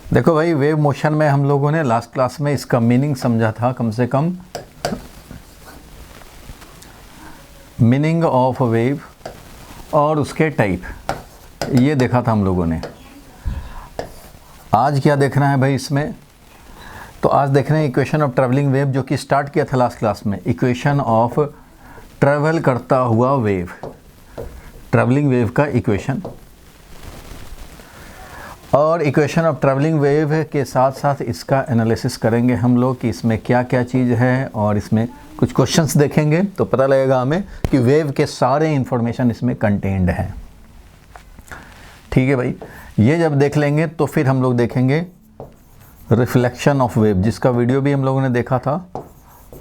देखो भाई, wave motion में हम लोगों ने लास्ट क्लास में इसका मीनिंग समझा था, कम से कम मीनिंग ऑफ वेव और उसके टाइप ये देखा था हम लोगों ने। आज क्या देखना है भाई इसमें? तो आज देख रहे हैं इक्वेशन ऑफ ट्रैवलिंग वेव, जो कि स्टार्ट किया था लास्ट क्लास में। इक्वेशन ऑफ ट्रैवल करता हुआ वेव, ट्रैवलिंग वेव का इक्वेशन। और इक्वेशन ऑफ ट्रैवलिंग वेव के साथ साथ इसका एनालिसिस करेंगे हम लोग कि इसमें क्या क्या चीज़ है, और इसमें कुछ क्वेश्चंस देखेंगे तो पता लगेगा हमें कि वेव के सारे इंफॉर्मेशन इसमें कंटेन्ड हैं। ठीक है भाई, ये जब देख लेंगे तो फिर हम लोग देखेंगे रिफ्लेक्शन ऑफ वेव, जिसका वीडियो भी हम लोगों ने देखा था,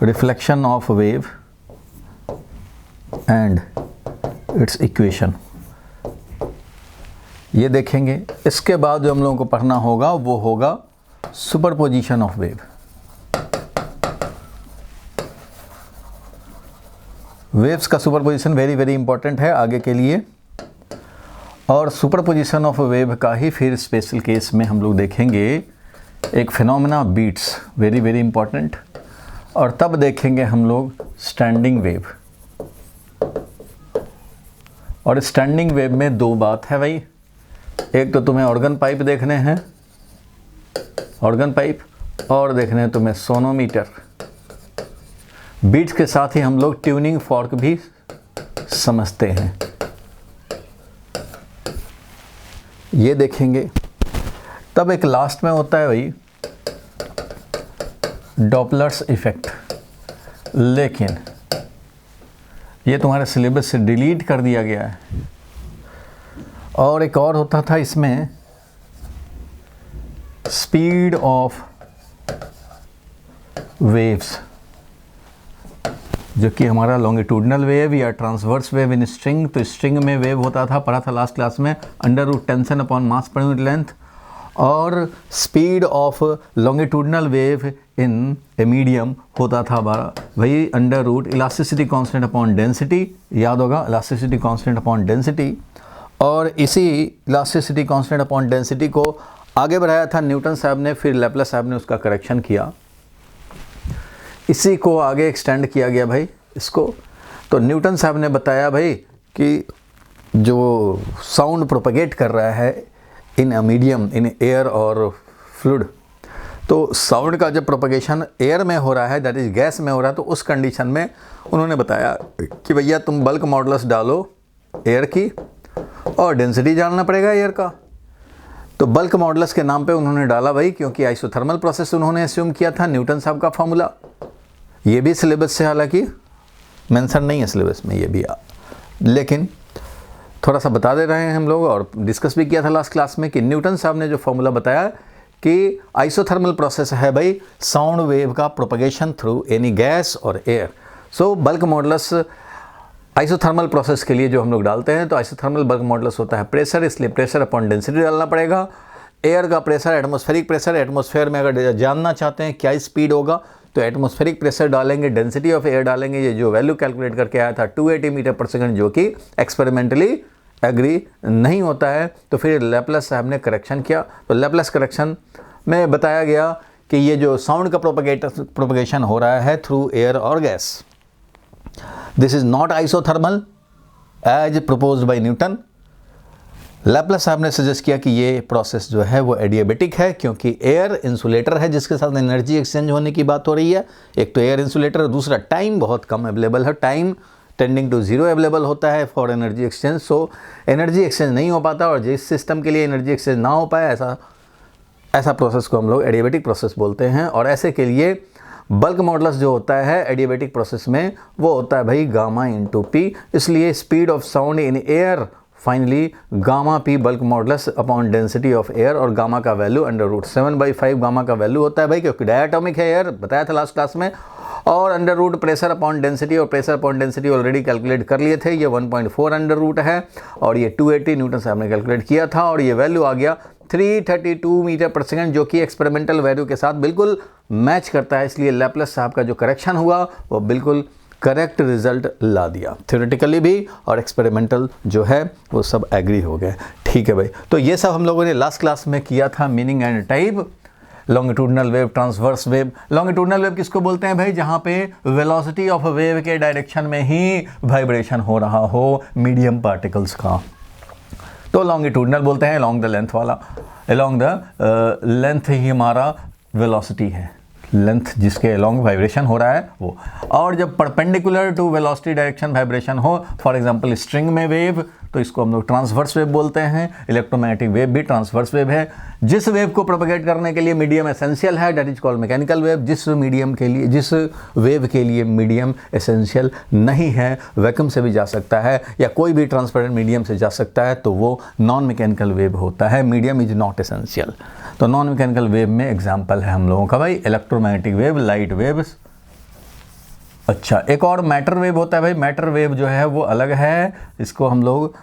reflection of wave and it's equation, ये देखेंगे। इसके बाद जो हम लोगों को पढ़ना होगा वो होगा सुपरपोजिशन ऑफ वेव। वेव्स का सुपरपोजिशन वेरी वेरी इंपॉर्टेंट है आगे के लिए, और सुपरपोजिशन ऑफ वेव का ही फिर स्पेशल केस में हम लोग देखेंगे एक phenomena beats, very very important. और तब देखेंगे हम लोग स्टैंडिंग वेव। और स्टैंडिंग वेव में दो बात है भाई, एक तो तुम्हें ऑर्गन पाइप देखने हैं, ऑर्गन पाइप, और देखने हैं तुम्हें सोनोमीटर। बीट्स के साथ ही हम लोग ट्यूनिंग फॉर्क भी समझते हैं, ये देखेंगे। तब एक लास्ट में होता है भाई डॉपलर्स इफेक्ट, लेकिन ये तुम्हारे सिलेबस से डिलीट कर दिया गया है। और एक और होता था इसमें स्पीड ऑफ वेव्स, जो कि हमारा लॉन्गिट्यूडनल वेव या ट्रांसवर्स वेव इन स्ट्रिंग। तो स्ट्रिंग में वेव होता था, पढ़ा था लास्ट क्लास में, under root tension upon mass per unit length. और speed of longitudinal wave in a medium होता था वही under root elasticity constant upon density, याद होगा, इलास्टिसिटी कांस्टेंट अपॉन डेंसिटी। और इसी इलास्टिसिटी कांस्टेंट अपॉन डेंसिटी को आगे बढ़ाया था न्यूटन साहब ने, फिर लैपलेस साहब ने उसका करेक्शन किया। इसी को आगे एक्सटेंड किया गया भाई इसको। तो न्यूटन साहब ने बताया भाई कि जो साउंड प्रोपगेट कर रहा है इन अ मीडियम, इन एयर और फ्लूइड, तो साउंड का जब प्रोपगेशन एयर में हो रहा है, दैट इज गैस में हो रहा है, तो उस कंडीशन में उन्होंने बताया कि भैया तुम बल्क मॉडुलस डालो एयर की, और डेंसिटी जानना पड़ेगा एयर का। तो बल्क मॉडुलस के नाम पे उन्होंने डाला भाई, क्योंकि आइसोथर्मल प्रोसेस उन्होंने अस्यूम किया था, न्यूटन साहब का फॉर्मूला। ये भी सिलेबस से हालांकि मेंशन नहीं है सिलेबस में ये भी, लेकिन थोड़ा सा बता दे रहे हैं हम लोग। और डिस्कस भी किया था लास्ट क्लास में कि न्यूटन साहब ने जो फॉर्मूला बताया कि आइसोथर्मल प्रोसेस है भाई साउंड वेव का प्रोपगेशन थ्रू एनी गैस और एयर। सो बल्क मॉडुलस आइसोथर्मल प्रोसेस के लिए जो हम लोग डालते हैं, तो आइसोथर्मल बल्क मॉडुलस होता है प्रेशर, इसलिए प्रेशर अपॉन डेंसिटी डालना पड़ेगा। एयर का प्रेशर एटमॉस्फेरिक प्रेशर, एटमॉस्फेयर में अगर जानना चाहते हैं क्या स्पीड होगा तो एटमॉस्फेरिक प्रेशर डालेंगे, डेंसिटी ऑफ एयर डालेंगे। ये जो वैल्यू कैलकुलेट करके आया था 280 मीटर पर सेकंड, जो कि एक्सपेरिमेंटली एग्री नहीं होता है। तो फिर लैपलेस साहब ने करेक्शन किया। तो लैपलेस करेक्शन में बताया गया कि ये जो साउंड का प्रोपगेशन हो रहा है थ्रू एयर और gas, this is not isothermal as proposed by Newton. Laplace साहब ने सजेस्ट किया कि ये प्रोसेस जो है वो एडियाबेटिक है, क्योंकि एयर इंसुलेटर है जिसके साथ एनर्जी एक्सचेंज होने की बात हो रही है। एक तो एयर इंसुलेटर, दूसरा टाइम बहुत कम अवेलेबल है, time tending to zero available होता है for energy exchange. So energy exchange नहीं हो पाता, और जिस सिस्टम के लिए एनर्जी एक्सचेंज ना हो पाए ऐसा प्रोसेस को हम लोग एडियाबेटिक प्रोसेस बोलते हैं। और ऐसे के लिए बल्क मॉडुलस जो होता है एडियाबेटिक प्रोसेस में, वो होता है भाई गामा इंटू पी। इसलिए speed of sound in air finally gamma P bulk modulus upon density of air, और गामा का वैल्यू अंडर रूट 7/5 गामा का वैल्यू होता है भाई, क्योंकि डायटोमिक है एयर, बताया था लास्ट क्लास में। और under root pressure upon density, और pressure upon density already calculate कर लिए थे, ये 1.4 अंडर रूट है, और ये 280 न्यूटन साहब ने कैलकुलेट किया था। और ये वैल्यू आ गया 332 मीटर पर सेकंड, जो कि एक्सपेरिमेंटल वैल्यू के साथ बिल्कुल मैच करता है। इसलिए लैपलेस साहब का जो करेक्शन हुआ वो बिल्कुल करेक्ट रिजल्ट ला दिया, थ्योरेटिकली भी और एक्सपेरिमेंटल जो है वो सब एग्री हो गए। ठीक है भाई, तो ये सब हम लोगों ने लास्ट क्लास में किया था, meaning and type, longitudinal wave, transverse wave. Longitudinal wave किसको बोलते हैं भाई? जहाँ पे वेलोसिटी ऑफ वेव के डायरेक्शन में ही वाइब्रेशन हो रहा हो मीडियम पार्टिकल्स का, तो लॉन्गिट्यूडनल बोलते हैं। अलॉन्ग द लेंथ वाला, अलॉन्ग द लेंथ ही हमारा वेलोसिटी है, लेंथ जिसके अलॉन्ग वाइब्रेशन हो रहा है वो। और जब perpendicular to velocity direction vibration हो, फॉर एग्जांपल स्ट्रिंग में वेव, तो इसको हम लोग ट्रांसवर्स वेव बोलते हैं। इलेक्ट्रोमैग्नेटिक वेव भी ट्रांसवर्स वेव है। जिस वेव को प्रोपेगेट करने के लिए मीडियम एसेंशियल है, that is called mechanical wave. जिस वेव के लिए मीडियम एसेंशियल नहीं है, वैक्यूम से भी जा सकता है या कोई भी ट्रांसपेरेंट मीडियम से जा सकता है, तो वो नॉन मैकेनिकल वेव होता है। Medium is not essential. तो नॉन मैकेनिकल वेव में एग्जाम्पल है हम लोगों का भाई इलेक्ट्रोमैग्नेटिक वेव, लाइट वेव्स। अच्छा, एक और मैटर वेव होता है भाई। मैटर वेव जो है वो अलग है, इसको हम लोग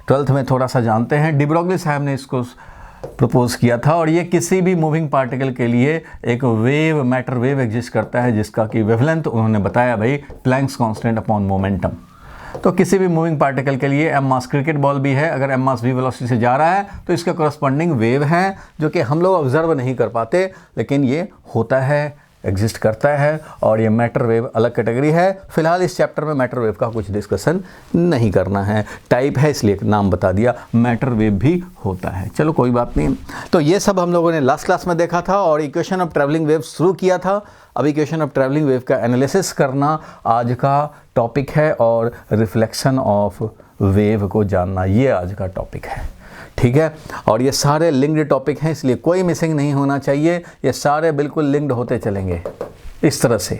12th में थोड़ा सा जानते हैं। डी ब्रोगली साहब ने इसको प्रपोज किया था, और ये किसी भी मूविंग पार्टिकल के लिए एक वेव, मैटर वेव एग्जिस्ट करता है, जिसका कि वेवलेंथ उन्होंने बताया भाई प्लैंक्स कांस्टेंट अपॉन मोमेंटम। तो किसी भी मूविंग पार्टिकल के लिए एम मास क्रिकेट बॉल भी है, अगर एम मास वी वेलोसिटी से जा रहा है तो इसका करस्पॉन्डिंग वेव है, जो कि हम लोग ऑब्जर्व नहीं कर पाते, लेकिन ये होता है, एग्जिस्ट करता है। और ये मैटर वेव अलग कैटेगरी है। फिलहाल इस चैप्टर में मैटर वेव का कुछ डिस्कशन नहीं करना है, टाइप है इसलिए नाम बता दिया, मैटर वेव भी होता है। चलो कोई बात नहीं। तो ये सब हम लोगों ने लास्ट क्लास में देखा था और इक्वेशन ऑफ ट्रैवलिंग वेव शुरू किया था। अब इक्वेशन ऑफ ट्रैवलिंग वेव का एनालिसिस करना आज का टॉपिक है, और रिफ्लेक्शन ऑफ वेव को जानना ये आज का टॉपिक है। ठीक है, और ये सारे लिंक्ड टॉपिक हैं, इसलिए कोई मिसिंग नहीं होना चाहिए। ये सारे बिल्कुल लिंक्ड होते चलेंगे इस तरह से।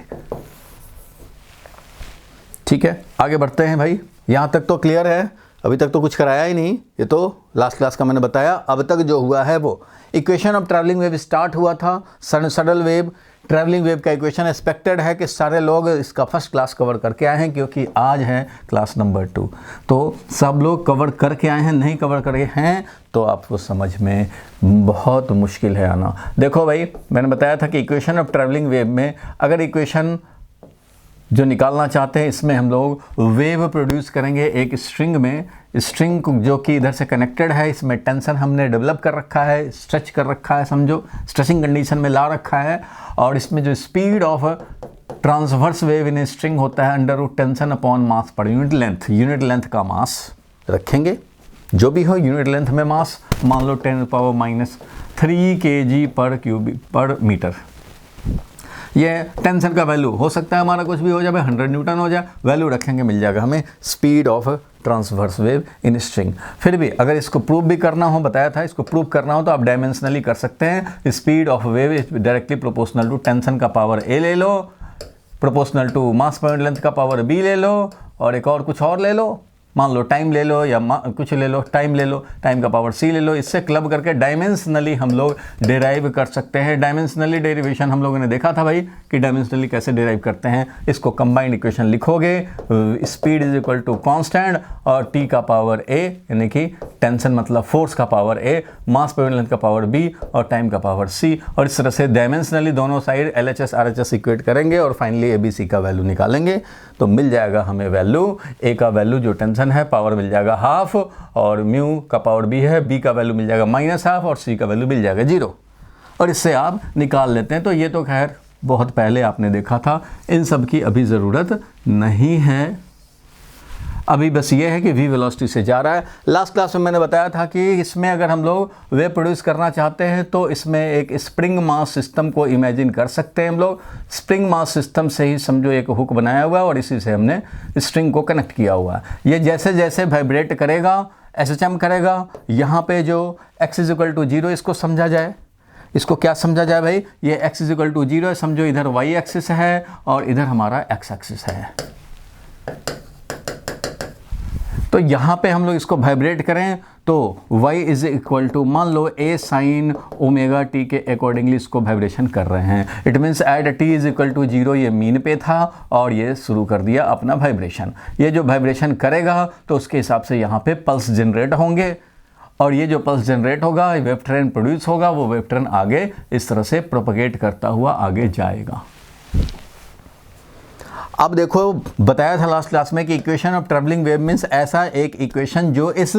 ठीक है, आगे बढ़ते हैं भाई। यहाँ तक तो क्लियर है, अभी तक तो कुछ कराया ही नहीं, ये तो लास्ट क्लास का मैंने बताया। अब तक जो हुआ है वो equation of travelling wave start हुआ था, साइनसॉइडल वेव। ट्रैवलिंग वेव का इक्वेशन एक्सपेक्टेड है कि सारे लोग इसका फर्स्ट क्लास कवर करके आए हैं, क्योंकि आज है क्लास नंबर 2, तो सब लोग कवर करके आए हैं। नहीं कवर करे हैं तो आपको समझ में बहुत मुश्किल है आना। देखो भाई, मैंने बताया था कि इक्वेशन ऑफ ट्रैवलिंग वेव में अगर इक्वेशन जो निकालना चाहते हैं, इसमें हम लोग वेव प्रोड्यूस करेंगे एक स्ट्रिंग में। स्ट्रिंग जो कि इधर से कनेक्टेड है, इसमें टेंशन हमने डेवलप कर रखा है, स्ट्रेच कर रखा है, समझो स्ट्रेचिंग कंडीशन में ला रखा है। और इसमें जो speed of transverse wave in string होता है under root tension upon mass per unit length. Unit length का मास रखेंगे, जो भी हो यूनिट लेंथ में मास, मान लो 10⁻³ kg पर मीटर। ये टेंशन का वैल्यू हो सकता है हमारा कुछ भी हो जाए, 100 न्यूटन हो जाए, वैल्यू रखेंगे, मिल जाएगा हमें speed of transverse wave in string. फिर भी अगर इसको प्रूव भी करना हो, बताया था इसको प्रूव करना हो तो आप डायमेंशनली कर सकते हैं। Speed of wave is directly proportional to tension का पावर a ले लो, प्रोपोर्शनल टू मास पर लेंथ का पावर b ले लो, और एक और कुछ और ले लो, मान लो टाइम ले लो या कुछ ले लो, टाइम ले लो, टाइम का पावर c ले लो। इससे क्लब करके डायमेंशनली हम लोग डेराइव कर सकते हैं। डायमेंशनली डेरिवेशन हम लोगों ने देखा था भाई कि डायमेंशनली कैसे डेराइव करते हैं। इसको कंबाइंड इक्वेशन लिखोगे, speed is equal to constant और t का पावर a, यानी कि टेंशन मतलब फोर्स का पावर a, मास पर लेंथ का पावर b और टाइम का पावर c। और इस तरह से डायमेंशनली दोनों साइड LHS RHS इक्वेट करेंगे और फाइनली ABC का वैल्यू निकालेंगे, तो मिल जाएगा हमें वैल्यू। a का वैल्यू जो टेंशन है, पावर मिल जाएगा हाफ, और म्यू का पावर b है, b का वैल्यू मिल जाएगा -½ और c का वैल्यू मिल जाएगा 0, और इससे आप निकाल लेते हैं। तो ये तो खैर बहुत पहले आपने देखा था, इन सब की अभी ज़रूरत नहीं है। अभी बस ये है कि v वेलोसिटी से जा रहा है। लास्ट क्लास में मैंने बताया था कि इसमें अगर हम लोग वेव प्रोड्यूस करना चाहते हैं तो इसमें एक स्प्रिंग मास सिस्टम को इमेजिन कर सकते हैं हम लोग। स्प्रिंग मास सिस्टम से ही समझो एक हुक बनाया हुआ है और इसी से हमने स्ट्रिंग को कनेक्ट किया हुआ है। ये जैसे जैसे वाइब्रेट करेगा, SHM करेगा, यहाँ पे जो x = 0 इसको समझा जाए। इसको क्या समझा जाए भाई? ये x = 0 है, समझो इधर y एक्सिस है और इधर हमारा x एक्सिस है। तो यहाँ पे हम लोग इसको वाइब्रेट करें तो y = मान लो a sin ω_t के अकॉर्डिंगली इसको वाइब्रेशन कर रहे हैं। इट मीन्स एट t = 0 ये मीन पे था और ये शुरू कर दिया अपना वाइब्रेशन। ये जो वाइब्रेशन करेगा तो उसके हिसाब से यहाँ पे पल्स जनरेट होंगे, और ये जो पल्स जनरेट होगा, वेव ट्रेन प्रोड्यूस होगा, वो वेव ट्रेन आगे इस तरह से प्रोपगेट करता हुआ आगे जाएगा। अब देखो, बताया था लास्ट क्लास में कि equation of travelling wave means ऐसा एक इक्वेशन जो इस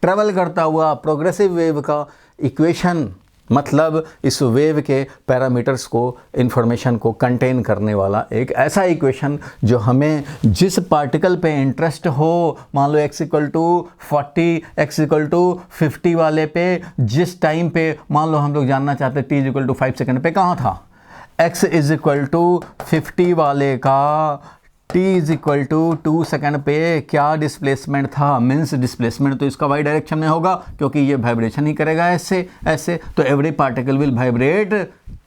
ट्रेवल करता हुआ प्रोग्रेसिव वेव का इक्वेशन, मतलब इस वेव के पैरामीटर्स को, इंफॉर्मेशन को कंटेन करने वाला एक ऐसा इक्वेशन जो हमें जिस पार्टिकल पे इंटरेस्ट हो, मान लो x equal to 40, x equal to 50 वाले पे, जिस टाइम पे मान लो हम लोग जानना चाहते t इक्वल टू 5 सेकेंड पे कहाँ था, x इज इक्वल टू 50 वाले का t is equal to 2 second पे क्या डिस्प्लेसमेंट था, मीन्स डिस्प्लेसमेंट तो इसका वाई डायरेक्शन में होगा क्योंकि ये वाइब्रेशन ही करेगा ऐसे ऐसे, तो every particle will vibrate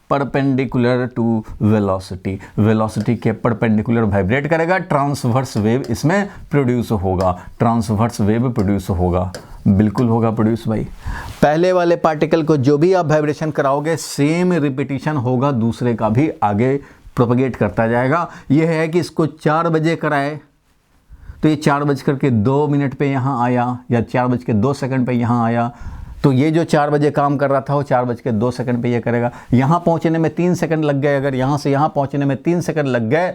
perpendicular to velocity, velocity के परपेंडिकुलर वाइब्रेट करेगा, ट्रांसवर्स वेव इसमें प्रोड्यूस होगा, ट्रांसवर्स वेव प्रोड्यूस होगा, बिल्कुल होगा प्रोड्यूस भाई। पहले वाले पार्टिकल को जो भी आप वाइब्रेशन कराओगे सेम रिपीटिशन होगा, दूसरे का भी आगे प्रोपगेट करता जाएगा। यह है कि इसको 4 बजे कराए तो ये 4:02 पे यहाँ आया या 4:02 पे यहाँ आया, तो ये जो 4 बजे काम कर रहा था वो 4:02 पे ये करेगा। यहाँ पहुँचने में 3 सेकंड लग गए, अगर यहाँ से यहाँ पहुँचने में 3 सेकंड लग गए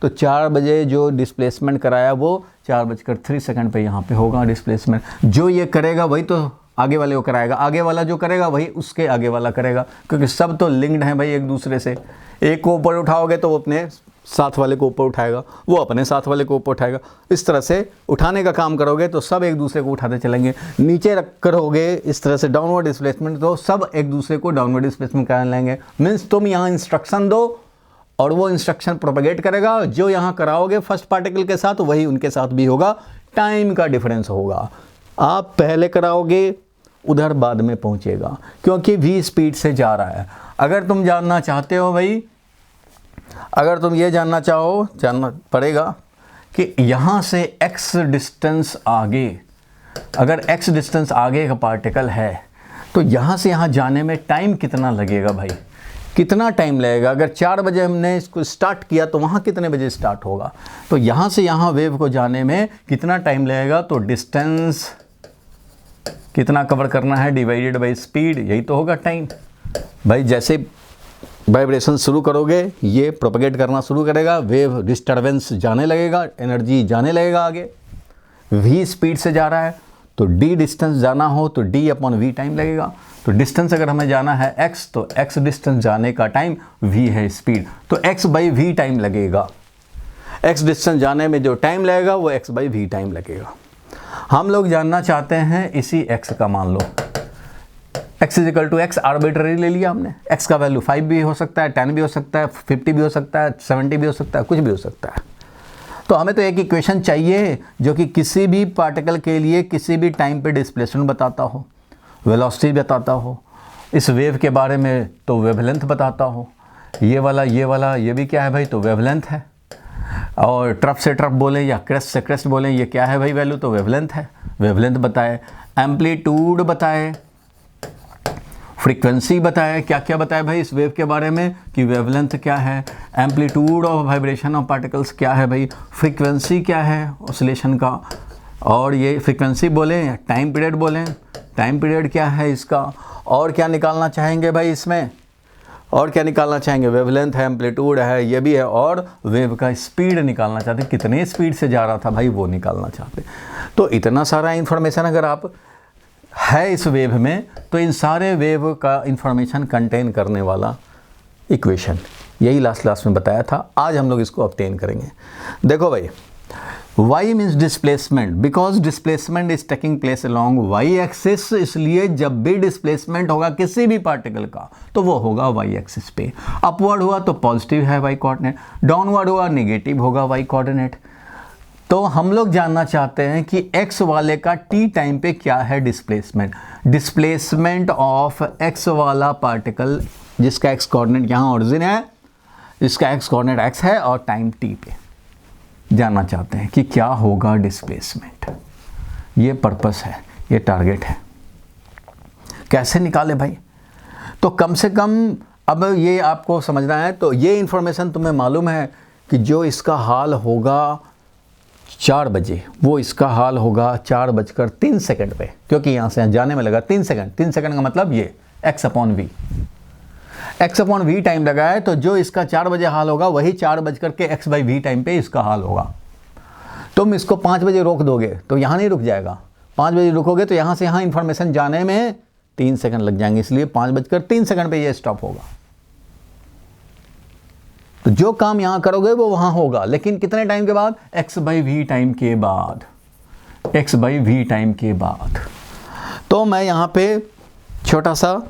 तो 4 बजे जो डिस्प्लेसमेंट कराया वो 4:03 पे यहाँ पे होगा डिस्प्लेसमेंट। जो ये करेगा वही तो आगे वाले को कराएगा, आगे वाला जो करेगा वही उसके आगे वाला करेगा, क्योंकि सब तो लिंक्ड हैं भाई एक दूसरे से। एक को ऊपर उठाओगे तो वो अपने साथ वाले को ऊपर उठाएगा, वो अपने साथ वाले को ऊपर उठाएगा, इस तरह से उठाने का काम करोगे तो सब एक दूसरे को उठाते चलेंगे। नीचे रख करोगे इस तरह से डाउनवर्ड डिस्प्लेसमेंट तो सब एक दूसरे को डाउनवर्ड डिस्प्लेसमेंट करा लेंगे। मीन्स तुम यहाँ इंस्ट्रक्शन दो और वो इंस्ट्रक्शन प्रोपगेट करेगा, जो यहाँ कराओगे फर्स्ट पार्टिकल के साथ वही उनके साथ भी होगा, टाइम का डिफरेंस होगा। आप पहले कराओगे उधर बाद में पहुँचेगा क्योंकि v स्पीड से जा रहा है। अगर तुम जानना चाहते हो भाई, अगर तुम ये जानना चाहो, जानना पड़ेगा कि यहाँ से x डिस्टेंस आगे, अगर x डिस्टेंस आगे का पार्टिकल है तो यहाँ से यहाँ जाने में टाइम कितना लगेगा भाई, कितना टाइम लगेगा। अगर 4 बजे हमने इसको स्टार्ट किया तो वहाँ कितने बजे स्टार्ट होगा, तो यहाँ से यहाँ वेव को जाने में कितना टाइम लगेगा, तो डिस्टेंस कितना कवर करना है डिवाइडेड बाई स्पीड, यही तो होगा टाइम भाई। जैसे वाइब्रेशन शुरू करोगे ये प्रोपगेट करना शुरू करेगा, वेव डिस्टर्बेंस जाने लगेगा, एनर्जी जाने लगेगा आगे। v स्पीड से जा रहा है तो d डिस्टेंस जाना हो तो d/v टाइम लगेगा। तो डिस्टेंस अगर हमें जाना है x तो x डिस्टेंस जाने का टाइम v है स्पीड, तो x/v टाइम लगेगा। x डिस्टेंस जाने में जो टाइम लगेगा वो x/v टाइम लगेगा। हम लोग जानना चाहते हैं इसी x का, मान लो x is equal to x arbitrary ले लिया हमने, x का वैल्यू 5 भी हो सकता है, 10 भी हो सकता है, 50 भी हो सकता है, 70 भी हो सकता है, कुछ भी हो सकता है। तो हमें तो एक इक्वेशन चाहिए जो कि किसी भी पार्टिकल के लिए किसी भी टाइम पे डिस्प्लेसमेंट बताता हो, वेलोसिटी बताता हो, इस वेव के बारे में तो वेवलेंथ बताता हो। ये वाला ये भी क्या है भाई, तो वेवलेंथ है। और ट्रफ से ट्रफ बोलें या क्रेस्ट से क्रेस्ट बोलें, ये क्या है भाई वैल्यू, तो वेवलेंथ है, वेवलेंथ बताए। एम्पलीट्यूड बताए, फ्रीक्वेंसी बताए, क्या क्या बताए भाई इस वेव के बारे में कि वेवलेंथ क्या है, amplitude of vibration of particles क्या है भाई, फ्रीक्वेंसी क्या है ऑसिलेशन का, और ये फ्रीक्वेंसी बोलें या टाइम पीरियड बोलें, टाइम पीरियड क्या है इसका, और क्या निकालना चाहेंगे भाई इसमें, और क्या निकालना चाहेंगे, वेवलेंथ है, एम्पलीट्यूड है, ये भी है, और वेव का स्पीड निकालना चाहते, कितने स्पीड से जा रहा था भाई वो निकालना चाहते। तो इतना सारा इन्फॉर्मेशन अगर आप है इस वेव में तो इन सारे वेव का इंफॉर्मेशन कंटेन करने वाला इक्वेशन, यही लास्ट क्लास में बताया था। आज हम लोग इसको ऑब्टेन करेंगे। देखो भाई, y means displacement, because displacement is taking place along y axis, इसलिए जब भी डिस्प्लेसमेंट होगा किसी भी पार्टिकल का तो वो होगा y एक्सिस पे। अपवर्ड हुआ तो पॉजिटिव है y कोऑर्डिनेट, डाउनवर्ड हुआ नेगेटिव होगा y कोऑर्डिनेट। तो हम लोग जानना चाहते हैं कि x वाले का t टाइम पे क्या है डिस्प्लेसमेंट, डिस्प्लेसमेंट ऑफ x वाला पार्टिकल जिसका x कोऑर्डिनेट यहाँ ओरिजिन है, जिसका x कोऑर्डिनेट x है और टाइम t पे जानना चाहते हैं कि क्या होगा डिस्प्लेसमेंट। ये पर्पस है, ये टारगेट है। कैसे निकाले भाई, तो कम से कम अब ये आपको समझना है। तो ये इंफॉर्मेशन तुम्हें मालूम है कि जो इसका हाल होगा 4 बजे, वो इसका हाल होगा 4:03 पे, क्योंकि यहाँ से जाने में लगा 3 सेकंड। 3 सेकंड का मतलब ये x/v। X upon we time लगा है, तो जो इसका 4 बजे हाल होगा वही 4:x/v टाइम पे इसका हाल होगा। तुम इसको 5 बजे रोक दोगे तो यहाँ नहीं रुक जाएगा, 5 बजे रुकोगे तो यहाँ से यहाँ इंफॉर्मेशन जाने में 3 सेकंड लग जाएंगे, इसलिए 5:03 पे ये स्टॉप होगा। तो जो काम यहाँ करोगे वो वहाँ होगा, लेकिन कितने टाइम के बाद? x/v टाइम के बाद, x/v टाइम के बाद। तो मैं यहाँ पे छोटा सा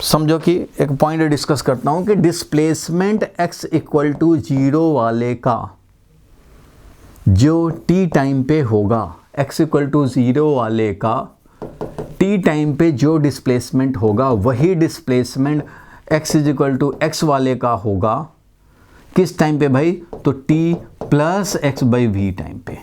समझो कि एक पॉइंट डिस्कस करता हूँ कि डिस्प्लेसमेंट x = 0 वाले का जो t टाइम पे होगा, x = 0 वाले का t टाइम पे जो डिस्प्लेसमेंट होगा वही डिस्प्लेसमेंट x = x वाले का होगा किस टाइम पे भाई? तो t + x/v टाइम पे।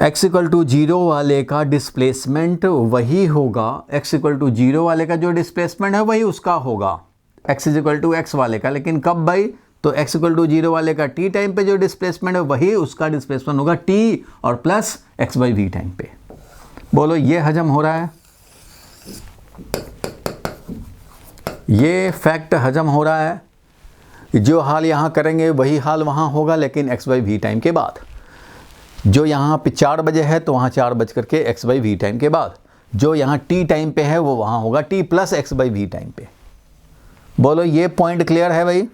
x = 0 वाले का डिस्प्लेसमेंट वही होगा, x = 0 वाले का जो डिस्प्लेसमेंट है वही उसका होगा x = x वाले का, लेकिन कब भाई? तो x = 0 वाले का t टाइम पे जो डिस्प्लेसमेंट है वही उसका डिस्प्लेसमेंट होगा t और प्लस x/v टाइम पे। बोलो ये हजम हो रहा है? ये फैक्ट हजम हो रहा है? जो हाल यहाँ करेंगे वही हाल वहाँ होगा, लेकिन x/v टाइम के बाद। जो यहाँ पे 4 बजे है तो वहाँ 4:x/v टाइम के बाद। जो यहाँ t टाइम पे है वो वहाँ होगा t + x/v टाइम पे। बोलो ये पॉइंट क्लियर है भाई?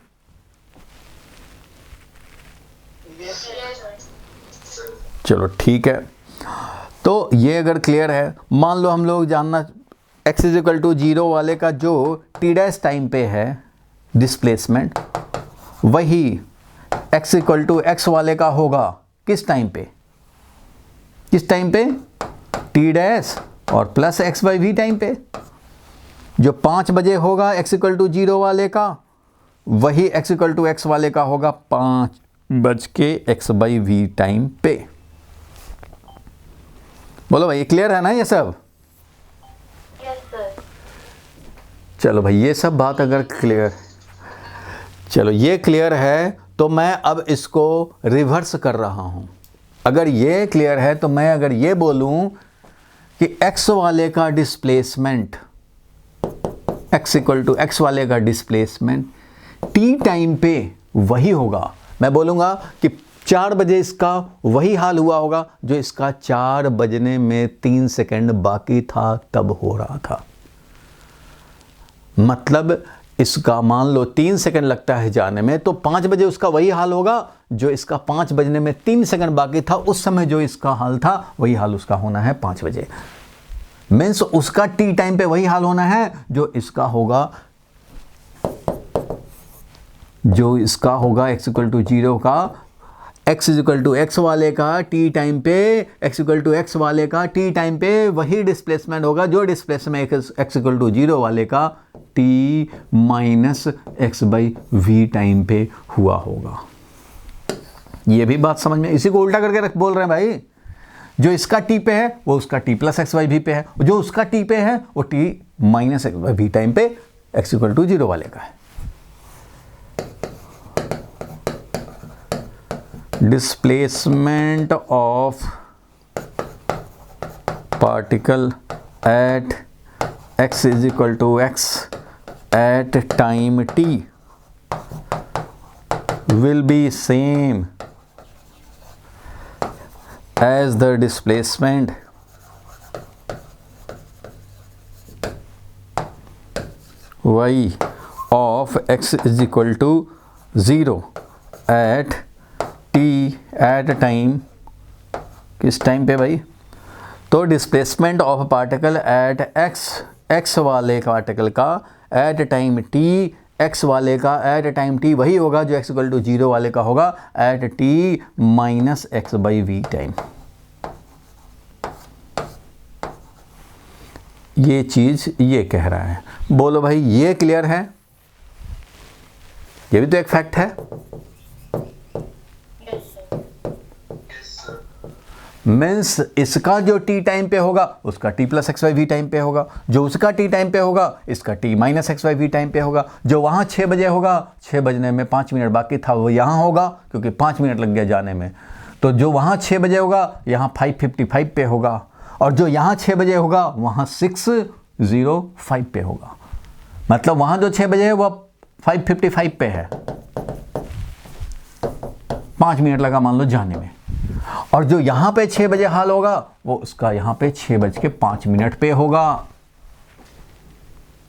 चलो ठीक है। तो ये अगर क्लियर है, मान लो हम लोग जानना x = 0 वाले का जो t' टाइम पे है डिस्प्लेसमेंट, वही x = x वाले का होगा किस टाइम पे? किस टाइम पे? t' और प्लस x/v टाइम पे। जो 5 बजे होगा x = 0 वाले का, वही x = x वाले का होगा 5:x/v टाइम पे। बोलो भाई क्लियर है ना ये सब? Yes sir. चलो भाई ये सब बात अगर क्लियर, चलो ये क्लियर है तो मैं अब इसको रिवर्स कर रहा हूँ। अगर ये क्लियर है तो मैं अगर ये बोलूँ कि x वाले का डिस्प्लेसमेंट, x = x वाले का डिस्प्लेसमेंट t टाइम पे वही होगा, मैं बोलूँगा कि 4 बजे इसका वही हाल हुआ होगा जो इसका 4 बजने में 3 सेकंड बाकी था तब हो रहा था। मतलब इसका मान लो 3 सेकंड लगता है जाने में, तो 5 बजे उसका वही हाल होगा जो इसका 5 बजने में 3 सेकंड बाकी था, उस समय जो इसका हाल था वही हाल उसका होना है 5 बजे। मीन्स उसका टी टाइम पे वही हाल होना है जो इसका होगा, x = 0 का, x = x वाले का टी टाइम पे, x = x वाले का टी टाइम पे वही डिस्प्लेसमेंट होगा जो डिस्प्लेसमेंट x = 0 वाले का t - x/v टाइम पे हुआ होगा। ये भी बात समझ में, इसी को उल्टा करके बोल रहे हैं भाई। जो इसका t पे है वो उसका t + x/v पे है, जो उसका t पे है वो t - x/v टाइम पे x = 0 वाले का है। Displacement of particle at x = x at time t will be same as the displacement y of x = 0 at t at time, किस टाइम पे भाई? तो displacement of particle at x वाले particle का एट टाइम t, x वाले का eight time t वही होगा जो x = 0 वाले का होगा एट t - x/v टाइम। ये चीज ये कह रहा है। बोलो भाई ये क्लियर है? ये भी तो एक फैक्ट है। मीन्स इसका जो t टाइम पे होगा उसका t + x/v टाइम पे होगा, जो उसका t टाइम पे होगा इसका t - x/v टाइम पे होगा। जो वहाँ 6 बजे होगा, 6 बजने में 5 मिनट बाकी था, वो यहाँ होगा क्योंकि 5 मिनट लग गया जाने में। तो जो वहाँ 6 बजे होगा यहाँ 5:55 पे होगा, और जो यहाँ 6 बजे होगा वहाँ 6:05 पे होगा। मतलब वहां जो 6 बजे है वो 5:55 पे है, 5 मिनट लगा मान लो जाने में, और जो यहां पे 6 बजे हाल होगा वो उसका यहां पे 6:05 पे होगा।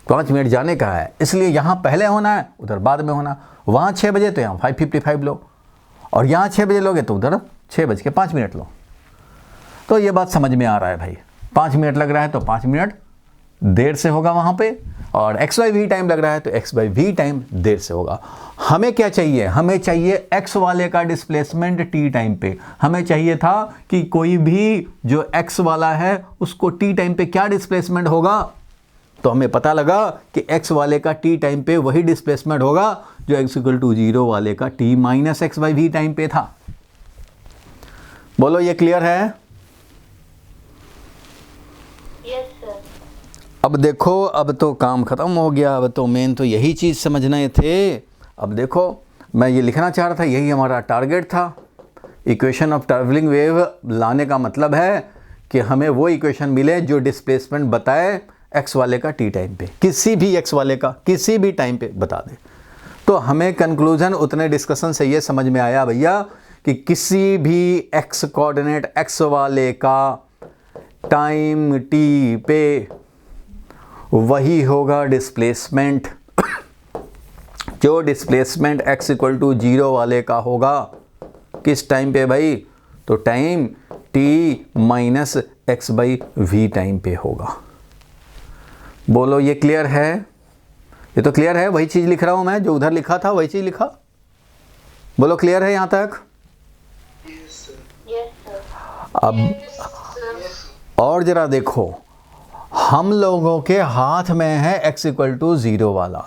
5 मिनट जाने का है, इसलिए यहां पहले होना है, उधर बाद में होना। वहां 6 बजे तो यहां 5:55 लो, और यहां 6 बजे लोगे तो उधर 6:05 लो। तो ये बात समझ में आ रहा है भाई, 5 मिनट लग रहा है तो 5 मिनट देर से होगा वहां पे, और XYV टाइम लग रहा है तो XYV टाइम देर से होगा। हमें क्या चाहिए? हमें चाहिए X वाले का डिस्प्लेसमेंट T टाइम पे। हमें चाहिए था कि कोई भी जो X वाला है उसको T टाइम पे क्या डिस्प्लेसमेंट होगा, तो हमें पता लगा कि X वाले का T टाइम पे वही डिस्प्लेसमेंट होगा जो x=0 वाले का T - XYV टाइम पे था। बोलो ये क्लियर है? Yes, sir. अब देखो, अब तो काम खत्म हो गया, अब तो मेन तो यही चीज़ समझना थे। अब देखो, मैं ये लिखना चाह रहा था, यही हमारा टारगेट था। इक्वेशन ऑफ ट्रैवलिंग वेव लाने का मतलब है कि हमें वो इक्वेशन मिले जो डिस्प्लेसमेंट बताए x वाले का t टाइम पे, किसी भी x वाले का किसी भी टाइम पे बता दे। तो हमें कंक्लूजन उतने डिस्कशन से ये समझ में आया भैया कि किसी भी x कोऑर्डिनेट x वाले का टाइम t पे वही होगा डिस्प्लेसमेंट जो डिस्प्लेसमेंट x=0 वाले का होगा। किस टाइम पे भाई? तो टाइम t - XV टाइम पे होगा। बोलो ये क्लियर है? ये तो क्लियर है, वही चीज़ लिख रहा हूं मैं, जो उधर लिखा था वही चीज़ लिखा। बोलो क्लियर है यहां तक? Yes, sir. अब और जरा देखो, हम लोगों के हाथ में है x=0 वाला।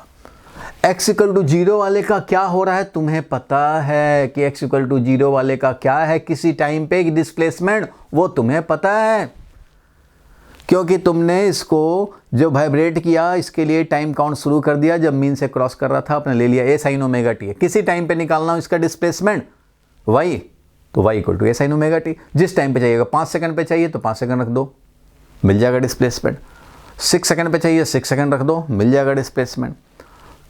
x=0 वाले का क्या हो रहा है तुम्हें पता है कि x=0 वाले का क्या है किसी टाइम पे डिस्प्लेसमेंट, वो तुम्हें पता है क्योंकि तुमने इसको जो वाइब्रेट किया इसके लिए टाइम काउंट शुरू कर दिया जब मीन से क्रॉस कर रहा था, आपने ले लिया a sin ωt है। किसी टाइम पे निकालना हो इसका डिस्प्लेसमेंट y, तो y = a sin ωt। जिस टाइम पे चाहिएगा, 5 सेकंड पे चाहिए तो 5 सेकंड रख दो, मिल जाएगा डिस्प्लेसमेंट। 6 सेकंड पे चाहिए 6 सेकंड रख दो, मिल जाएगा डिस्प्लेसमेंट।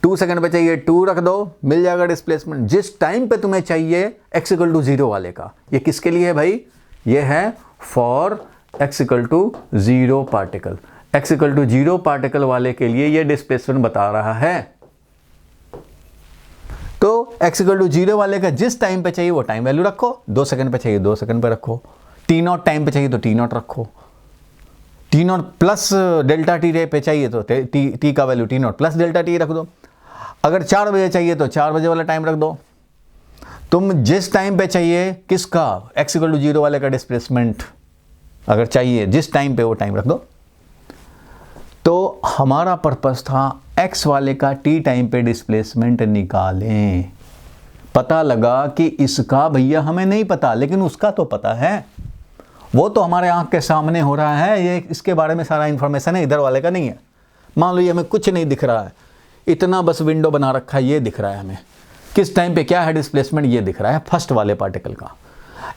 2 सेकंड पे चाहिए 2 रख दो, मिल जाएगा डिस्प्लेसमेंट। जिस टाइम पे तुम्हें चाहिए x=0 वाले का। ये किसके लिए है भाई? ये है for x=0 particle. x=0 particle वाले के लिए ये डिस्प्लेसमेंट बता रहा है। तो x=0 वाले का जिस टाइम पे चाहिए वो टाइम वैल्यू रखो। 2 सेकंड पे चाहिए 2 सेकंड पे रखो। t0 टाइम पे चाहिए तो t0 रखो। t0 प्लस डेल्टा टी पे चाहिए तो t का value t0 plus delta T रख दो। अगर 4 बजे चाहिए तो 4 बजे वाला टाइम रख दो। तुम जिस टाइम पे चाहिए किसका, x=0 वाले का डिस्प्लेसमेंट अगर चाहिए जिस टाइम पे वो टाइम रख दो। तो हमारा पर्पस था x वाले का t टाइम पे डिस्प्लेसमेंट निकालें। पता लगा कि इसका भैया हमें नहीं पता, लेकिन उसका तो पता है, वो तो हमारे आंख के सामने हो रहा है। ये इसके बारे में सारा इंफॉर्मेशन है, इधर वाले का नहीं है। मान लो ये हमें कुछ नहीं दिख रहा है, इतना बस विंडो बना रखा है, ये दिख रहा है हमें किस टाइम पे क्या है डिस्प्लेसमेंट, ये दिख रहा है फर्स्ट वाले पार्टिकल का।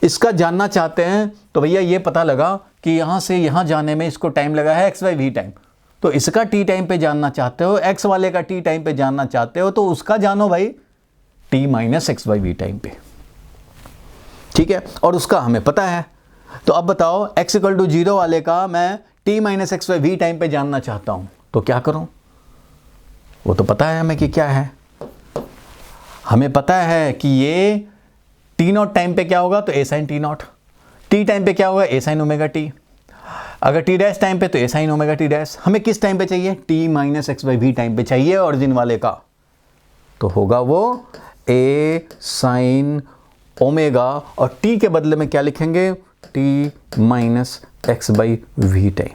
इसका जानना चाहते हैं तो भैया ये पता लगा कि यहाँ से यहाँ जाने में इसको टाइम लगा है XYV टाइम, तो इसका t टाइम पे जानना चाहते हो, x वाले का t टाइम पे जानना चाहते हो, तो उसका जानो भाई t - XYV टाइम पे, ठीक है। और उसका हमें पता है। तो अब बताओ x=0 वाले का मैं t - XYV टाइम पे जानना चाहता हूं तो क्या करूं? वो तो पता है हमें कि क्या है। हमें पता है कि ये t0 टाइम पे क्या होगा तो a sin t0, t time पे क्या होगा a sin ωt, अगर t डैश टाइम पे तो a sin ωt डैश। हमें किस टाइम पे चाहिए? t - XYV टाइम पे चाहिए ओरिजिन वाले का, तो होगा वो a sin ओमेगा, और t के बदले में क्या लिखेंगे? t - XV time.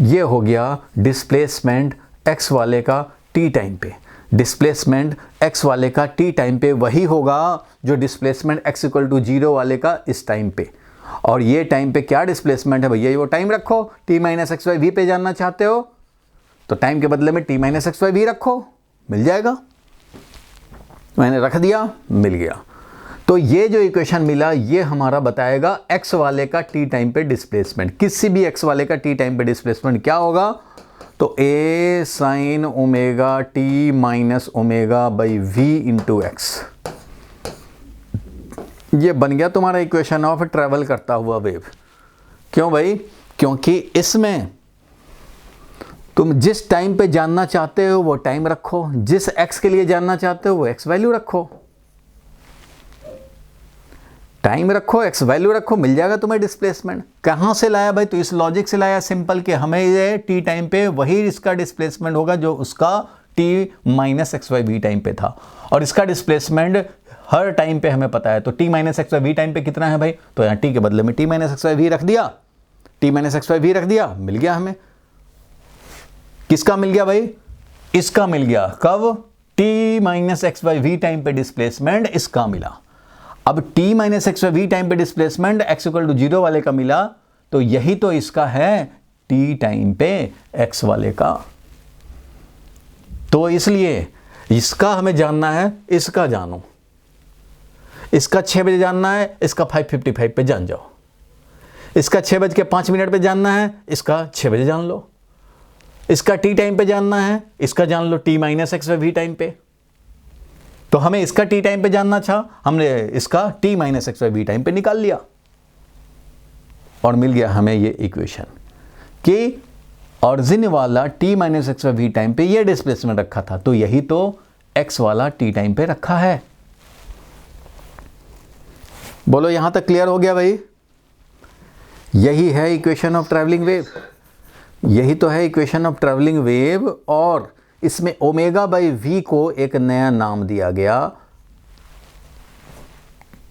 ये हो गया डिस्प्लेसमेंट x वाले का t टाइम पे। डिस्प्लेसमेंट x वाले का t टाइम पे वही होगा जो डिस्प्लेसमेंट x=0 वाले का इस टाइम पे। और ये टाइम पे क्या डिस्प्लेसमेंट है भैया? वो टाइम रखो। t - XYV पे जानना चाहते हो तो टाइम के बदले में t - XYV रखो, मिल जाएगा। मैंने रख दिया, मिल गया। तो ये जो इक्वेशन मिला ये हमारा बताएगा x वाले का t टाइम पे डिस्प्लेसमेंट। किसी भी x वाले का t टाइम पे डिस्प्लेसमेंट क्या होगा तो a sine omega t minus omega by v into x, ये बन गया तुम्हारा इक्वेशन ऑफ ट्रैवल करता हुआ वेव। क्यों भाई? क्योंकि इसमें तुम जिस टाइम पे जानना चाहते हो वो टाइम रखो, जिस x के लिए जानना चाहते हो वो x वैल्यू रखो, टाइम रखो, x वैल्यू रखो, मिल जाएगा तुम्हें डिस्प्लेसमेंट। कहाँ से लाया भाई? तो इस लॉजिक से लाया, सिंपल, कि हमें ये t टाइम पे वही इसका डिस्प्लेसमेंट होगा जो उसका t minus x Y v time पे था, और इसका डिस्प्लेसमेंट हर टाइम पे हमें पता है। तो t minus x Y v time पे कितना है भाई? तो यहाँ t के बदले में t minus x Y v रख दिया, t minus x Y v रख दिया, मिल गया हमें। किसका मिल गया भाई? इसका मिल गया। कब? t minus x Y v time पे डिस्प्लेसमेंट इसका मिला। अब t minus x Y v time पे डिस्प्लेसमेंट x इक्वल टू 0 वाले का मिला, तो यही तो इसका है t टाइम पे x वाले का। तो इसलिए इसका हमें जानना है, इसका जानो। इसका 6 बजे जानना है, इसका 5:55 पे जान जाओ। इसका 6:05 पे जानना है, इसका 6 बजे जान लो। इसका t टाइम पे जानना है, इसका जान लो t minus x Y v time पे। तो हमें इसका t टाइम पे जानना था, हमने इसका t minus x Y v time पे निकाल लिया, और मिल गया हमें ये इक्वेशन कि ऑरिजिन वाला t minus x Y v time पे ये डिस्प्लेसमेंट रखा था, तो यही तो x वाला t टाइम पे रखा है। बोलो यहां तक क्लियर हो गया भाई? यही है इक्वेशन ऑफ ट्रैवलिंग वेव, यही तो है इक्वेशन ऑफ ट्रैवलिंग वेव। और इसमें ओमेगा बाई वी को एक नया नाम दिया गया।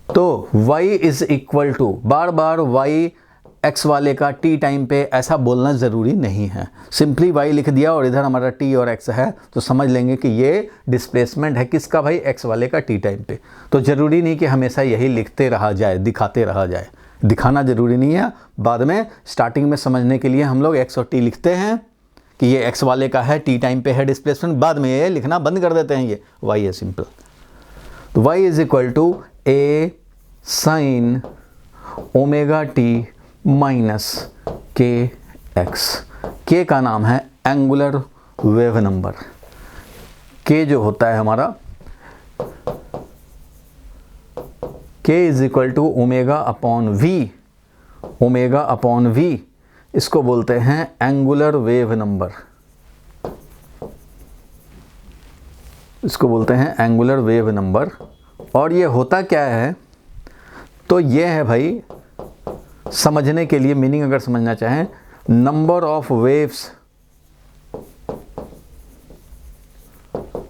तो y इज इक्वल टू, बार बार y x वाले का t टाइम पे ऐसा बोलना ज़रूरी नहीं है, सिंपली y लिख दिया और इधर हमारा t और x है, तो समझ लेंगे कि ये डिस्प्लेसमेंट है किसका भाई? x वाले का t टाइम पे। तो ज़रूरी नहीं कि हमेशा यही लिखते रहा जाए, दिखाते रहा जाए, दिखाना ज़रूरी नहीं है। बाद में स्टार्टिंग में समझने के लिए हम लोग x और t लिखते हैं कि ये x वाले का है, t टाइम पे है डिस्प्लेसमेंट, बाद में ये लिखना बंद कर देते हैं, ये y है सिंपल। तो y is equal to a sine omega t minus k x. K का नाम है एंगुलर वेव नंबर। के जो होता है हमारा, k is equal to omega upon v, omega upon v, इसको बोलते हैं एंगुलर वेव नंबर, इसको बोलते हैं एंगुलर वेव नंबर। और ये होता क्या है? तो ये है भाई, समझने के लिए मीनिंग अगर समझना चाहें, number of waves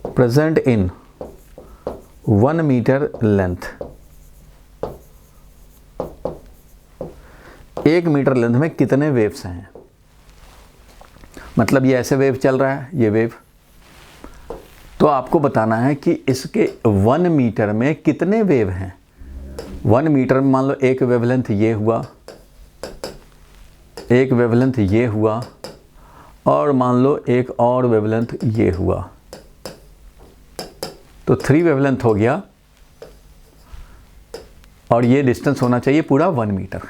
present in 1 metre length. 1 metre length में कितने वेव्स हैं? मतलब ये ऐसे वेव चल रहा है, ये वेव, तो आपको बताना है कि इसके 1 मीटर में कितने वेव हैं। 1 मीटर में मान लो एक वेवलेंथ ये हुआ, एक वेवलेंथ ये हुआ, और मान लो एक और वेवलेंथ ये हुआ, तो 3 वेवलेंथ हो गया, और ये डिस्टेंस होना चाहिए पूरा 1 मीटर।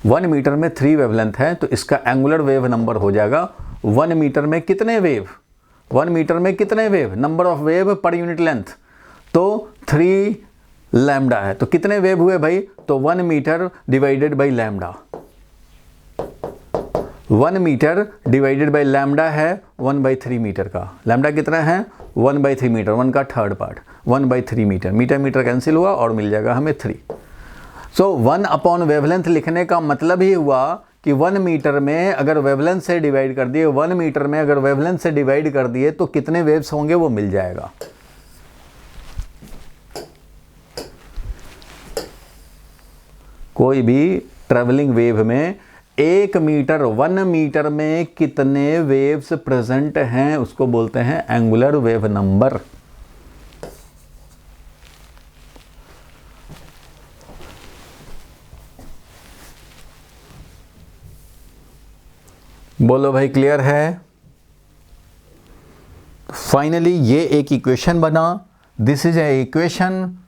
1 मीटर में 3 वेवलेंथ है, तो इसका एंगुलर वेव नंबर हो जाएगा 1 मीटर में कितने वेव, 1 मीटर में कितने वेव, नंबर ऑफ वेव पर यूनिट लेंथ, तो 3 लैम्डा है। तो कितने वेव हुए भाई? तो 1 metre divided by lambda, 1 metre divided by lambda है 1/3 मीटर का। लैम्डा कितना है? 1/3 मीटर, 1 का third part, 1/3 metre. Metre metre cancel हुआ और मिल जाएगा हमें 3। सो 1 अपॉन वेवलेंथ लिखने का मतलब ही हुआ कि 1 मीटर में अगर वेवलेंथ से डिवाइड कर दिए, 1 मीटर में अगर वेवलेंथ से डिवाइड कर दिए तो कितने वेव्स होंगे वो मिल जाएगा। कोई भी ट्रैवलिंग वेव में 1 मीटर, 1 मीटर में कितने वेव्स प्रेजेंट हैं उसको बोलते हैं एंगुलर वेव नंबर। बोलो भाई क्लियर है? फाइनली ये एक इक्वेशन बना। This is a equation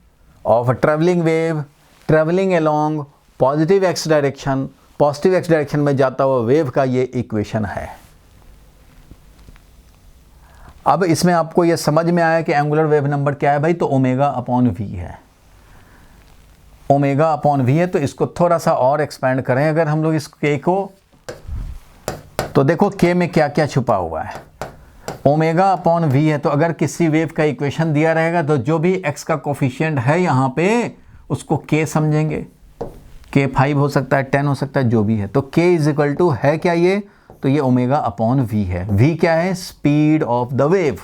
of a travelling wave travelling along positive x direction. Positive x direction में जाता हुआ वेव का ये इक्वेशन है। अब इसमें आपको ये समझ में आया कि एंगुलर वेव नंबर क्या है भाई, तो ओमेगा अपॉन वी है। ओमेगा अपॉन वी है, तो इसको थोड़ा सा और एक्सपेंड करें अगर हम लोग इस के को, तो देखो के में क्या क्या छुपा हुआ है। ओमेगा अपॉन वी है, तो अगर किसी वेव का इक्वेशन दिया रहेगा तो जो भी एक्स का कोफिशिएंट है यहाँ पे उसको के समझेंगे। के 5 हो सकता है, 10 हो सकता है, जो भी है। तो के इज इक्वल टू है क्या ये, तो ये ओमेगा अपॉन वी है। वी क्या है, speed of the wave.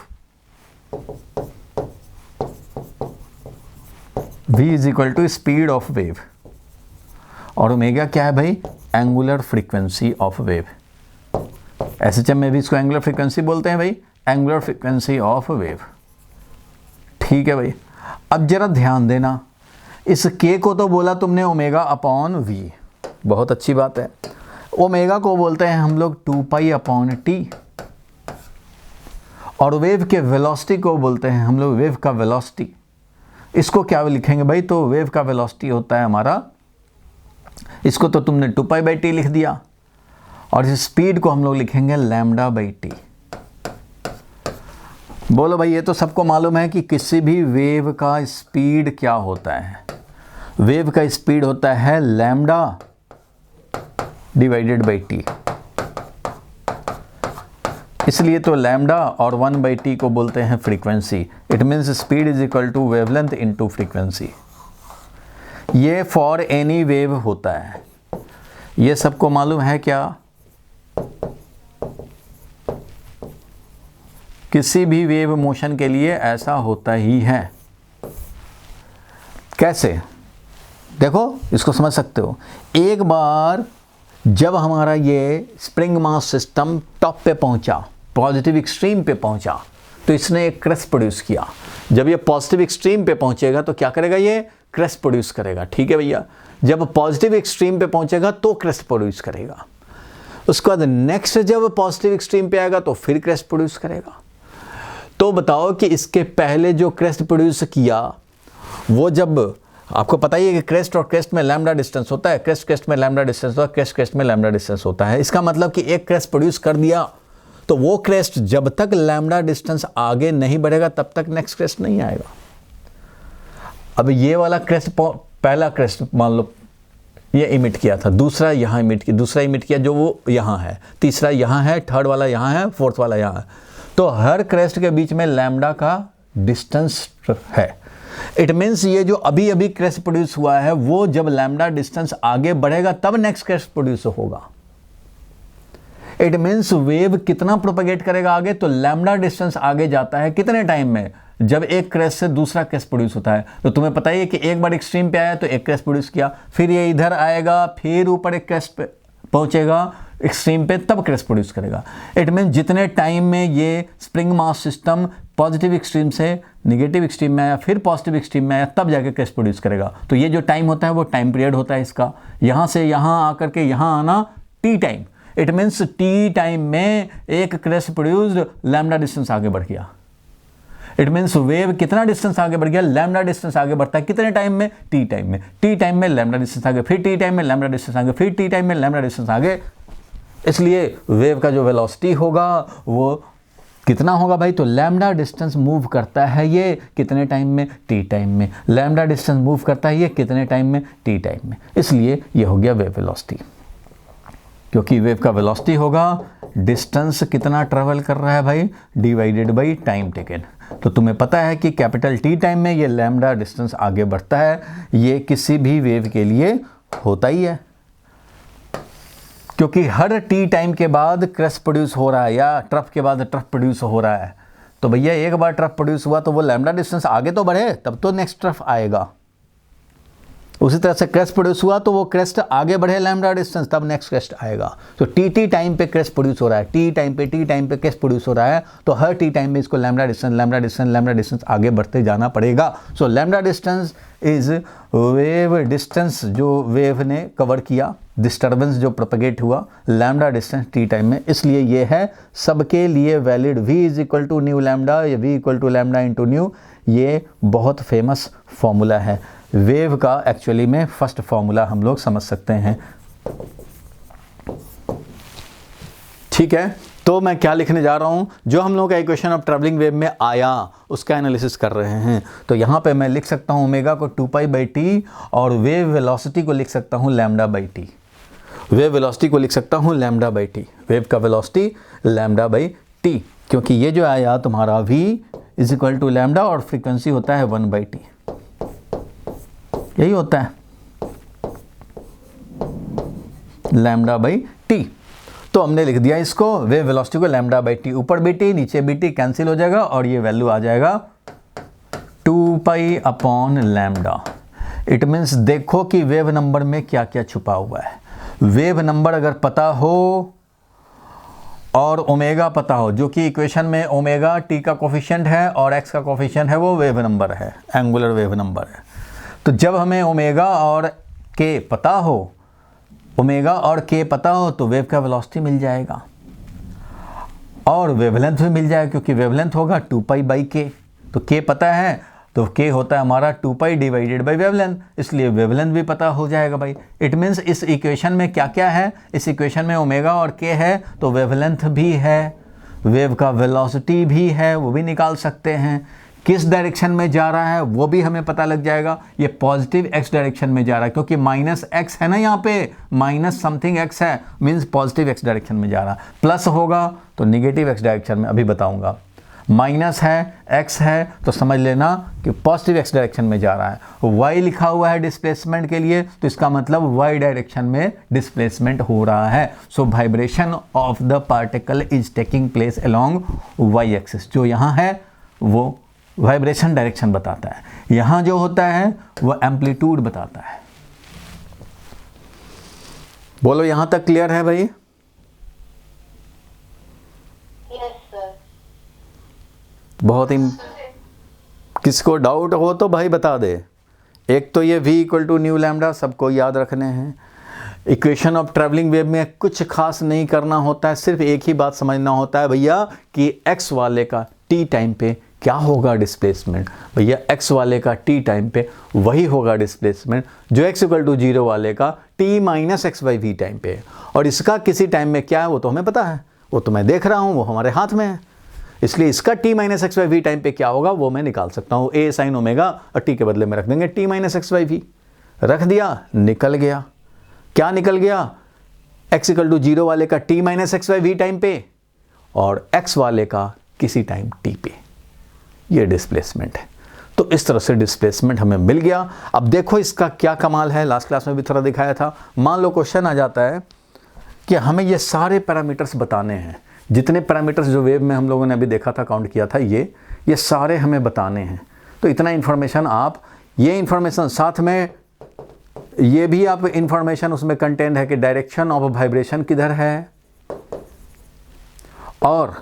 V is equal to speed of wave. और ओमेगा क्या है भाई, angular frequency of wave. SHM में भी इसको एंगुलर फ्रीक्वेंसी बोलते हैं भाई, एंगुलर फ्रीक्वेंसी ऑफ वेव। ठीक है भाई। अब जरा ध्यान देना, इस के को तो बोला तुमने ओमेगा अपॉन वी, बहुत अच्छी बात है। ओमेगा को बोलते हैं हम लोग 2 पाई अपॉन टी, और वेव के वेलोसिटी को बोलते हैं हम लोग वेव का वेलोसिटी। इसको क्या लिखेंगे भाई, तो वेव का वेलोसिटी होता है हमारा, इसको तो तुमने 2 पाई बाई टी लिख दिया, और इस स्पीड को हम लोग लिखेंगे लैम्डा बाई टी। बोलो भाई, ये तो सबको मालूम है कि किसी भी वेव का स्पीड क्या होता है। वेव का स्पीड होता है लैम्डा डिवाइडेड बाई टी। इसलिए तो लैम्डा और 1 बाई टी को बोलते हैं frequency. It means speed is equal to wavelength into frequency. ये फॉर एनी वेव होता है, ये सबको मालूम है क्या। किसी भी वेव मोशन के लिए ऐसा होता ही है। कैसे, देखो इसको समझ सकते हो। एक बार जब हमारा ये स्प्रिंग मास सिस्टम टॉप पे पहुंचा, पॉजिटिव एक्सट्रीम पे पहुंचा, तो इसने एक क्रेस्ट प्रोड्यूस किया। जब ये पॉजिटिव एक्सट्रीम पे पहुंचेगा तो क्या करेगा, ये क्रेस्ट प्रोड्यूस करेगा। ठीक है भैया, जब पॉजिटिव एक्सट्रीम पे पहुंचेगा तो क्रेस्ट प्रोड्यूस करेगा। उसके बाद नेक्स्ट जब पॉजिटिव एक्सट्रीम पे आएगा तो फिर क्रेस्ट प्रोड्यूस करेगा। तो बताओ कि इसके पहले जो क्रेस्ट प्रोड्यूस किया, वो जब, आपको पता ही है कि क्रेस्ट और क्रेस्ट में लैम्डा डिस्टेंस होता है, क्रेस्ट क्रेस्ट में लैम्डा डिस्टेंस होता है, क्रेस्ट क्रेस्ट में लैम्डा डिस्टेंस होता है। इसका मतलब कि एक क्रेस्ट प्रोड्यूस कर दिया तो वो क्रेस्ट जब तक लैम्डा डिस्टेंस आगे नहीं बढ़ेगा तब तक नेक्स्ट क्रेस्ट नहीं आएगा। अब ये वाला क्रेस्ट, पहला क्रेस्ट मान लो ये इमिट किया था, दूसरा यहाँ इमिट किया, दूसरा इमिट किया जो वो यहाँ है, तीसरा यहाँ है, थर्ड वाला यहाँ है, फोर्थ वाला यहाँ है। तो हर क्रेस्ट के बीच में लैम्डा का डिस्टेंस है। इट मीन्स ये जो अभी अभी क्रेस्ट प्रोड्यूस हुआ है, वो जब लैम्डा डिस्टेंस आगे बढ़ेगा तब नेक्स्ट क्रेस्ट प्रोड्यूस होगा। इट मीन्स वेव कितना प्रोपेगेट करेगा आगे, तो लैम्डा डिस्टेंस आगे जाता है कितने टाइम में, जब एक क्रेस्ट से दूसरा क्रेस्ट प्रोड्यूस होता है। तो तुम्हें पता ही है कि एक बार एक्सट्रीम पे आया तो एक क्रेस्ट प्रोड्यूस किया, फिर ये इधर आएगा, फिर ऊपर एक क्रेस्ट पे पहुंचेगा एक्सट्रीम पे, तब क्रेस्ट प्रोड्यूस करेगा। इट मीन्स जितने टाइम में ये spring mass system positive extreme से निगेटिव एक्सट्रीम में आया, फिर पॉजिटिव एक्सट्रीम में आया, तब जाके क्रेस्ट प्रोड्यूस करेगा। तो ये जो टाइम होता है वो टाइम पीरियड होता है इसका। यहाँ से यहाँ आकर के यहाँ आना T time. It means T time में एक क्रेस्ट प्रोड्यूस्ड, लैम्डा डिस्टेंस आगे बढ़ गया। इट मीन्स वेव कितना डिस्टेंस आगे बढ़ गया, लैम्डा डिस्टेंस आगे बढ़ता है कितने टाइम में, टी टाइम में। टी टाइम में लैम्डा डिस्टेंस आगे, फिर टी टाइम में लैम्डा डिस्टेंस आगे, फिर टी टाइम में लैम्डा डिस्टेंस आगे। इसलिए वेव का जो वेलोसिटी होगा वो कितना होगा भाई, तो लैम्डा डिस्टेंस मूव करता है ये कितने टाइम में, टी टाइम में। लैम्डा डिस्टेंस मूव करता है ये कितने टाइम में, टी टाइम में। इसलिए ये हो गया वेव वेलोसिटी। क्योंकि वेव का वेलोसिटी होगा डिस्टेंस कितना ट्रेवल कर रहा है भाई, डिवाइडेड बाई टाइम टेकन। तो तुम्हें पता है कि कैपिटल टी टाइम में ये लैम्डा डिस्टेंस आगे बढ़ता है। ये किसी भी वेव के लिए होता ही है, क्योंकि हर टी टाइम के बाद क्रेस्ट प्रोड्यूस हो रहा है या ट्रफ के बाद ट्रफ प्रोड्यूस हो रहा है। तो भैया एक बार ट्रफ प्रोड्यूस हुआ तो वो लैम्डा डिस्टेंस आगे तो बढ़े तब तो नेक्स्ट ट्रफ आएगा। उसी तरह से क्रेस्ट प्रोड्यूस हुआ तो वो क्रेस्ट आगे बढ़े लैम्डा डिस्टेंस, तब नेक्स्ट क्रेस्ट आएगा। तो टी टाइम पे क्रेस्ट प्रोड्यूस हो रहा है, टी टाइम पे क्रेस्ट प्रोड्यूस हो रहा है, तो हर टी टाइम में इसको लैम्डा डिस्टेंस आगे बढ़ते जाना पड़ेगा। So lambda distance is wave distance जो वेव ने कवर किया, डिस्टर्बेंस जो प्रोपेगेट हुआ, लैम्डा डिस्टेंस टी टाइम में। इसलिए ये है सबके लिए valid. v is equal to nu lambda या v equal to lambda into nu. ये बहुत फेमस फॉर्मूला है वेव का। एक्चुअली में फर्स्ट फॉर्मूला हम लोग समझ सकते हैं। ठीक है, तो मैं क्या लिखने जा रहा हूँ, जो हम लोगों का इक्वेशन ऑफ ट्रैवलिंग वेव में आया उसका एनालिसिस कर रहे हैं। तो यहाँ पे मैं लिख सकता हूँ ओमेगा को 2π/t और वेव वेलोसिटी को लिख सकता हूँ λ/t। वेव वेलोसिटी को लिख सकता हूँ λ/t, वेव का वेलोसिटी λ/t, क्योंकि ये जो आया तुम्हारा v = λ और फ्रीक्वेंसी होता है 1/t, यही होता है λ/t। तो हमने लिख दिया इसको, वेव वेलोसिटी को λ/t, ऊपर भी t नीचे भी t कैंसिल हो जाएगा और ये वैल्यू आ जाएगा 2π/λ। इट मीन्स देखो कि वेव नंबर में क्या क्या छुपा हुआ है। वेव नंबर अगर पता हो और ओमेगा पता हो, जो कि इक्वेशन में ओमेगा t का कोफिशिएंट है और x का कोफिशिएंट है, वो वेव नंबर है, एंगुलर वेव नंबर है। तो जब हमें ओमेगा और k पता हो, ओमेगा और k पता हो, तो वेव का वेलोसिटी मिल जाएगा और वेवलेंथ भी मिल जाएगा, क्योंकि वेवलेंथ होगा 2π/k। तो k पता है तो k होता है हमारा 2π / वेवलेंथ, इसलिए वेवलेंथ भी पता हो जाएगा भाई। इट मीन्स इस इक्वेशन में क्या क्या है, इस इक्वेशन में ओमेगा और k है तो वेवलेंथ भी है, वेव का वेलोसिटी भी है, वो भी निकाल सकते हैं। किस डायरेक्शन में जा रहा है वो भी हमें पता लग जाएगा। ये पॉजिटिव x डायरेक्शन में जा रहा है, क्योंकि -x है ना, यहाँ पे माइनस समथिंग x है, मीन्स पॉजिटिव x डायरेक्शन में जा रहा है। प्लस होगा तो निगेटिव x डायरेक्शन में, अभी बताऊंगा। माइनस है, x है, तो समझ लेना कि पॉजिटिव x डायरेक्शन में जा रहा है। y लिखा हुआ है डिस्प्लेसमेंट के लिए, तो इसका मतलब y डायरेक्शन में डिस्प्लेसमेंट हो रहा है। So vibration of the particle is taking place along y axis. जो यहाँ है वो वाइब्रेशन डायरेक्शन बताता है, यहाँ जो होता है वो एम्पलीट्यूड बताता है। बोलो यहाँ तक क्लियर है भाई? Yes, sir. बहुत ही, किसको डाउट हो तो भाई बता दे। एक तो ये v = न्यू लैम्डा सबको याद रखने हैं। इक्वेशन ऑफ ट्रैवलिंग वेव में कुछ खास नहीं करना होता है, सिर्फ एक ही बात समझना होता है भैया कि x वाले का t टाइम पे क्या होगा डिस्प्लेसमेंट। भैया x वाले का t टाइम पे वही होगा डिस्प्लेसमेंट जो x = 0 वाले का t - x/v टाइम पे है। और इसका किसी टाइम में क्या है वो तो हमें पता है, वो तो मैं देख रहा हूँ, वो हमारे हाथ में है। इसलिए इसका t - x/v टाइम पे क्या होगा वो मैं निकाल सकता हूँ। a sin ओमेगा और t के बदले में रख देंगे t - x/v। रख दिया, निकल गया। क्या निकल गया? x = 0 वाले का t - x/v टाइम पे और x वाले का किसी टाइम t पे, ये डिस्प्लेसमेंट है। तो इस तरह से डिस्प्लेसमेंट हमें मिल गया। अब देखो इसका क्या कमाल है, लास्ट क्लास में भी थोड़ा दिखाया था। मान लो क्वेश्चन आ जाता है कि हमें ये सारे पैरामीटर्स बताने हैं, जितने पैरामीटर्स जो वेव में हम लोगों ने अभी देखा था, काउंट किया था, ये सारे हमें बताने हैं। तो इतना इन्फॉर्मेशन आप, ये इन्फॉर्मेशन साथ में ये भी आप इन्फॉर्मेशन उसमें कंटेंट है कि डायरेक्शन ऑफ वाइब्रेशन किधर है और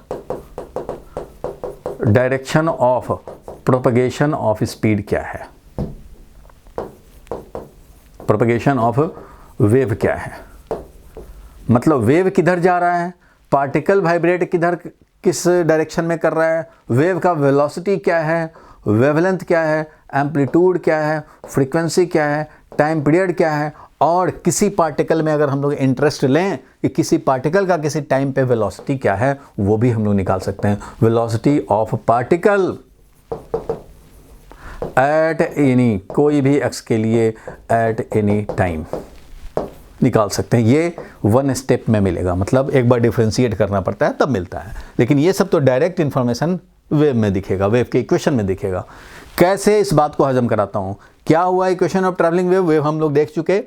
direction of propagation of speed क्या है, प्रोपगेशन ऑफ वेव क्या है, मतलब वेव किधर जा रहा है, पार्टिकल वाइब्रेट किधर किस डायरेक्शन में कर रहा है, वेव का वेलोसिटी क्या है, वेवलेंथ क्या है, एम्पलीट्यूड क्या है, फ्रीक्वेंसी क्या है, टाइम पीरियड क्या है, और किसी पार्टिकल में अगर हम लोग इंटरेस्ट लें कि किसी पार्टिकल का किसी टाइम पे वेलोसिटी क्या है, वो भी हम लोग निकाल सकते हैं। Velocity of particle at any, कोई भी x के लिए एट एनी टाइम निकाल सकते हैं। ये वन स्टेप में मिलेगा, मतलब एक बार डिफ्रेंशिएट करना पड़ता है तब मिलता है, लेकिन ये सब तो डायरेक्ट इन्फॉर्मेशन वेव में दिखेगा, वेव के इक्वेशन में दिखेगा। कैसे इस बात को हजम कराता हूँ, क्या हुआ equation of travelling wave, wave हम लोग देख चुके।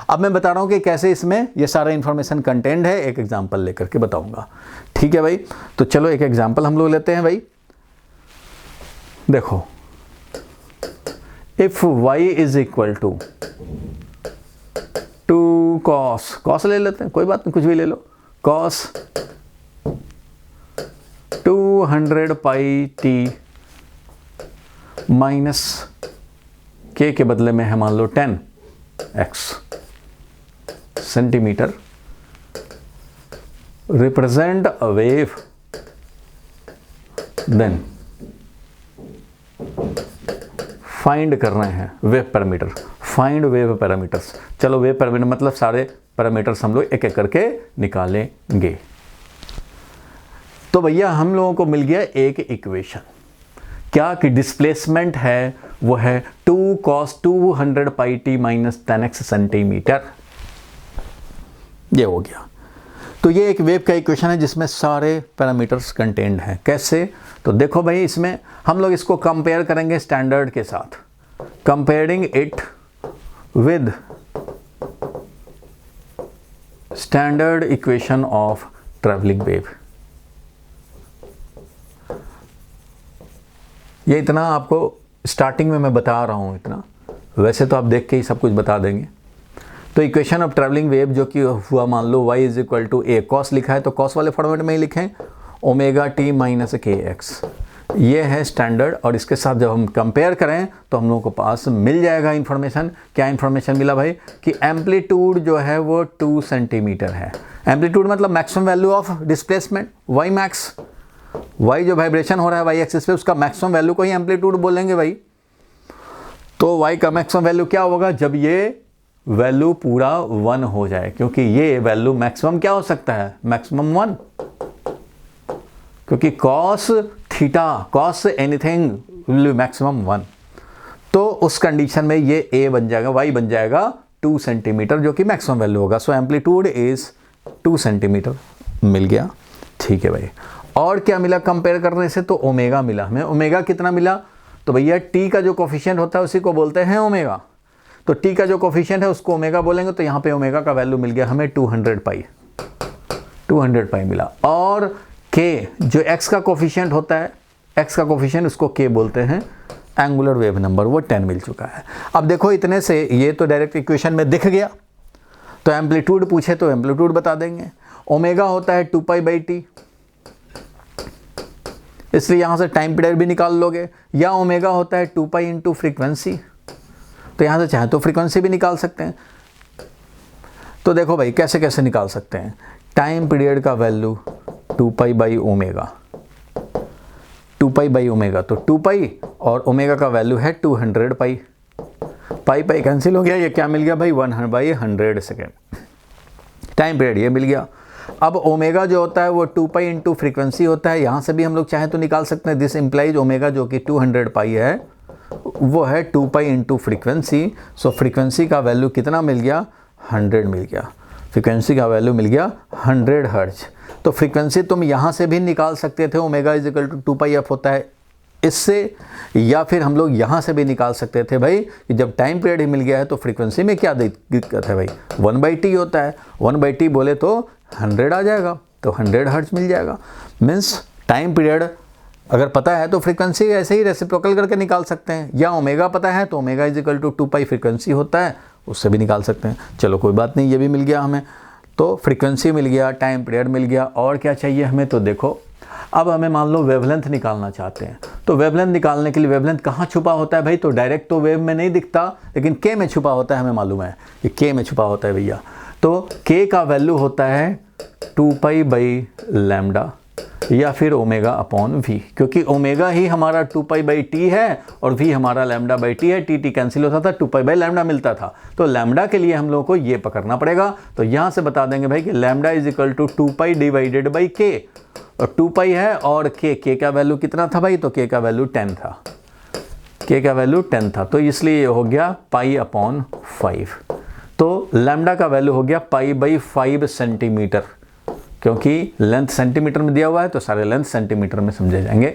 अब मैं बता रहा हूँ कि कैसे इसमें ये सारा इन्फॉर्मेशन कंटेंट है, एक एग्जांपल लेकर के बताऊंगा। ठीक है भाई, तो चलो एक एग्जांपल हम लोग लेते हैं भाई। देखो, if y is equal to 2 cos ले लेते हैं, कोई बात नहीं, कुछ भी ले लो, cos 200 pi t minus k के बदले में है मान लो 10x centimetre, represent a wave, then find कर रहे हैं wave parameter, find wave parameters. चलो वेव पैरामीटर मतलब सारे पैरामीटर्स हम लोग एक एक करके निकालेंगे। तो भैया हम लोगों को मिल गया एक इक्वेशन, क्या कि डिस्प्लेसमेंट है वो है 2 cos 200 pi t minus 10x centimetre. ये हो गया। तो ये एक वेव का इक्वेशन है जिसमें सारे पैरामीटर्स कंटेंड हैं। कैसे? तो देखो भाई, इसमें हम लोग इसको कंपेयर करेंगे स्टैंडर्ड के साथ, comparing it with standard equation of travelling wave. ये इतना आपको स्टार्टिंग में मैं बता रहा हूँ, इतना वैसे तो आप देख के ही सब कुछ बता देंगे। तो इक्वेशन ऑफ ट्रैवलिंग वेव जो कि हुआ, मान लो y is equal to a, cos लिखा है तो कॉस वाले फॉर्मेट में ही लिखें, omega t minus k x, ये है स्टैंडर्ड। और इसके साथ जब हम कंपेयर करें तो हम लोगों को पास मिल जाएगा इन्फॉर्मेशन। क्या इन्फॉर्मेशन मिला भाई? कि एम्पलीट्यूड जो है वो 2 सेंटीमीटर है। एम्पलीट्यूड मतलब maximum value of displacement, y max, y जो वाइब्रेशन हो रहा है वाई एक्सिस पे, उसका मैक्सिमम वैल्यू को ही एम्पलीट्यूड बोलेंगे भाई। तो वाई का मैक्सिमम वैल्यू क्या होगा? जब ये वैल्यू पूरा 1 हो जाए, क्योंकि ये वैल्यू मैक्सिमम क्या हो सकता है? मैक्सिमम 1, क्योंकि cos theta, cos anything will be maximum 1। तो उस कंडीशन में ये ए बन जाएगा, वाई बन जाएगा 2 सेंटीमीटर, जो कि मैक्सिमम वैल्यू होगा। सो एम्पलीट्यूड इज 2 सेंटीमीटर मिल गया। ठीक है भाई। और क्या मिला कंपेयर करने से? तो ओमेगा मिला हमें। ओमेगा कितना मिला? तो भैया टी का जो कोफिशिएंट होता है उसी को बोलते हैं ओमेगा। तो टी का जो कोफिशिएंट है उसको ओमेगा बोलेंगे। तो यहाँ पे ओमेगा का वैल्यू मिल गया हमें 200 पाई, 200 पाई मिला। और के जो एक्स का कोफिशिएंट होता है, एक्स का कोफिशिएंट उसको के बोलते हैं, एंगुलर वेव नंबर, वो 10 मिल चुका है। अब देखो इतने से ये तो डायरेक्ट इक्वेशन में दिख गया। तो एम्पलीट्यूड पूछे तो एम्पलीट्यूड बता देंगे। ओमेगा होता है 2 पाई बाई टी, इसलिए यहां से टाइम पीरियड भी निकाल लोगे। या ओमेगा होता है 2 पाई इंटू फ्रीक्वेंसी, तो यहां से चाहे तो फ्रीक्वेंसी भी निकाल सकते हैं। तो देखो भाई कैसे कैसे निकाल सकते हैं। टाइम पीरियड का value 2 pi by omega, 2 pi by omega, तो 2 पाई और ओमेगा का वैल्यू है 200 पाई, पाई पाई कैंसिल हो गया। ये क्या मिल गया भाई? 1/100 सेकेंड टाइम पीरियड ये मिल गया। अब ओमेगा जो होता है वो 2 पाई इंटू फ्रीक्वेंसी होता है, यहाँ से भी हम लोग चाहे तो निकाल सकते हैं। दिस इम्प्लाइज ओमेगा जो कि 200 पाई है वो है 2 पाई इंटू फ्रीक्वेंसी। सो फ्रीक्वेंसी का वैल्यू कितना मिल गया? 100 मिल गया। फ्रीक्वेंसी का वैल्यू मिल गया 100 हर्ट्ज। तो फ्रीक्वेंसी तुम यहाँ से भी निकाल सकते थे, omega is equal to 2 pi f होता है इससे, या फिर हम लोग यहाँ से भी निकाल सकते थे भाई कि जब टाइम पीरियड ही मिल गया है तो फ्रीक्वेंसी में क्या दिक्कत है भाई? 1/t होता है, 1/t बोले तो 100 आ जाएगा, तो 100 हर्ट्ज मिल जाएगा। मीन्स टाइम पीरियड अगर पता है तो फ्रीक्वेंसी ऐसे ही रेसिप्रोकल करके निकाल सकते हैं। या ओमेगा पता है तो omega is equal to 2 pi frequency होता है, उससे भी निकाल सकते हैं। चलो कोई बात नहीं, ये भी मिल गया हमें। तो फ्रीक्वेंसी मिल गया, टाइम पीरियड मिल गया, और क्या चाहिए हमें? तो देखो अब हमें मान लो वेवलेंथ निकालना चाहते हैं। तो वेवलेंथ निकालने के लिए वेवलेंथ कहाँ छुपा होता है भाई? तो डायरेक्ट तो वेव में नहीं दिखता, लेकिन के में छुपा होता है, हमें मालूम है कि के में छुपा होता है भैया। तो के का वैल्यू होता है 2 पाई बाई लैम्डा या फिर ओमेगा अपॉन वी, क्योंकि ओमेगा ही हमारा 2 पाई बाई टी है और वी हमारा लैम्डा बाई टी है। टी टी कैंसिल होता था, 2 पाई बाई लैम्डा मिलता था। तो लैम्डा के लिए हम लोगों को ये पकड़ना पड़ेगा। तो यहाँ से बता देंगे भाई कि lambda is equal to 2 pi divided by k, और 2 पाई है और के का वैल्यू कितना था भाई? तो के का वैल्यू 10 था, के का वैल्यू 10 था, तो इसलिए ये हो गया पाई अपॉन 5। तो लैम्डा का वैल्यू हो गया पाई बाई 5 सेंटीमीटर, क्योंकि लेंथ सेंटीमीटर में दिया हुआ है तो सारे लेंथ सेंटीमीटर में समझे जाएंगे।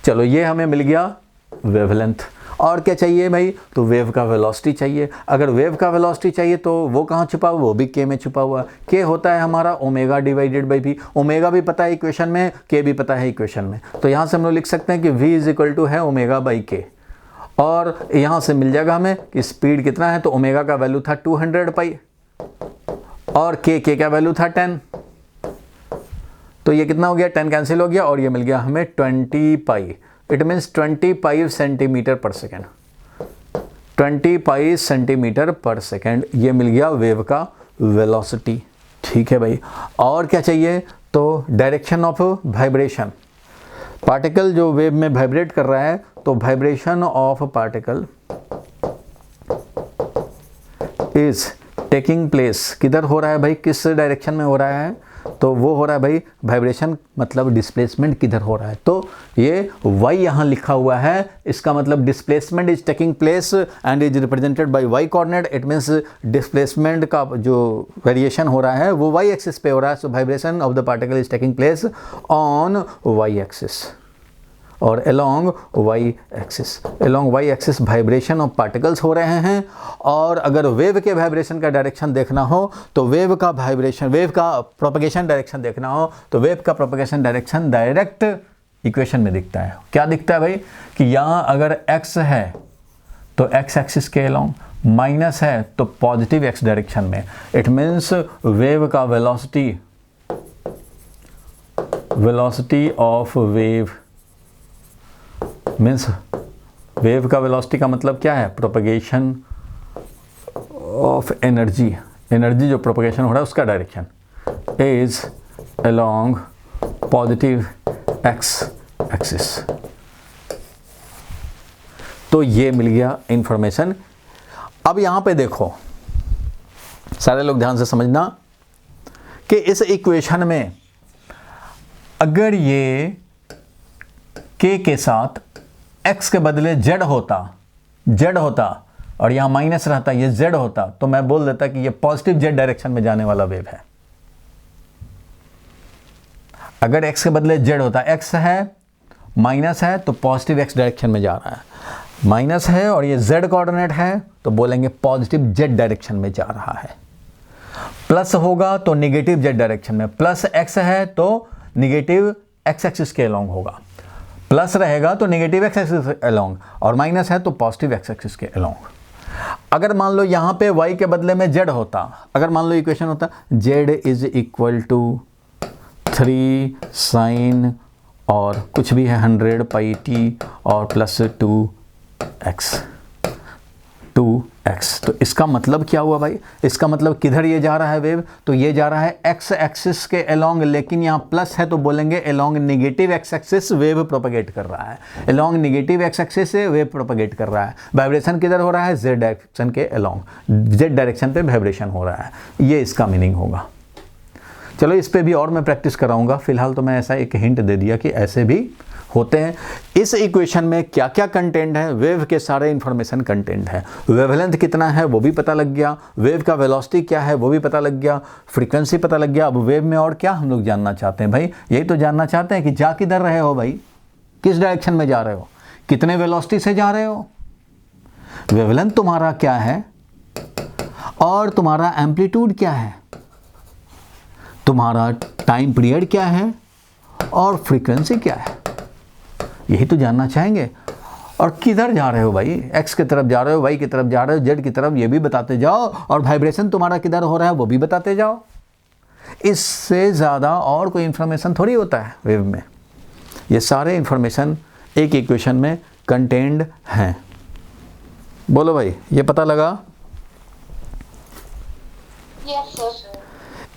चलो ये हमें मिल गया वेवलेंथ। और क्या चाहिए भाई? तो वेव का वेलोसिटी चाहिए। अगर वेव का वेलोसिटी चाहिए तो वो कहाँ छुपा हुआ? वो भी के में छुपा हुआ। के होता है हमारा omega divided by v. Omega भी पता है इक्वेशन में, के भी पता है इक्वेशन में। तो यहाँ से हम लोग लिख सकते हैं कि v इज इक्वल टू है ओमेगा बाई के, और यहाँ से मिल जाएगा हमें कि स्पीड कितना है। तो ओमेगा का वैल्यू था 200 पाई और के का वैल्यू था 10, तो ये कितना हो गया? 10 कैंसिल हो गया और ये मिल गया हमें 20 पाई। इट मीन्स 25 सेंटीमीटर पर सेकेंड, 20 पाई सेंटीमीटर पर सेकेंड, ये मिल गया वेव का वेलोसिटी। ठीक है भाई। और क्या चाहिए? तो डायरेक्शन ऑफ वाइब्रेशन। पार्टिकल जो वेव में वाइब्रेट कर रहा है, तो vibration of particle is taking place, किधर हो रहा है भाई? किस डायरेक्शन में हो रहा है? तो वो हो रहा है भाई वाइब्रेशन, मतलब डिस्प्लेसमेंट किधर हो रहा है। तो ये y यहाँ लिखा हुआ है, इसका मतलब displacement is taking place and is represented by y coordinate. It means displacement का जो वेरिएशन हो रहा है वो y एक्सिस पे हो रहा है। So vibration of the particle is taking place on y axis और along y axis. along y axis vibration of particles हो रहे हैं। और अगर वेव के वाइब्रेशन का डायरेक्शन देखना हो तो वेव का प्रोपगेशन डायरेक्शन देखना हो तो वेव का प्रोपगेशन डायरेक्शन डायरेक्ट इक्वेशन में दिखता है। क्या दिखता है भाई कि यहाँ अगर x है तो x एक्सिस के along, माइनस है तो पॉजिटिव x डायरेक्शन में। इट मीन्स वेव का velocity of wave means wave का वेलोसिटी का मतलब क्या है, प्रोपगेशन ऑफ एनर्जी जो प्रोपगेशन हो रहा है उसका direction is along positive x axis. तो ये मिल गया इंफॉर्मेशन। अब यहां पे देखो सारे लोग ध्यान से समझना कि इस इक्वेशन में अगर ये k के साथ x के बदले z होता और यहाँ माइनस रहता, ये z होता, तो मैं बोल देता कि ये पॉजिटिव z डायरेक्शन में जाने वाला वेव है। अगर x के बदले z होता, x है माइनस है तो पॉजिटिव x डायरेक्शन में जा रहा है, माइनस है और ये z कोऑर्डिनेट है तो बोलेंगे पॉजिटिव z डायरेक्शन में जा रहा है। प्लस होगा तो नेगेटिव z डायरेक्शन में, प्लस x है तो नेगेटिव x एक्सिस के अलोंग होगा, प्लस रहेगा तो नेगेटिव x एक्सिस के अलोंग और माइनस है तो पॉजिटिव x एक्सिस के अलोंग। अगर मान लो यहाँ पे y के बदले में z होता, अगर मान लो इक्वेशन होता z is equal to 3 sine और कुछ भी है 100 पाई t और प्लस 2x, तो इसका मतलब क्या हुआ भाई, इसका मतलब किधर ये जा रहा है वेव, तो ये जा रहा है x एक्सिस के अलोंग, लेकिन यहाँ प्लस है तो बोलेंगे along negative x axis wave propagate कर रहा है, अलोंग नेगेटिव x एक्सिस से वेव प्रोपगेट कर रहा है। वाइब्रेशन किधर हो रहा है, z डायरेक्शन के अलोंग, z डायरेक्शन पे वाइब्रेशन हो रहा है, ये इसका मीनिंग होगा। चलो इस पे भी और मैं प्रैक्टिस कराऊंगा, फिलहाल तो मैं ऐसा एक हिंट दे दिया कि ऐसे भी होते हैं। इस इक्वेशन में क्या क्या कंटेंट है, वेव के सारे इंफॉर्मेशन कंटेंट है। वेवलेंथ कितना है वो भी पता लग गया, वेव का वेलोसिटी क्या है वो भी पता लग गया, फ्रीक्वेंसी पता लग गया। अब वेव में और क्या हम लोग जानना चाहते हैं भाई, यही तो जानना चाहते हैं कि जा किधर रहे हो भाई, किस डायरेक्शन में जा रहे हो, कितने वेलोसिटी से जा रहे हो, वेवलेंथ तुम्हारा क्या है और तुम्हारा एम्पलीट्यूड क्या है, तुम्हारा टाइम पीरियड क्या है और फ्रीक्वेंसी क्या है, यही तो जानना चाहेंगे। और किधर जा रहे हो भाई, x की तरफ जा रहे हो, y की तरफ जा रहे हो, z की तरफ, ये भी बताते जाओ और वाइब्रेशन तुम्हारा किधर हो रहा है वो भी बताते जाओ। इससे ज़्यादा और कोई इन्फॉर्मेशन थोड़ी होता है वेव में, ये सारे इन्फॉर्मेशन एक इक्वेशन में कंटेन्ड हैं। बोलो भाई, ये पता लगा? Yes, sir.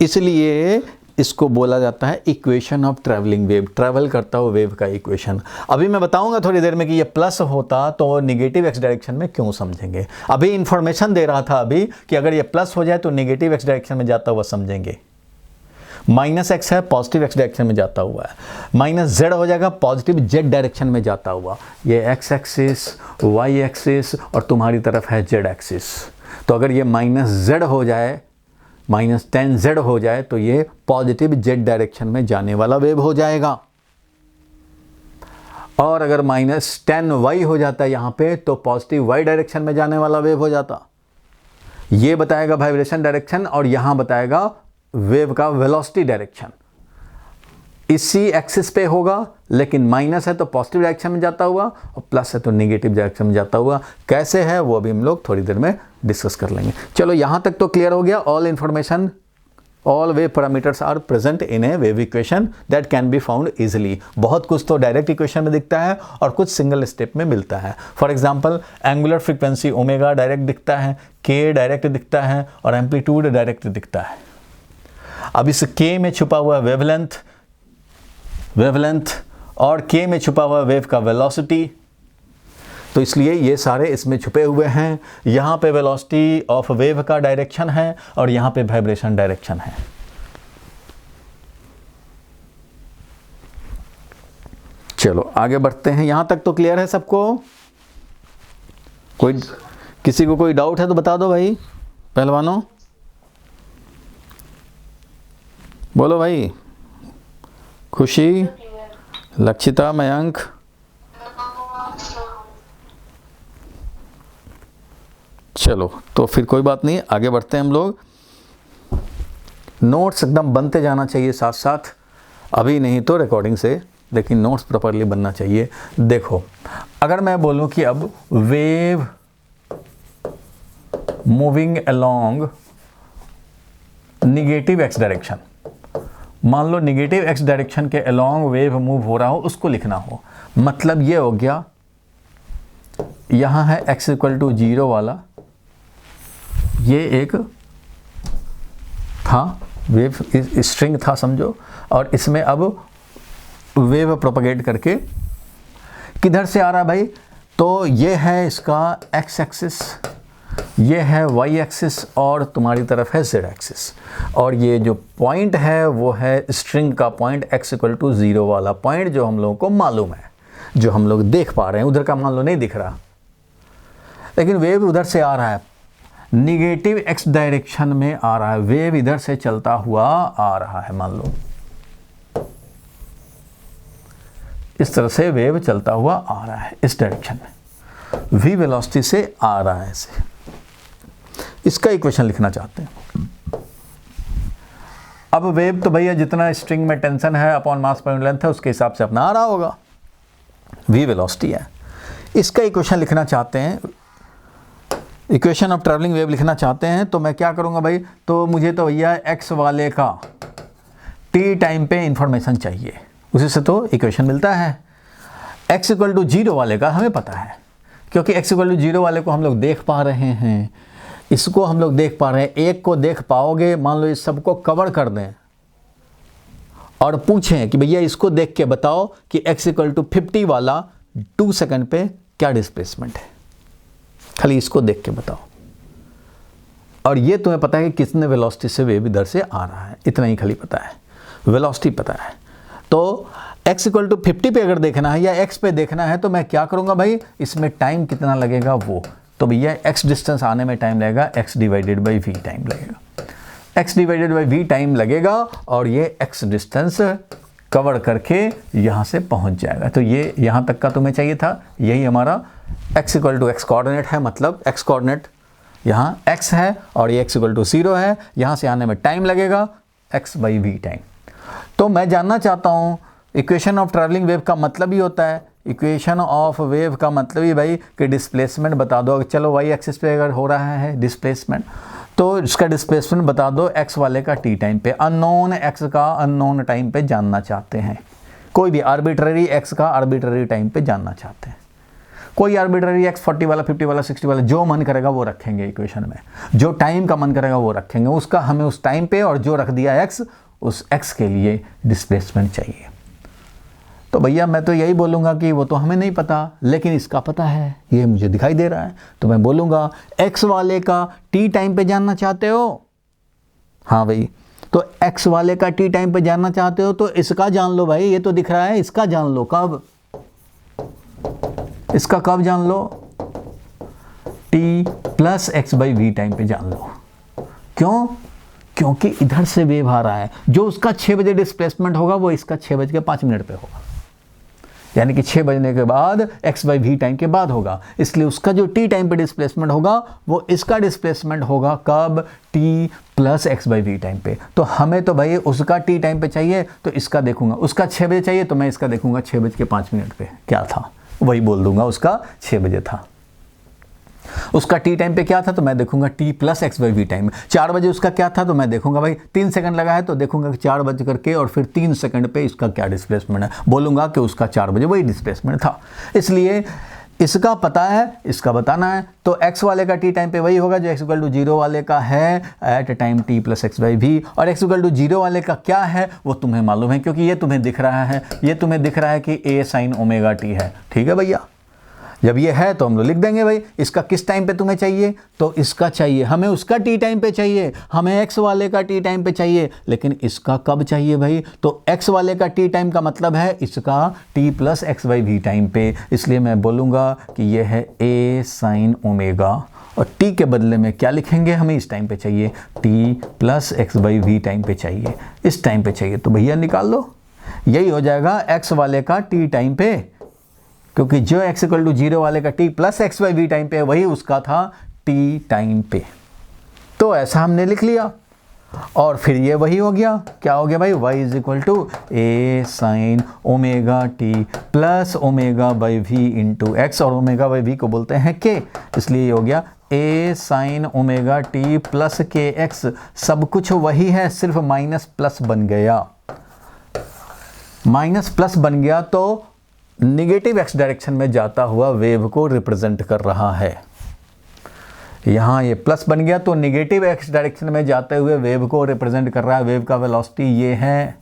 इसलिए इसको बोला जाता है equation of travelling wave, travel करता हुआ वेव का इक्वेशन। अभी मैं बताऊंगा थोड़ी देर में कि ये प्लस होता तो नेगेटिव एक्स डायरेक्शन में क्यों, समझेंगे। अभी इंफॉर्मेशन दे रहा था अभी कि अगर ये प्लस हो जाए तो नेगेटिव एक्स डायरेक्शन में जाता हुआ समझेंगे, माइनस एक्स है पॉजिटिव एक्स डायरेक्शन में जाता हुआ है, माइनस जेड हो जाएगा पॉजिटिव जेड डायरेक्शन में जाता हुआ। ये एक्स एक्सिस, वाई एक्सिस और तुम्हारी तरफ है जेड एक्सिस। तो अगर ये माइनस जेड हो जाए, माइनस 10z हो जाए तो ये पॉजिटिव जेड डायरेक्शन में जाने वाला वेव हो जाएगा। और अगर माइनस 10y हो जाता है यहाँ पे तो पॉजिटिव y डायरेक्शन में जाने वाला वेव हो जाता। ये बताएगा वाइब्रेशन डायरेक्शन और यहाँ बताएगा वेव का वेलोसिटी डायरेक्शन। इसी एक्सिस पे होगा, लेकिन माइनस है तो पॉजिटिव डायरेक्शन में जाता हुआ और प्लस है तो नेगेटिव डायरेक्शन में जाता हुआ। कैसे है वो अभी हम लोग थोड़ी देर में डिस्कस कर लेंगे। चलो यहाँ तक तो क्लियर हो गया। All information, all wave parameters are present in a wave equation that can be found easily. बहुत कुछ तो डायरेक्ट इक्वेशन में दिखता है और कुछ सिंगल स्टेप में मिलता है। For example angular frequency omega direct दिखता है, के डायरेक्ट दिखता है और एम्पलीट्यूड डायरेक्ट दिखता है। अब इस के में छुपा हुआ वेवलेंथ और के में छुपा हुआ वेव का वेलोसिटी, तो इसलिए ये सारे इसमें छुपे हुए हैं। यहाँ पे वेलोसिटी ऑफ वेव का डायरेक्शन है और यहाँ पे वाइब्रेशन डायरेक्शन है। चलो आगे बढ़ते हैं। यहाँ तक तो क्लियर है सबको? कोई किसी को कोई डाउट है तो बता दो भाई, पहलवानों बोलो भाई। खुशी, लक्षिता, मयंक, चलो तो फिर कोई बात नहीं, आगे बढ़ते हैं हम लोग। नोट्स एकदम बनते जाना चाहिए साथ साथ, अभी नहीं तो रिकॉर्डिंग से, लेकिन नोट्स प्रॉपरली बनना चाहिए। देखो अगर मैं बोलूं कि अब wave moving along negative x direction, मान लो निगेटिव एक्स डायरेक्शन के अलोंग वेव मूव हो रहा हो, उसको लिखना हो, मतलब ये हो गया यहां है x इक्वल टू 0 वाला, ये एक था वेव स्ट्रिंग था समझो, और इसमें अब वेव प्रोपगेट करके किधर से आ रहा है भाई, तो ये है इसका x एक्सिस, ये है y एक्सिस और तुम्हारी तरफ है z एक्सिस, और ये जो पॉइंट है वो है स्ट्रिंग का पॉइंट x इक्वल टू 0 वाला पॉइंट, जो हम लोगों को मालूम है, जो हम लोग देख पा रहे हैं। उधर का मान लो नहीं दिख रहा, लेकिन वेव उधर से आ रहा है, निगेटिव x डायरेक्शन में आ रहा है, वेव इधर से चलता हुआ आ रहा है, मान लो इस तरह से वेव चलता हुआ आ रहा है इस डायरेक्शन में, v वेलोसिटी से आ रहा है ऐसे। इसका इक्वेशन लिखना चाहते हैं। अब वेव तो भैया जितना स्ट्रिंग में टेंशन है upon mass per unit length है उसके हिसाब से अपना आ रहा होगा, v वेलोसिटी है। इसका इक्वेशन लिखना चाहते हैं, इक्वेशन ऑफ ट्रैवलिंग वेव लिखना चाहते हैं, तो मैं क्या करूंगा भाई, तो मुझे तो भैया x वाले का t टाइम पे इंफॉर्मेशन चाहिए, उसी से तो इक्वेशन मिलता है। x इक्वल टू 0 वाले का हमें पता है, क्योंकि x इक्वल टू 0 वाले को हम लोग देख पा रहे हैं, इसको हम लोग देख पा रहे हैं, एक को देख पाओगे, मान लो इस सबको कवर कर दें और पूछें कि भैया इसको देख के बताओ कि x इक्वल टू 50 वाला 2 सेकंड पे क्या डिस्प्लेसमेंट है, खाली इसको देख के बताओ, और ये तुम्हें पता है कि कितने वेलोसिटी से वेव इधर से आ रहा है, इतना ही खाली पता है, वेलोसिटी पता है। तो x इक्वल टू 50 पे अगर देखना है या x पे देखना है तो मैं क्या करूंगा भाई, इसमें टाइम कितना लगेगा वो, तो भैया x डिस्टेंस आने में टाइम लगेगा, x divided by v time लगेगा, x divided by v time लगेगा, और ये x डिस्टेंस कवर करके यहाँ से पहुँच जाएगा। तो ये यहाँ तक का तुम्हें चाहिए था, यही हमारा x equal to x coordinate है, मतलब x कोऑर्डिनेट यहाँ x है और ये x इक्वल टू 0 है, यहाँ से आने में टाइम लगेगा x बाई v टाइम। तो मैं जानना चाहता हूँ इक्वेशन ऑफ ट्रैवलिंग वेव का मतलब ही होता है, इक्वेशन ऑफ वेव का मतलब ही भाई कि डिस्प्लेसमेंट बता दो। चलो y एक्सिस पे अगर हो रहा है डिस्प्लेसमेंट, तो इसका डिस्प्लेसमेंट बता दो x वाले का t टाइम पे, अननोन x का अननोन टाइम पे जानना चाहते हैं, कोई भी आर्बिट्ररी x का आर्बिट्ररी टाइम पे जानना चाहते हैं, कोई आर्बिट्ररी x 40 वाला 50 वाला 60 वाला जो मन करेगा वो रखेंगे इक्वेशन में, जो टाइम का मन करेगा वो रखेंगे, उसका हमें उस टाइम पे और जो रख दिया x, उस x के लिए डिस्प्लेसमेंट चाहिए। तो भैया मैं तो यही बोलूँगा कि वो तो हमें नहीं पता, लेकिन इसका पता है, ये मुझे दिखाई दे रहा है, तो मैं बोलूँगा x वाले का t टाइम पे जानना चाहते हो, हाँ भाई, तो x वाले का t टाइम पे जानना चाहते हो तो इसका जान लो भाई, ये तो दिख रहा है, इसका जान लो, कब, इसका कब जान लो, t plus x by v time पे जान लो। क्यों? क्योंकि इधर से वेव आ रहा है, जो उसका 6 बजे डिस्प्लेसमेंट होगा वो इसका 6:05 पे होगा, यानी कि 6 बजने के बाद x बाई वी टाइम के बाद होगा, इसलिए उसका जो t टाइम पे डिस्प्लेसमेंट होगा वो इसका डिस्प्लेसमेंट होगा कब, t plus x by v time पे। तो हमें तो भाई उसका t टाइम पे चाहिए, तो इसका देखूंगा, उसका 6 बजे चाहिए तो मैं इसका देखूंगा 6:05 पे क्या था, वही बोल दूंगा उसका 6 बजे था। उसका t टाइम पे क्या था तो मैं देखूंगा t plus x by v time. 4 बजे उसका क्या था तो मैं देखूंगा भाई 3 सेकंड लगा है तो देखूंगा कि 4 बज करके और फिर 3 सेकंड पे इसका क्या डिस्प्लेसमेंट है, बोलूंगा कि उसका 4 बजे वही डिस्प्लेसमेंट था। इसलिए इसका पता है, इसका बताना है, तो x वाले का t टाइम पे वही होगा जो x इक्वल टू 0 वाले का है at time t plus x by v, और x इक्वल टू 0 वाले का क्या है वो तुम्हें मालूम है, क्योंकि ये तुम्हें दिख रहा है, ये तुम्हें दिख रहा है कि a साइन ओमेगा t है, ठीक है भैया। जब ये है तो हम लोग लिख देंगे भाई इसका किस टाइम पे तुम्हें चाहिए, तो इसका चाहिए हमें, उसका टी टाइम पे चाहिए, हमें एक्स वाले का टी टाइम पे चाहिए, लेकिन इसका कब चाहिए भाई, तो एक्स वाले का टी टाइम का मतलब है इसका t plus x by v time पे, इसलिए मैं बोलूँगा कि ये है ए साइन ओमेगा, और t के बदले में क्या लिखेंगे, हमें इस टाइम पे चाहिए t plus x by v time पे चाहिए, इस टाइम पे चाहिए, तो भैया निकाल लो, यही हो जाएगा x वाले का t टाइम पे, क्योंकि जो x इक्वल टू 0 वाले का t plus x by v time पे वही उसका था t टाइम पे। तो ऐसा हमने लिख लिया, और फिर ये वही हो गया, क्या हो गया भाई, y is equal to a sine omega t plus omega by v into x, और ओमेगा बाई वी को बोलते हैं k, इसलिए ये हो गया a sine omega t plus k x, सब कुछ वही है, सिर्फ माइनस प्लस बन गया, माइनस प्लस बन गया तो निगेटिव एक्स डायरेक्शन में जाता हुआ वेव को रिप्रेजेंट कर रहा है। यहाँ ये प्लस बन गया तो निगेटिव एक्स डायरेक्शन में जाते हुए वेव को रिप्रेजेंट कर रहा है, वेव का वेलोसिटी ये है,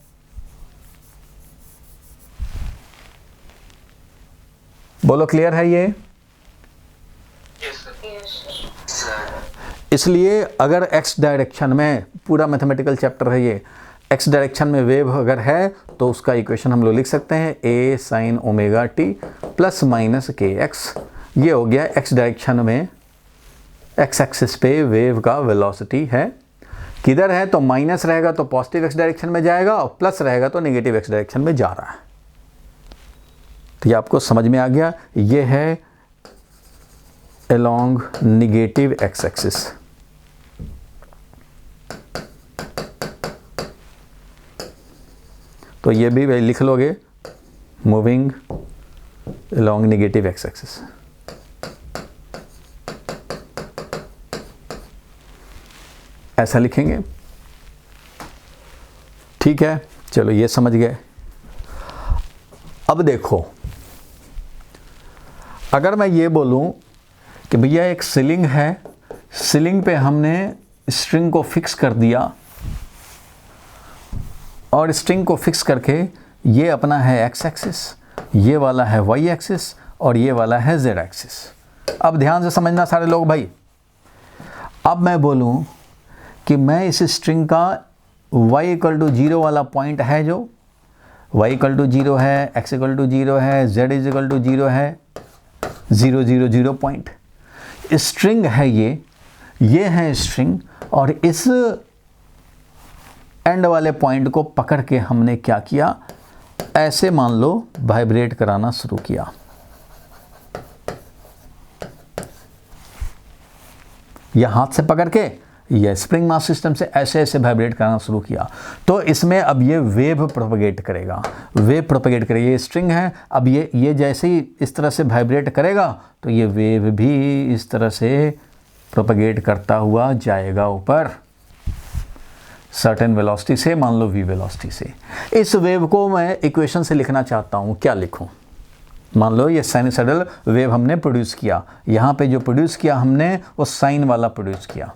बोलो क्लियर है ये? इसलिए अगर एक्स डायरेक्शन में, पूरा मैथमेटिकल चैप्टर है ये, एक्स डायरेक्शन में वेव अगर है तो उसका इक्वेशन हम लोग लिख सकते हैं A sine omega t plus minus k x, ये हो गया एक्स डायरेक्शन में, एक्स एक्सिस पे वेव का वेलोसिटी है, किधर है तो माइनस रहेगा तो पॉजिटिव एक्स डायरेक्शन में जाएगा, और प्लस रहेगा तो नेगेटिव एक्स डायरेक्शन में जा रहा है। तो ये आपको समझ में आ गया, ये है अलोंग नेगेटिव एक्स एक्सिस। तो ये भी लिख लोगे, moving along negative x axis. ऐसा लिखेंगे, ठीक है, चलो ये समझ गए। अब देखो, अगर मैं ये बोलूं कि भैया एक सीलिंग है, सीलिंग पे हमने स्ट्रिंग को फिक्स कर दिया, और स्ट्रिंग को फिक्स करके ये अपना है एक्स एक्सिस, ये वाला है वाई एक्सिस, और ये वाला है जेड एक्सिस। अब ध्यान से समझना सारे लोग भाई, अब मैं बोलूं कि मैं इस स्ट्रिंग का y इक्वल टू 0 वाला पॉइंट है, जो y इक्वल टू 0 है, x इक्वल टू 0 है, z इज इक्वल टू 0 है, 0 0 0 पॉइंट स्ट्रिंग है ये है स्ट्रिंग, और इस एंड वाले पॉइंट को पकड़ के हमने क्या किया, ऐसे मान लो वाइब्रेट कराना शुरू किया, या हाथ से पकड़ के या स्प्रिंग मास सिस्टम से ऐसे ऐसे वाइब्रेट करना शुरू किया, तो इसमें अब ये वेव प्रोपगेट करेगा, वेव प्रोपगेट करेगा, ये स्ट्रिंग है, अब ये जैसे ही इस तरह से वाइब्रेट करेगा तो ये वेव भी इस तरह से प्रोपगेट करता हुआ जाएगा ऊपर, सर्टेन वेलोसिटी से, मान लो v वेलोसिटी से। इस वेव को मैं इक्वेशन से लिखना चाहता हूँ, क्या लिखूँ, मान लो ये साइनसॉइडल वेव हमने प्रोड्यूस किया, यहाँ पे जो प्रोड्यूस किया हमने वो साइन वाला प्रोड्यूस किया,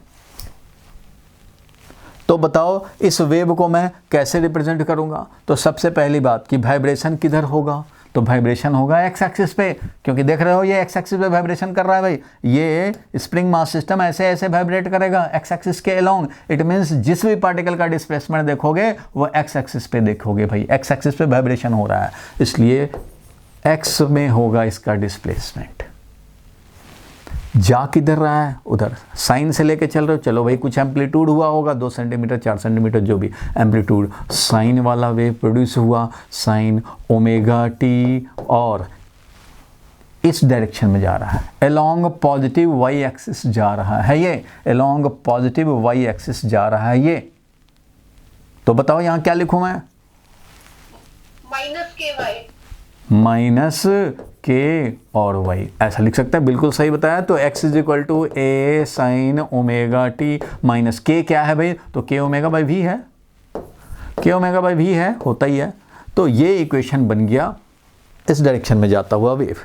तो बताओ इस वेव को मैं कैसे रिप्रेजेंट करूँगा। तो सबसे पहली बात कि वाइब्रेशन किधर होगा, तो वाइब्रेशन होगा एक्स एक्सिस पे, क्योंकि देख रहे हो ये एक्स एक्सिस पे वाइब्रेशन कर रहा है भाई, ये स्प्रिंग मास सिस्टम ऐसे ऐसे वाइब्रेट करेगा एक्स एक्सिस के अलोंग, इट मीन्स जिस भी पार्टिकल का डिस्प्लेसमेंट देखोगे वो एक्स एक्सिस पे देखोगे भाई, एक्स एक्सिस पे वाइब्रेशन हो रहा है, इसलिए एक्स में होगा इसका डिस्प्लेसमेंट। जा किधर रहा है, उधर साइन से लेके चल रहे हो, चलो भाई कुछ एम्पलीट्यूड हुआ होगा 2 सेंटीमीटर 4 सेंटीमीटर जो भी एम्पलीट्यूड, साइन वाला वेव प्रोड्यूस हुआ, साइन ओमेगा टी, और इस डायरेक्शन में जा रहा है, अलोंग पॉजिटिव वाई एक्सिस जा रहा है, ये अलोंग पॉजिटिव वाई एक्सिस जा रहा है ये। तो बताओ यहाँ क्या लिखूं मैं, माइनस के वाई, माइनस के और y, ऐसा लिख सकते हैं, बिल्कुल सही बताया। तो x is equal to a sine omega t minus k क्या है भाई, तो k ओमेगा बाई वी है, k ओमेगा बाई वी है, होता ही है। तो ये इक्वेशन बन गया इस डायरेक्शन में जाता हुआ वेव,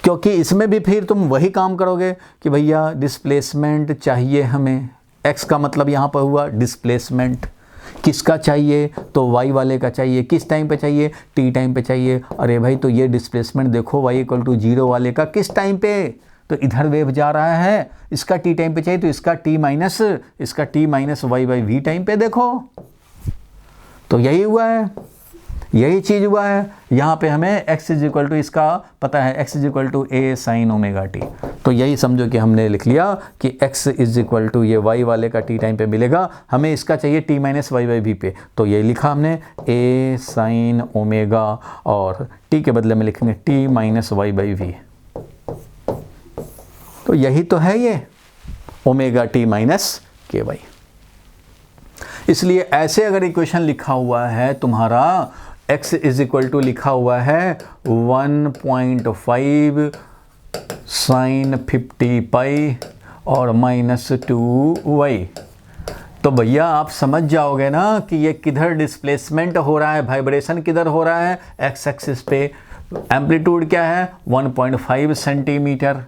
क्योंकि इसमें भी फिर तुम वही काम करोगे कि भैया डिस्प्लेसमेंट चाहिए हमें, x का मतलब यहाँ पर हुआ डिस्प्लेसमेंट, किसका चाहिए? तो y वाले का चाहिए। किस टाइम पे चाहिए? t टाइम पे चाहिए। अरे भाई तो ये डिस्प्लेसमेंट देखो y इक्वल टू 0 वाले का किस टाइम पे? तो इधर वेव जा रहा है, इसका t टाइम पे चाहिए तो इसका t minus y by v time पे। देखो तो यही हुआ है, यही चीज़ हुआ है। यहाँ पे हमें x इज इक्वल टू इसका पता है, x is equal to a sine omega t. तो यही समझो कि हमने लिख लिया कि x इज इक्वल टू ये y वाले का t टाइम पे मिलेगा, हमें इसका चाहिए t minus y by v पे। तो यही लिखा हमने a साइन ओमेगा और t के बदले में लिखेंगे t minus y by v. तो यही तो है ये omega t minus k y. इसलिए ऐसे अगर इक्वेशन लिखा हुआ है तुम्हारा x इज इक्वल टू लिखा हुआ है 1.5 साइन 50 पाई और -2y, तो भैया आप समझ जाओगे ना कि ये किधर डिस्प्लेसमेंट हो रहा है, वाइब्रेशन किधर हो रहा है, x एक्सिस पे। एम्पलीट्यूड क्या है? 1.5 सेंटीमीटर।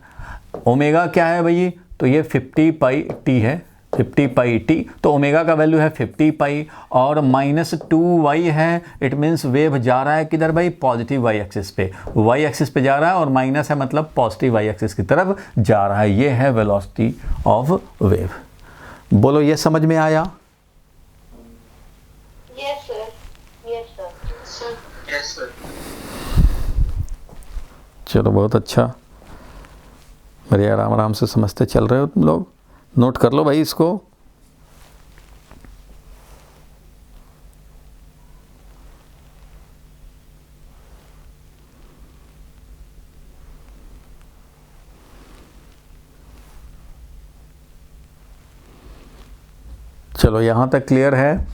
ओमेगा क्या है भाई? तो ये 50 पाई टी है, 50 पाई टी। तो ओमेगा का वैल्यू है 50 पाई और -2y है। इट मीन्स वेव जा रहा है किधर भाई? पॉजिटिव वाई एक्सिस पे। वाई एक्सिस पे जा रहा है और माइनस है मतलब पॉजिटिव वाई एक्सिस की तरफ जा रहा है। ये है वेलोसिटी ऑफ वेव। बोलो ये समझ में आया? Yes, sir. Yes, sir. Sir. Yes, sir. चलो बहुत अच्छा, मेरे आराम आराम से समझते चल रहे हो तुम लोग। नोट कर लो भाई इसको। चलो यहाँ तक क्लियर है।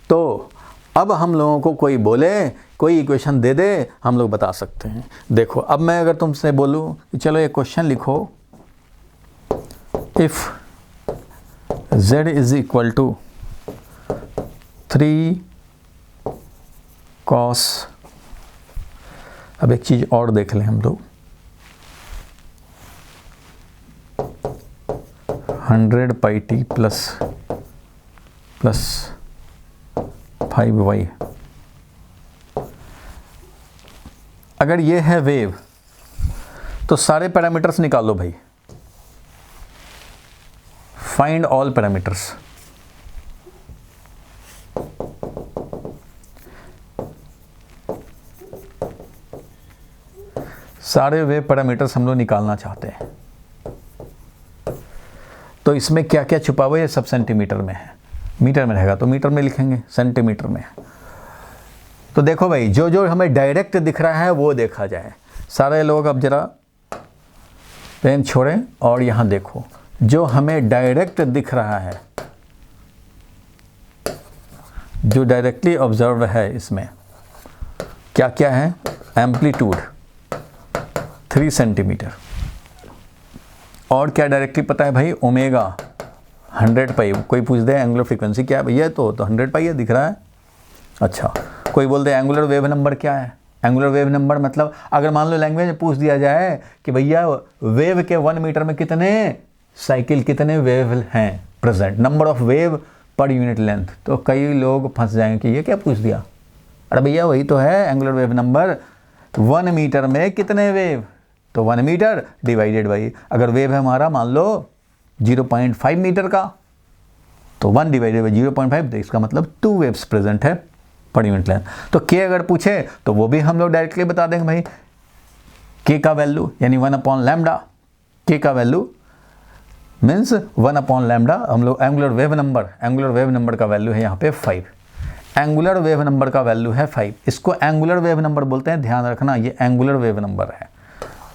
तो अब हम लोगों को कोई बोले, कोई इक्वेशन दे दे, हम लोग बता सकते हैं। देखो अब मैं अगर तुमसे बोलूँ कि चलो ये क्वेश्चन लिखो, if z is equal to 3 cos, अब एक चीज़ और देख लें हम लोग, 100 पाई टी प्लस 5y। अगर ये है वेव तो सारे पैरामीटर्स निकालो भाई, फाइंड ऑल पैरामीटर्स। सारे वेव पैरामीटर्स हम लोग निकालना चाहते हैं। तो इसमें क्या क्या छुपा हुआ है? ये सब सेंटीमीटर में है, मीटर में रहेगा तो मीटर में लिखेंगे, सेंटीमीटर में। तो देखो भाई जो जो हमें डायरेक्ट दिख रहा है वो देखा जाए। सारे लोग अब जरा पेन छोड़ें और यहाँ देखो, जो हमें डायरेक्ट दिख रहा है, जो डायरेक्टली ऑब्जर्व है, इसमें क्या क्या है? Amplitude 3 centimetre. और क्या डायरेक्टली पता है भाई? ओमेगा 100 पाई। कोई पूछ दे एंगुलर फ्रीक्वेंसी क्या है भैया, तो 100 पाई है दिख रहा है। अच्छा, कोई बोल दे एंगुलर वेव नंबर क्या है? एंगुलर वेव नंबर मतलब अगर मान लो लैंग्वेज में पूछ दिया जाए कि भैया वेव के 1 मीटर में कितने साइकिल, कितने वेव हैं प्रेजेंट, नंबर ऑफ वेव पर यूनिट लेंथ, तो कई लोग फंस जाएंगे कि ये क्या पूछ दिया। अरे भैया वही तो है एंगुलर वेव नंबर, 1 मीटर में कितने वेव, तो 1 मीटर डिवाइडेड बाई, अगर वेव है हमारा मान लो 0.5 मीटर का, तो 1 डिवाइडेड बाई 0.5, तो इसका मतलब 2 वेव्स प्रेजेंट है पर यूनिट लेंथ। तो के अगर पूछे तो वो भी हम लोग डायरेक्टली बता देंगे भाई, के का वैल्यू यानी 1/λ, के का वैल्यू मीन्स 1/λ। हम लोग एंगुलर वेव नंबर का वैल्यू है यहाँ पे 5, एंगुलर वेव नंबर का वैल्यू है 5। इसको एंगुलर वेव नंबर बोलते हैं, ध्यान रखना ये एंगुलर वेव नंबर है।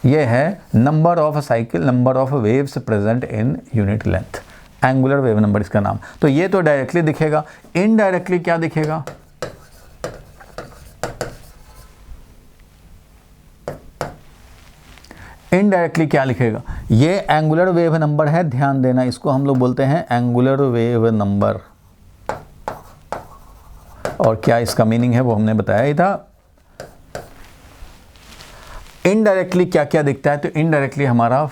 ये है number of cycle, number of waves present in unit length, angular wave number इसका नाम। तो ये तो डायरेक्टली दिखेगा। इनडायरेक्टली क्या दिखेगा? इनडायरेक्टली क्या लिखेगा? ये एंगुलर वेव नंबर है, ध्यान देना, इसको हम लोग बोलते हैं एंगुलर वेव नंबर। और क्या इसका मीनिंग है वो हमने बताया ही था। इनडायरेक्टली क्या क्या दिखता है? तो इनडायरेक्टली हमारा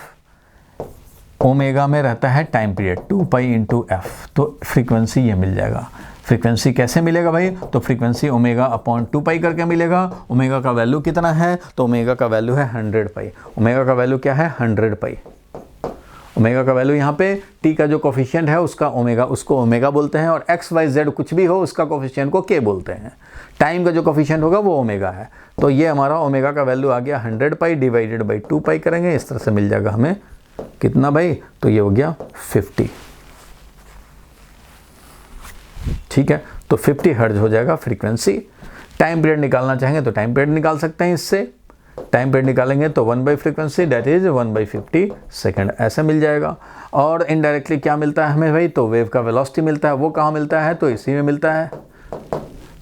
ओमेगा में रहता है time period 2 pi into F, तो फ्रीक्वेंसी ये मिल जाएगा। फ्रीक्वेंसी कैसे मिलेगा भाई? तो फ्रीक्वेंसी ओमेगा अपॉन 2 पाई करके मिलेगा। ओमेगा का वैल्यू कितना है? तो ओमेगा का वैल्यू है 100 पाई। ओमेगा का वैल्यू क्या है? 100 पाई। ओमेगा का वैल्यू यहाँ पे टी का जो कोफिशिएंट है उसका ओमेगा, उसको ओमेगा बोलते हैं, और एक्स वाई जेड कुछ भी हो उसका कोफिशिएंट को के बोलते हैं। टाइम का जो कोफिशिएंट होगा वो ओमेगा है। तो ये हमारा ओमेगा का वैल्यू आ गया 100 पाई डिवाइडेड बाई 2 पाई करेंगे, इस तरह से मिल जाएगा हमें कितना भाई? तो ये हो गया 50। ठीक है, तो 50 हर्ट्ज हो जाएगा फ्रीक्वेंसी। टाइम पीरियड निकालना चाहेंगे तो टाइम पीरियड निकाल सकते हैं इससे। टाइम पीरियड निकालेंगे तो 1 by frequency that is 1/50 second ऐसे मिल जाएगा। और इनडायरेक्टली क्या मिलता है हमें भाई? तो वेव का वेलोसिटी मिलता है। वो कहाँ मिलता है? तो इसी में मिलता है।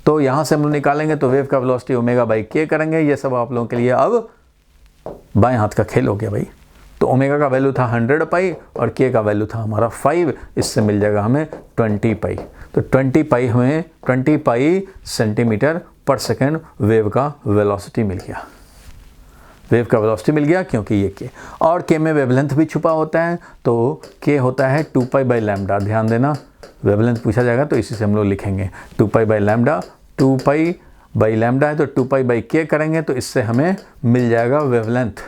तो यहाँ से हम लोग निकालेंगे तो वेव का वेलोसिटी ओमेगा बाई के करेंगे। ये सब आप लोगों के लिए अब बाएं हाथ का खेल हो गया भाई। तो ओमेगा का वैल्यू था 100 पाई और के का वैल्यू था हमारा 5। इससे मिल जाएगा हमें 20 पाई। तो 20 पाई हमें 20 पाई सेंटीमीटर पर सेकेंड वेव का वेलोसिटी मिल गया। वेव का वेलोसिटी मिल गया क्योंकि ये के, और के में वेवलेंथ भी छुपा होता है। तो के होता है 2 पाई बाई लैम्डा। ध्यान देना, वेवलेंथ पूछा जाएगा तो इसी से हम लोग लिखेंगे 2 pi by lambda. 2 pi by lambda है तो 2 पाई बाई के करेंगे तो इससे हमें मिल जाएगा वेवलेंथ।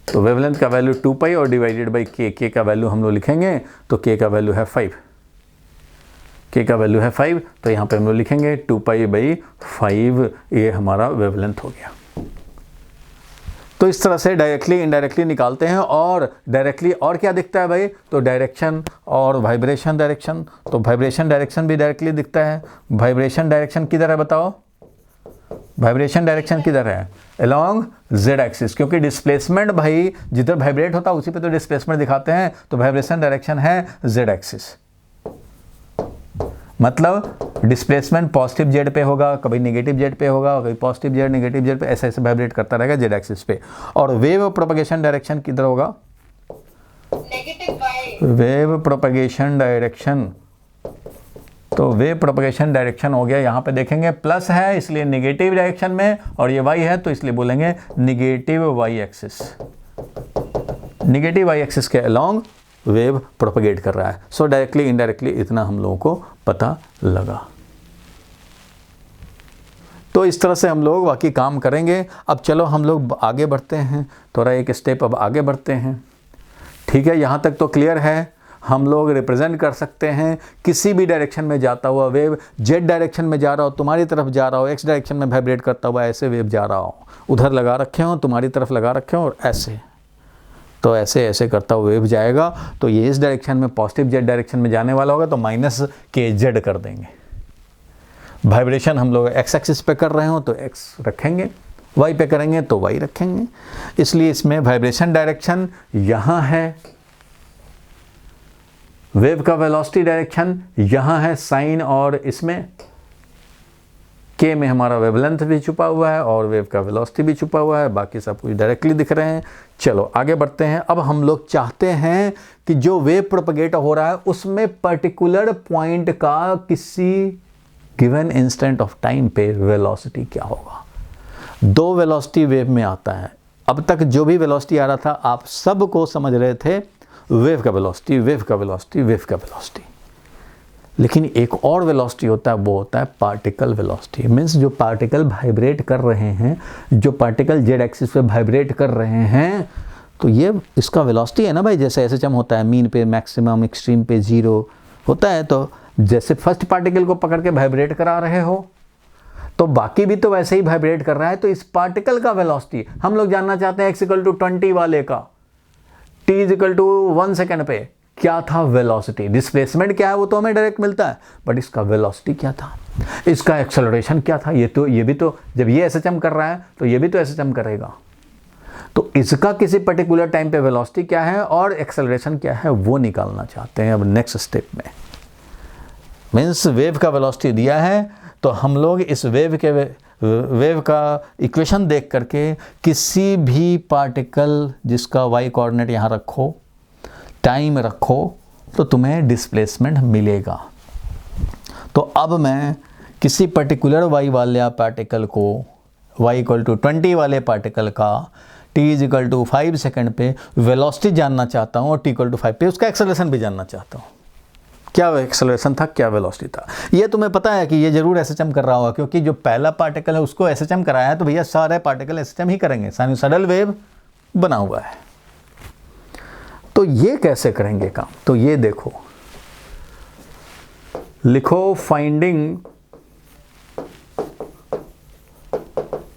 तो वेवलेंथ का वैल्यू 2 पाई और डिवाइडेड बाई के का वैल्यू हम लोग लिखेंगे तो के का वैल्यू है 5। के का वैल्यू है 5, तो यहाँ पे हम लोग लिखेंगे 2 पाई बाई 5, ये हमारा वेवलेंथ हो गया। तो इस तरह से डायरेक्टली इनडायरेक्टली निकालते हैं। और डायरेक्टली और क्या दिखता है भाई? तो डायरेक्शन और वाइब्रेशन डायरेक्शन। तो वाइब्रेशन डायरेक्शन भी डायरेक्टली दिखता है। वाइब्रेशन डायरेक्शन किधर है बताओ? वाइब्रेशन डायरेक्शन किधर है? अलोंग जेड एक्सिस, क्योंकि डिस्प्लेसमेंट भाई जिधर वाइब्रेट होता है उसी पे तो डिस्प्लेसमेंट दिखाते हैं। तो वाइब्रेशन डायरेक्शन है जेड एक्सिस। मतलब डिस्प्लेसमेंट पॉजिटिव जेड पे होगा, कभी नेगेटिव जेड पे होगा, कभी पॉजिटिव जेड नेगेटिव जेड पे, ऐसे ऐसे वाइब्रेट करता रहेगा जेड एक्सिस पे। और वेव प्रोपगेशन डायरेक्शन किधर होगा? Negative y. Wave propagation direction, तो वेव प्रोपगेशन डायरेक्शन हो गया, यहाँ पे देखेंगे प्लस है इसलिए नेगेटिव डायरेक्शन में, और ये वाई है तो इसलिए बोलेंगे negative y axis. Negative y axis के अलोंग वेव प्रोपगेट कर रहा है। सो डायरेक्टली इनडायरेक्टली इतना हम लोगों को पता लगा। तो इस तरह से हम लोग बाकी काम करेंगे। अब चलो हम लोग आगे बढ़ते हैं, थोड़ा एक स्टेप अब आगे बढ़ते हैं। ठीक है, यहाँ तक तो क्लियर है। हम लोग रिप्रेजेंट कर सकते हैं किसी भी डायरेक्शन में जाता हुआ वेव। जेड डायरेक्शन में जा रहा हो, तुम्हारी तरफ जा रहा हो, एक्स डायरेक्शन में वाइब्रेट करता हुआ ऐसे वेव जा रहा हो, उधर लगा रखे हो, तुम्हारी तरफ लगा रखे हो और ऐसे, तो ऐसे ऐसे करता हुआ वेव जाएगा। तो ये इस डायरेक्शन में पॉजिटिव जेड डायरेक्शन में जाने वाला होगा तो माइनस के जेड कर देंगे। वाइब्रेशन हम लोग एक्स एक्सिस पे कर रहे हो तो एक्स रखेंगे, वाई पे करेंगे तो वाई रखेंगे। इसलिए इसमें वाइब्रेशन डायरेक्शन यहाँ है, वेव का वेलोसिटी डायरेक्शन यहाँ है साइन, और इसमें के में हमारा वेवलेंथ भी छुपा हुआ है और वेव का वेलोसिटी भी छुपा हुआ है। बाकी सब कुछ डायरेक्टली दिख रहे हैं। चलो आगे बढ़ते हैं। अब हम लोग चाहते हैं कि जो वेव प्रोपगेट हो रहा है उसमें पर्टिकुलर पॉइंट का किसी गिवन इंस्टेंट ऑफ टाइम पे वेलोसिटी क्या होगा। 2 वेलोसिटी वेव में आता है। अब तक जो भी वेलोसिटी आ रहा था आप सबको समझ रहे थे वेव का वेलोसिटी, वेव का वेलोसिटी, वेव का वेलोसिटी। लेकिन एक और वेलोसिटी होता है, वो होता है पार्टिकल वेलोसिटी। मीन्स जो पार्टिकल वाइब्रेट कर रहे हैं, जो पार्टिकल जेड एक्सिस पे वाइब्रेट कर रहे हैं, तो ये इसका वेलोसिटी है ना भाई। जैसे एसएचएम होता है मीन पे, मैक्सिमम, एक्सट्रीम पे 0 होता है। तो जैसे फर्स्ट पार्टिकल को पकड़ के वाइब्रेट करा रहे हो तो बाकी भी तो वैसे ही वाइब्रेट कर रहा है। तो इस पार्टिकल का वेलोसिटी हम लोग जानना चाहते हैं। x = 20 वाले का t = 1 सेकेंड पे क्या था वेलोसिटी। डिस्प्लेसमेंट क्या है वो तो हमें डायरेक्ट मिलता है, बट इसका वेलोसिटी क्या था, इसका एक्सेलरेशन क्या था। ये भी तो जब ये एसएचएम कर रहा है तो ये भी तो एसएचएम करेगा। तो इसका किसी पर्टिकुलर टाइम पे वेलोसिटी क्या है और एक्सेलरेशन क्या है वो निकालना चाहते हैं अब नेक्स्ट स्टेप में। मीन्स वेव का वेलोसिटी दिया है तो हम लोग इस वेव का इक्वेशन देख करके किसी भी पार्टिकल जिसका वाई कोऑर्डिनेट यहाँ रखो, टाइम रखो, तो तुम्हें डिस्प्लेसमेंट मिलेगा। तो अब मैं किसी पर्टिकुलर वाई वाले पार्टिकल को y = 20 वाले पार्टिकल का t = 5 सेकेंड पे वेलोसिटी जानना चाहता हूँ और t = 5 पे उसका एक्सेलरेशन भी जानना चाहता हूँ। क्या एक्सेलरेशन था, क्या वेलोसिटी था। ये तुम्हें पता है कि ये जरूर एसएचएम कर रहा होगा, क्योंकि जो पहला पार्टिकल है उसको एसएचएम कराया है, तो भैया सारे पार्टिकल एसएचएम ही करेंगे, साइनसॉइडल वेव बना हुआ है। तो ये कैसे करेंगे काम, तो ये देखो, लिखो finding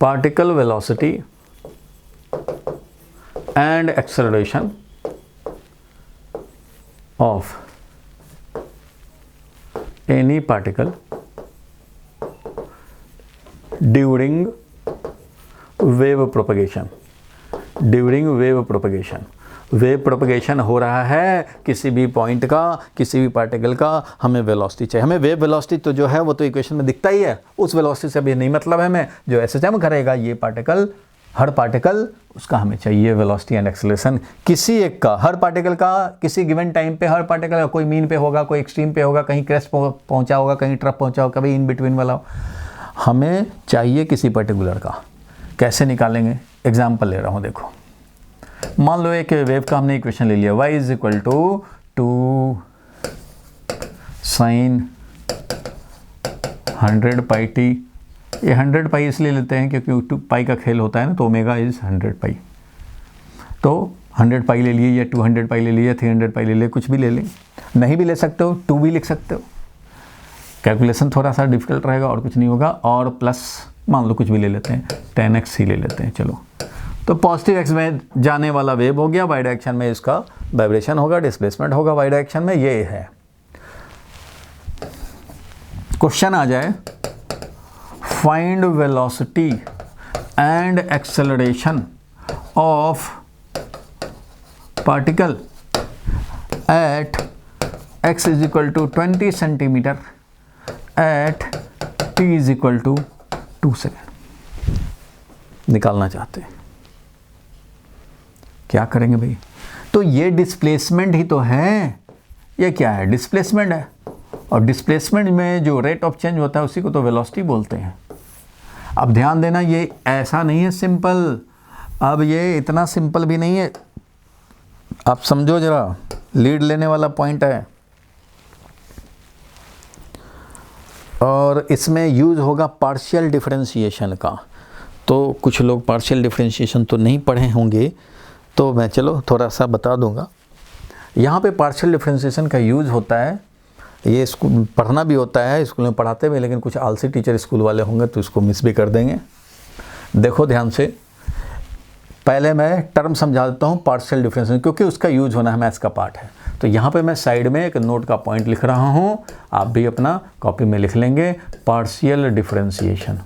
particle velocity and acceleration of any particle during wave propagation. During wave propagation, wave propagation हो रहा है किसी भी पॉइंट का, किसी भी पार्टिकल का, हमें वेलोसिटी चाहिए। हमें वेव वेलोसिटी तो जो है वो तो इक्वेशन में दिखता ही है, उस वेलोसिटी से भी नहीं मतलब है हमें। जो एसएचएम करेगा ये पार्टिकल, हर पार्टिकल उसका हमें चाहिए वेलोसिटी एंड एक्सेलरेशन, किसी एक का, हर पार्टिकल का, किसी गिवन टाइम पे हर पार्टिकल का, कोई मीन पे होगा, कोई एक्सट्रीम पे होगा, कहीं क्रेस्ट पहुंचा होगा, कहीं ट्रफ पहुंचा होगा, कभी इन बिटवीन वाला हो, हमें चाहिए किसी पर्टिकुलर का। कैसे निकालेंगे, एग्जाम्पल ले रहा हूँ, देखो मान लो एक वेव का हमने इक्वेशन ले लिया, y is equal to 2 sin 100 pi t. ये 100 पाई इसलिए लेते हैं क्योंकि 2 पाई का खेल होता है ना, तो ओमेगा इज 100 पाई। तो 100 पाई ले लिए, या 200 पाई ले लिए, 300 पाई ले लिए, कुछ भी ले लें, नहीं भी ले सकते हो, 2 भी लिख सकते हो। कैलकुलेशन थोड़ा सा डिफिकल्ट रहेगा और कुछ नहीं होगा। और प्लस मान लो कुछ भी ले लेते हैं, 10x ही ले लेते हैं, चलो। तो पॉजिटिव एक्स में जाने वाला वेव हो गया, वाई डायरेक्शन में इसका वाइब्रेशन होगा, डिस्प्लेसमेंट होगा वाई डायरेक्शन में, ये है। क्वेश्चन आ जाए, find velocity and acceleration of particle at x is equal to 20 centimetre at t is equal to 2 second निकालना चाहते हैं। क्या करेंगे भाई, तो ये डिस्प्लेसमेंट ही तो है, ये क्या है, डिस्प्लेसमेंट है। और डिस्प्लेसमेंट में जो रेट ऑफ चेंज होता है उसी को तो वेलोसिटी बोलते हैं। अब ध्यान देना, ये ऐसा नहीं है सिंपल, अब ये इतना सिंपल भी नहीं है, आप समझो जरा, लीड लेने वाला पॉइंट है। और इसमें यूज़ होगा पार्शियल डिफरेंशिएशन का। तो कुछ लोग पार्शियल डिफरेंशिएशन तो नहीं पढ़े होंगे, तो मैं चलो थोड़ा सा बता दूंगा। यहाँ पे पार्शियल डिफरेंशिएशन का यूज़ होता है, ये स्कूल पढ़ना भी होता है, स्कूल में पढ़ाते हुए, लेकिन कुछ आलसी टीचर स्कूल वाले होंगे तो इसको मिस भी कर देंगे। देखो ध्यान से, पहले मैं टर्म समझा देता हूँ पार्शियल डिफरेंशिएशन, क्योंकि उसका यूज होना है, मैथ्स का पार्ट है। तो यहाँ पे मैं साइड में एक नोट का पॉइंट लिख रहा हूँ, आप भी अपना कॉपी में लिख लेंगे, पार्शियल डिफरेंशिएशन।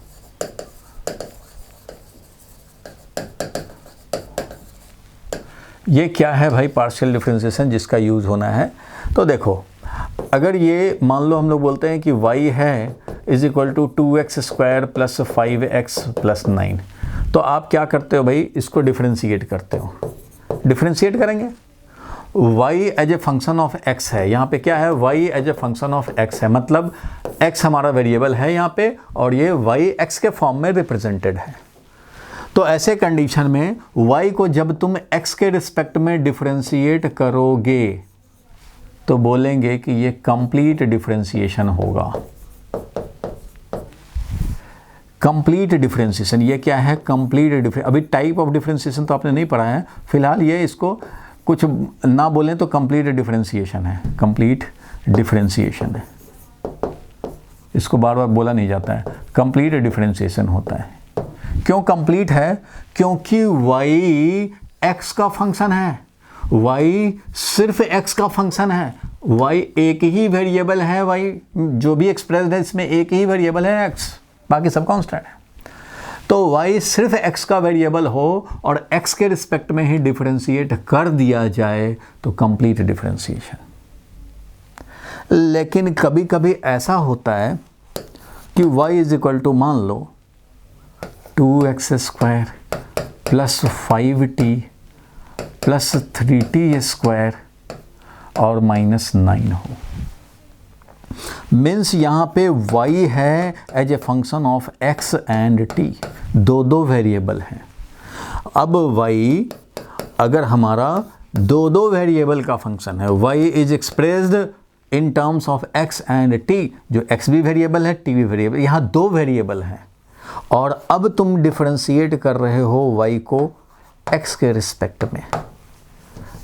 ये क्या है भाई पार्शियल डिफरेंशिएशन जिसका यूज़ होना है। तो देखो, अगर ये मान लो हम लोग बोलते हैं कि y है is equal to 2x square plus 5x plus 9, तो आप क्या करते हो भाई, इसको डिफरेंशिएट करते हो। डिफरेंशिएट करेंगे, y as a function of x है, यहाँ पे क्या है, y as a function of x है, मतलब x हमारा वेरिएबल है यहाँ पे, और ये y x के फॉर्म में रिप्रेजेंटेड है। तो ऐसे कंडीशन में y को जब तुम x के रिस्पेक्ट में डिफरेंशिएट करोगे तो बोलेंगे कि ये कंप्लीट डिफरेंशिएशन होगा। कंप्लीट डिफरेंशिएशन, ये क्या है, कंप्लीट डिफरेंस। अभी टाइप ऑफ डिफरेंशिएशन तो आपने नहीं पढ़ा है, फिलहाल ये इसको कुछ ना बोलें तो कंप्लीट डिफरेंशिएशन है, कंप्लीट डिफरेंशिएशन है, इसको बार बार बोला नहीं जाता है, कंप्लीट डिफरेंशिएशन होता है। क्यों कंप्लीट है, क्योंकि y x का फंक्शन है, y सिर्फ x का फंक्शन है, y एक ही वेरिएबल है, y जो भी एक्सप्रेस्ड है इसमें एक ही वेरिएबल है x, बाकी सब कांस्टेंट है। तो y सिर्फ x का वेरिएबल हो और x के रिस्पेक्ट में ही डिफरेंशिएट कर दिया जाए तो कंप्लीट डिफरेंशिएशन। लेकिन कभी कभी ऐसा होता है कि y इज इक्वल टू मान लो 2x square plus 5t plus 3t square और माइनस 9 हो। मीन्स यहाँ पे y है as a function of x and t, दो वेरिएबल हैं। अब y अगर हमारा दो वेरिएबल का फंक्शन है, y is expressed in terms of x and t, जो x भी वेरिएबल है t भी वेरिएबल, यहाँ दो वेरिएबल हैं और अब तुम डिफरेंशिएट कर रहे हो y को x के रिस्पेक्ट में।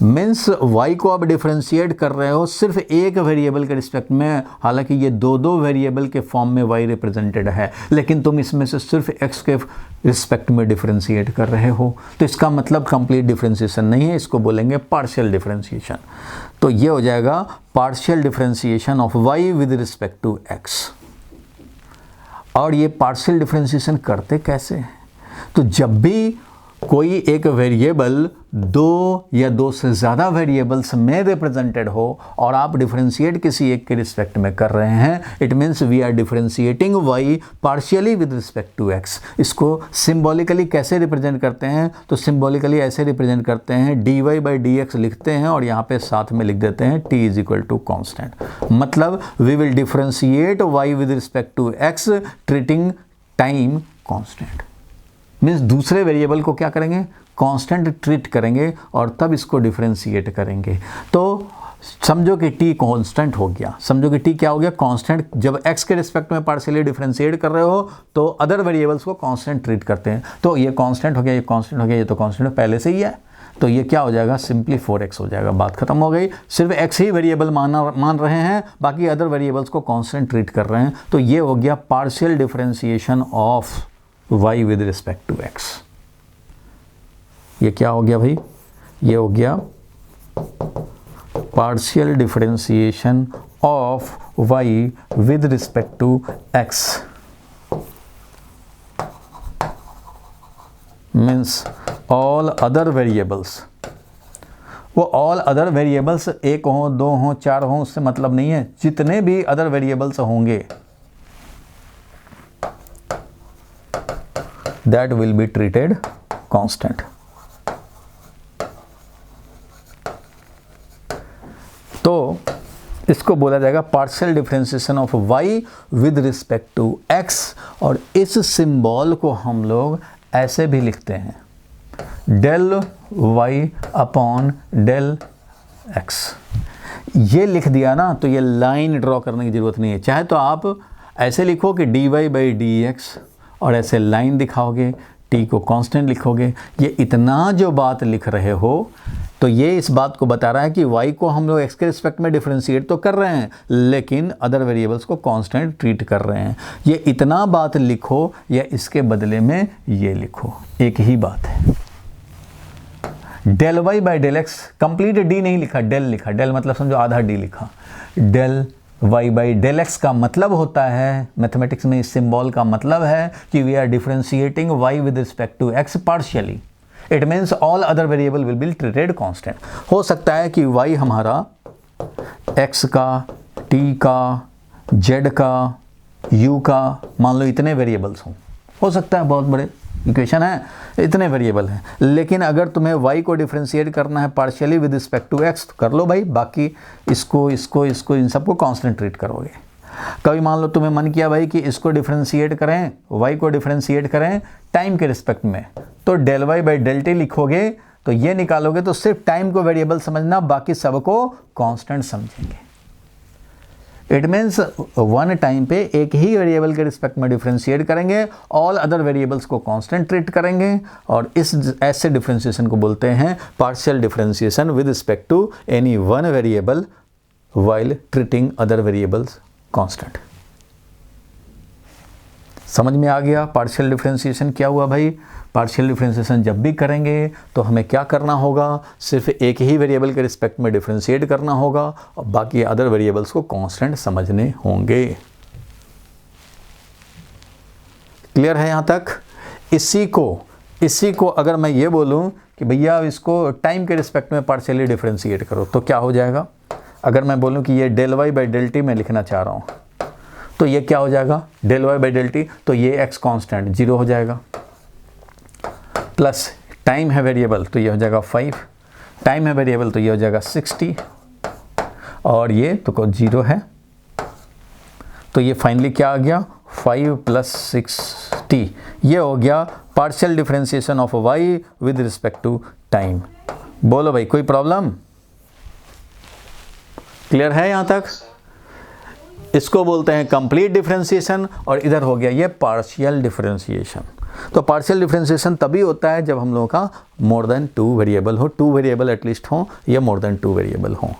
मीन्स y को अब डिफरेंशिएट कर रहे हो सिर्फ एक वेरिएबल के रिस्पेक्ट में, हालांकि ये दो दो वेरिएबल के फॉर्म में y रिप्रेजेंटेड है, लेकिन तुम इसमें से सिर्फ x के रिस्पेक्ट में डिफरेंशिएट कर रहे हो, तो इसका मतलब कंप्लीट डिफरेंशिएशन नहीं है, इसको बोलेंगे पार्शियल डिफरेंशिएशन। तो ये हो जाएगा partial differentiation of y with respect to x। और ये पार्शियल डिफरेंशिएशन करते कैसे हैं? तो जब भी कोई एक वेरिएबल दो या दो से ज़्यादा वेरिएबल्स में रिप्रेजेंटेड हो और आप डिफरेंशिएट किसी एक के रिस्पेक्ट में कर रहे हैं, it means we are differentiating y partially with respect to x। इसको सिंबॉलिकली कैसे रिप्रेजेंट करते हैं? तो सिंबॉलिकली ऐसे रिप्रेजेंट करते हैं, dy बाई dx लिखते हैं और यहाँ पे साथ में लिख देते हैं t is equal to constant. मतलब we will differentiate y with respect to x treating time constant. Means दूसरे वेरिएबल को क्या करेंगे? कांस्टेंट ट्रीट करेंगे और तब इसको डिफरेंशिएट करेंगे। तो समझो कि t कांस्टेंट हो गया, समझो कि t क्या हो गया? कांस्टेंट। जब x के रिस्पेक्ट में पार्शियली डिफरेंशिएट कर रहे हो तो अदर वेरिएबल्स को कांस्टेंट ट्रीट करते हैं। तो ये कांस्टेंट हो गया, ये कांस्टेंट हो गया, ये तो कांस्टेंट पहले से ही है, तो ये क्या हो जाएगा? सिंपली 4x हो जाएगा। बात खत्म हो गई। सिर्फ x ही वेरिएबल मान रहे हैं, बाकी अदर वेरिएबल्स को कांस्टेंट ट्रीट कर रहे हैं। तो ये हो गया partial differentiation of y with respect to x। ये क्या हो गया भाई? ये हो गया partial differentiation of y with respect to x। Means all other variables, वो ऑल अदर वेरिएबल्स एक हो, दो हो, चार हो, उससे मतलब नहीं है, जितने भी अदर वेरिएबल्स होंगे that will be treated constant। तो इसको बोला जाएगा partial differentiation of y with respect to x। और इस सिंबल को हम लोग ऐसे भी लिखते हैं, del y upon del x। ये लिख दिया ना, तो ये लाइन ड्रॉ करने की ज़रूरत नहीं है। चाहे तो आप ऐसे लिखो कि dy बाई dx और ऐसे लाइन दिखाओगे, t को कांस्टेंट लिखोगे। ये इतना जो बात लिख रहे हो, तो ये इस बात को बता रहा है कि y को हम लोग x के रिस्पेक्ट में डिफरेंशिएट तो कर रहे हैं, लेकिन अदर वेरिएबल्स को कांस्टेंट ट्रीट कर रहे हैं। ये इतना बात लिखो या इसके बदले में ये लिखो, एक ही बात है। Del y by del x, complete d नहीं लिखा, डेल लिखा। डेल मतलब समझो आधा d लिखा। Del y by del x का मतलब होता है, मैथमेटिक्स में इस सिंबल का मतलब है कि we are differentiating y with respect to x partially. It means all other variable will be treated constant. हो सकता है कि y हमारा x का, t का, z का, u का, मान लो इतने वेरिएबल्स हों, हो सकता है, बहुत बड़े इक्वेशन है, इतने वेरिएबल हैं। लेकिन अगर तुम्हें y को डिफरेंशिएट करना है partially with respect to x, तो कर लो भाई। बाकी इसको इन सबको कांस्टेंट ट्रीट करोगे। कभी मान लो तुम्हें मन किया भाई कि इसको डिफरेंशिएट करें, y को डिफरेंशिएट करें टाइम के रिस्पेक्ट में, तो del y by del t लिखोगे, तो ये निकालोगे तो सिर्फ टाइम को वेरिएबल समझना, बाकी सबको कांस्टेंट समझेंगे। इट मीन्स वन टाइम पे एक ही वेरिएबल के रिस्पेक्ट में डिफरेंशिएट करेंगे, ऑल अदर वेरिएबल्स को कांस्टेंट ट्रीट करेंगे, और इस ऐसे डिफरेंशिएशन को बोलते हैं partial differentiation with respect to any one variable while treating other variables constant. समझ में आ गया पार्शियल डिफरेंशिएशन क्या हुआ भाई? पार्शियल डिफरेंशिएशन जब भी करेंगे तो हमें क्या करना होगा? सिर्फ एक ही वेरिएबल के रिस्पेक्ट में डिफरेंशिएट करना होगा और बाकी अदर वेरिएबल्स को कांस्टेंट समझने होंगे। क्लियर है यहाँ तक? इसी को अगर मैं ये बोलूँ कि भैया इसको टाइम के रिस्पेक्ट में पार्शियली डिफरेंशिएट करो, तो क्या हो जाएगा? अगर मैं बोलूँ कि ये del y by del t मैं लिखना चाह रहा हूँ, तो ये क्या हो जाएगा? Del y by del t, तो ये x कांस्टेंट 0 हो जाएगा, प्लस टाइम है वेरिएबल तो ये हो जाएगा 5, टाइम है वेरिएबल तो ये हो जाएगा 60, और ये तो 0 है, तो ये फाइनली क्या आ गया? 5 प्लस 60। ये हो गया partial differentiation of y with respect to time. बोलो भाई, कोई प्रॉब्लम? क्लियर है यहाँ तक? इसको बोलते हैं कंप्लीट डिफरेंशिएशन, और इधर हो गया ये पार्शियल डिफरेंशिएशन। तो पार्शियल डिफरेंशिएशन तभी होता है जब हम लोगों का मोर देन 2 वेरिएबल हो, 2 वेरिएबल एटलीस्ट हो या मोर देन 2 वेरिएबल हो।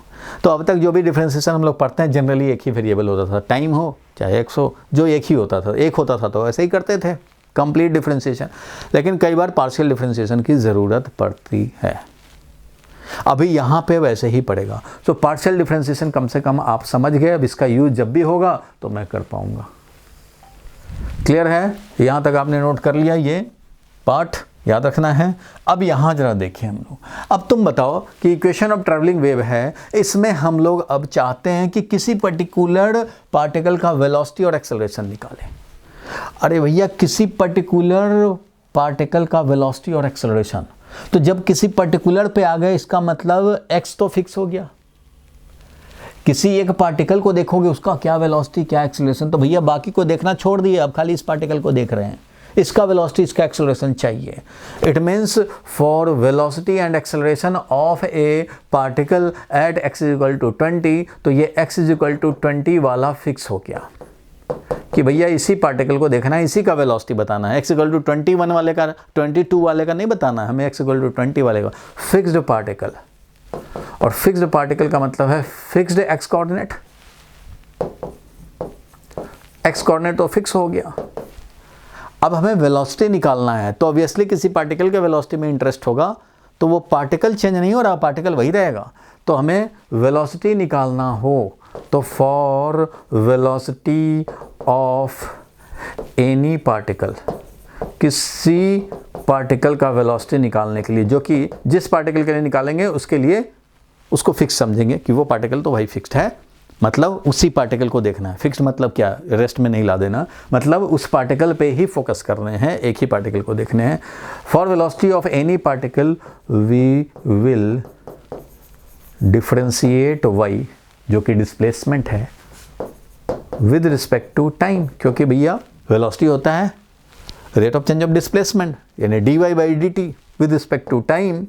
तो अब तक जो भी डिफरेंशिएशन हम लोग पढ़ते हैं जनरली एक ही वेरिएबल होता था, टाइम हो चाहे एक्स हो, जो एक ही होता था, एक होता था तो ऐसे ही करते थे कंप्लीट डिफरेंशिएशन। लेकिन कई बार पार्शियल डिफरेंशिएशन की ज़रूरत पड़ती है, अभी यहाँ पे वैसे ही पड़ेगा। तो पार्शियल डिफरेंशिएशन कम से कम आप समझ गए, अब इसका यूज जब भी होगा तो मैं कर पाऊंगा। क्लियर है? यहाँ तक आपने नोट कर लिया, ये पार्ट याद रखना है। अब यहाँ जरा देखिए हम लोग, अब तुम बताओ कि इक्वेशन ऑफ ट्रैवलिंग वेव है, इसमें हम लोग अब चाहते हैं कि किसी पर्टिकुलर पार्टिकल का वेलोसिटी और एक्सेलरेशन निकालें। अरे भैया, किसी पर्टिकुलर पार्टिकल का वेलोसिटी और एक्सेलरेशन, तो जब किसी पर्टिकुलर पे आ गए इसका मतलब एक्स तो फिक्स हो गया। किसी एक पार्टिकल को देखोगे उसका क्या वेलोसिटी क्या एक्सेलरेशन, तो भैया बाकी को देखना छोड़ दिए, अब खाली इस पार्टिकल को देख रहे हैं, इसका वेलोसिटी इसका एक्सेलरेशन चाहिए। It means for velocity and acceleration of A particle at x = 20, तो ये x = 20 वाला फिक्स हो गया कि भैया इसी पार्टिकल को देखना है, इसी का वेलोसिटी बताना है। x = 21 वाले का 22 वाले का नहीं बताना है हमें, x = 20 वाले का। फिक्स्ड पार्टिकल, और फिक्स्ड पार्टिकल का मतलब है fixed x coordinate, x coordinate तो फिक्स हो गया। अब हमें वेलोसिटी निकालना है, तो ऑब्वियसली किसी पार्टिकल के वेलोसिटी में इंटरेस्ट होगा, तो वो पार्टिकल चेंज नहीं हो रहा, पार्टिकल वही रहेगा। तो हमें वेलोसिटी निकालना हो तो for velocity of any particle, किसी पार्टिकल का वेलोसिटी निकालने के लिए, जो कि जिस पार्टिकल के लिए निकालेंगे उसके लिए उसको फिक्स समझेंगे कि वो पार्टिकल तो भाई फिक्स्ड है, मतलब उसी पार्टिकल को देखना है। फिक्स्ड मतलब क्या, रेस्ट में नहीं ला देना, मतलब उस पार्टिकल पे ही फोकस करने हैं, एक ही पार्टिकल को देखने हैं। For velocity of any particle we will differentiate y, जो कि डिस्प्लेसमेंट है, विद रिस्पेक्ट टू टाइम, क्योंकि भैया वेलोसिटी होता है rate of change of displacement, यानी dy/dt with respect to time.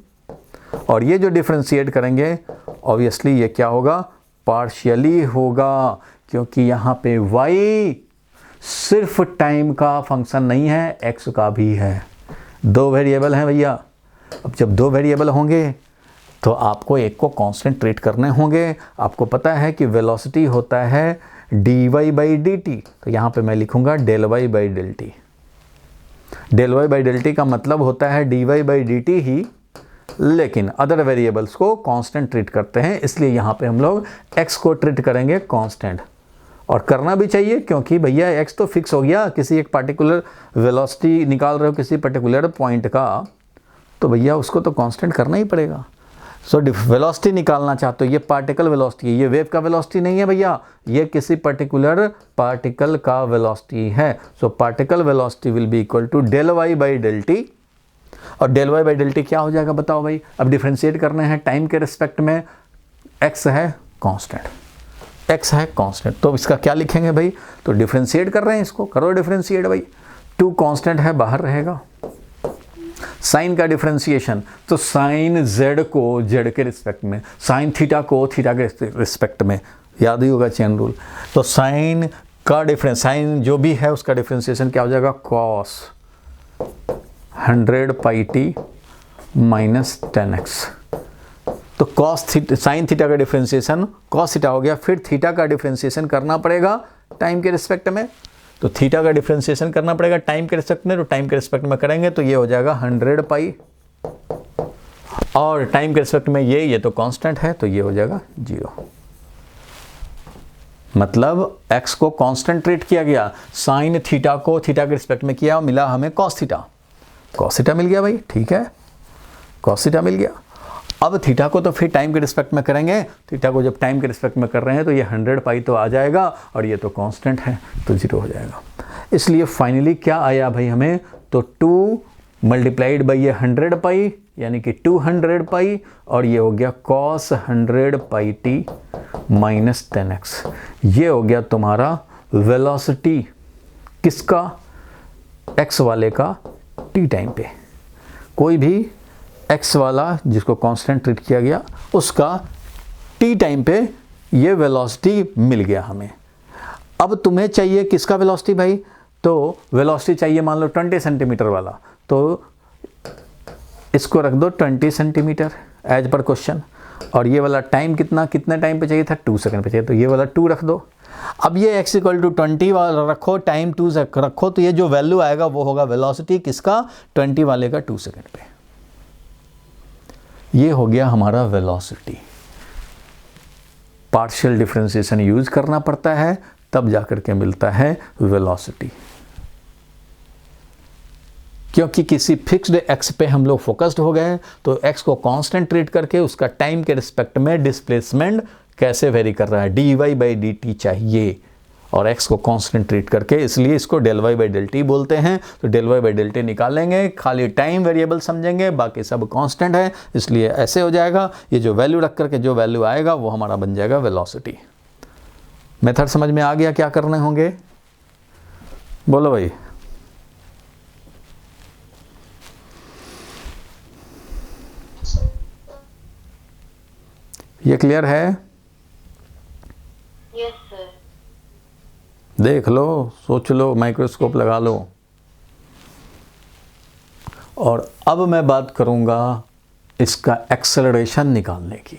और ये जो डिफरेंशिएट करेंगे ऑब्वियसली ये क्या होगा, पार्शियली होगा, क्योंकि यहाँ पे y सिर्फ टाइम का फंक्शन नहीं है, x का भी है। 2 वेरिएबल हैं भैया। अब जब 2 वेरिएबल होंगे तो आपको एक को कांस्टेंट ट्रीट करने होंगे। आपको पता है कि वेलोसिटी होता है dy/dt, तो यहाँ पे मैं लिखूंगा ∂y/dt। ∂y/dt का मतलब होता है dy/dt ही, लेकिन अदर वेरिएबल्स को कांस्टेंट ट्रीट करते हैं, इसलिए यहाँ पे हम लोग x को ट्रीट करेंगे कांस्टेंट। और करना भी चाहिए, क्योंकि भैया x तो फिक्स हो गया, किसी एक पार्टिकुलर वेलोसिटी निकाल रहे हो किसी पर्टिकुलर पॉइंट का, तो भैया उसको तो कांस्टेंट करना ही पड़ेगा। सो वेलोसिटी निकालना चाहते हो, ये पार्टिकल वेलोसिटी है, ये वेव का वेलोसिटी नहीं है भैया, ये किसी पर्टिकुलर पार्टिकल का वेलोसिटी है। So particle velocity will be equal to ∂y/dt, और ∂y/dt क्या हो जाएगा बताओ भाई। अब डिफरेंशिएट करने हैं टाइम के रिस्पेक्ट में, x है कांस्टेंट, x है कांस्टेंट, तो इसका क्या लिखेंगे भाई, तो डिफरेंशिएट कर रहे हैं इसको, करो डिफरेंशिएट भाई। 2 कांस्टेंट है, बाहर रहेगा। साइन का डिफरेंशिएशन, तो साइन z को z के रिस्पेक्ट में, साइन थीटा को थीटा के रिस्पेक्ट में, याद ही होगा चेन रूल। तो साइन का डिफरेंस, साइन जो भी है उसका डिफरेंशिएशन क्या हो जाएगा, cos 100πt माइनस 10x। तो cos थीटा, साइन थीटा का डिफरेंशिएशन cos थीटा हो गया, फिर थीटा का डिफरेंशिएशन करना पड़ेगा टाइम के रिस्पेक्ट में, तो थीटा का डिफरेंशिएशन करना पड़ेगा टाइम के रिस्पेक्ट में, तो टाइम के रिस्पेक्ट में करेंगे तो ये हो जाएगा 100π, और टाइम के रिस्पेक्ट में ये तो कांस्टेंट है, तो ये हो जाएगा 0। मतलब x को कांस्टेंट ट्रीट किया गया, साइन थीटा को थीटा के रिस्पेक्ट में किया, मिला हमें cos थीटा, cos थीटा मिल गया भाई, ठीक है, cos थीटा मिल गया। अब थीटा को तो फिर टाइम के रिस्पेक्ट में करेंगे, थीटा को जब टाइम के रिस्पेक्ट में कर रहे हैं तो ये 100π तो आ जाएगा, और ये तो कांस्टेंट है तो 0 हो जाएगा। इसलिए फाइनली क्या आया भाई हमें, तो 2 मल्टीप्लाइड बाई ये 100π, यानी कि 200π, और ये हो गया cos 100πt माइनस 10x। ये हो गया तुम्हारा वेलोसिटी किसका, x वाले का t टाइम पे। कोई भी x वाला जिसको कांस्टेंट ट्रीट किया गया उसका t टाइम पे ये वेलोसिटी मिल गया हमें। अब तुम्हें चाहिए किसका वेलोसिटी भाई, तो वेलोसिटी चाहिए मान लो 20 सेंटीमीटर वाला, तो इसको रख दो 20 सेंटीमीटर एज पर क्वेश्चन, और ये वाला टाइम कितने टाइम पे चाहिए था, 2 सेकंड पे चाहिए, तो ये वाला 2 रख दो। अब ये x = 20 वाला रखो, टाइम 2 रखो, तो ये जो वैल्यू आएगा वो होगा वेलोसिटी किसका, 20 वाले का 2 सेकंड पे। ये हो गया हमारा वेलोसिटी। पार्शियल डिफरेंशिएशन यूज करना पड़ता है, तब जाकर के मिलता है वेलोसिटी। क्योंकि किसी फिक्स्ड x पे हम लोग फोकस्ड हो गए, तो x को कांस्टेंट ट्रीट करके उसका टाइम के रिस्पेक्ट में डिस्प्लेसमेंट कैसे वेरी कर रहा है, dy/dt चाहिए, और x को कांस्टेंट ट्रीट करके, इसलिए इसको ∂y/dt बोलते हैं। तो ∂y/dt निकालेंगे, खाली टाइम वेरिएबल समझेंगे, बाकी सब कांस्टेंट है, इसलिए ऐसे हो जाएगा। ये जो वैल्यू रख करके जो वैल्यू आएगा वो हमारा बन जाएगा वेलोसिटी। मेथड समझ में आ गया, क्या करने होंगे बोलो भाई। ये क्लियर है? Yes sir. देख लो, सोच लो, माइक्रोस्कोप लगा लो। और अब मैं बात करूंगा इसका एक्सेलरेशन निकालने की।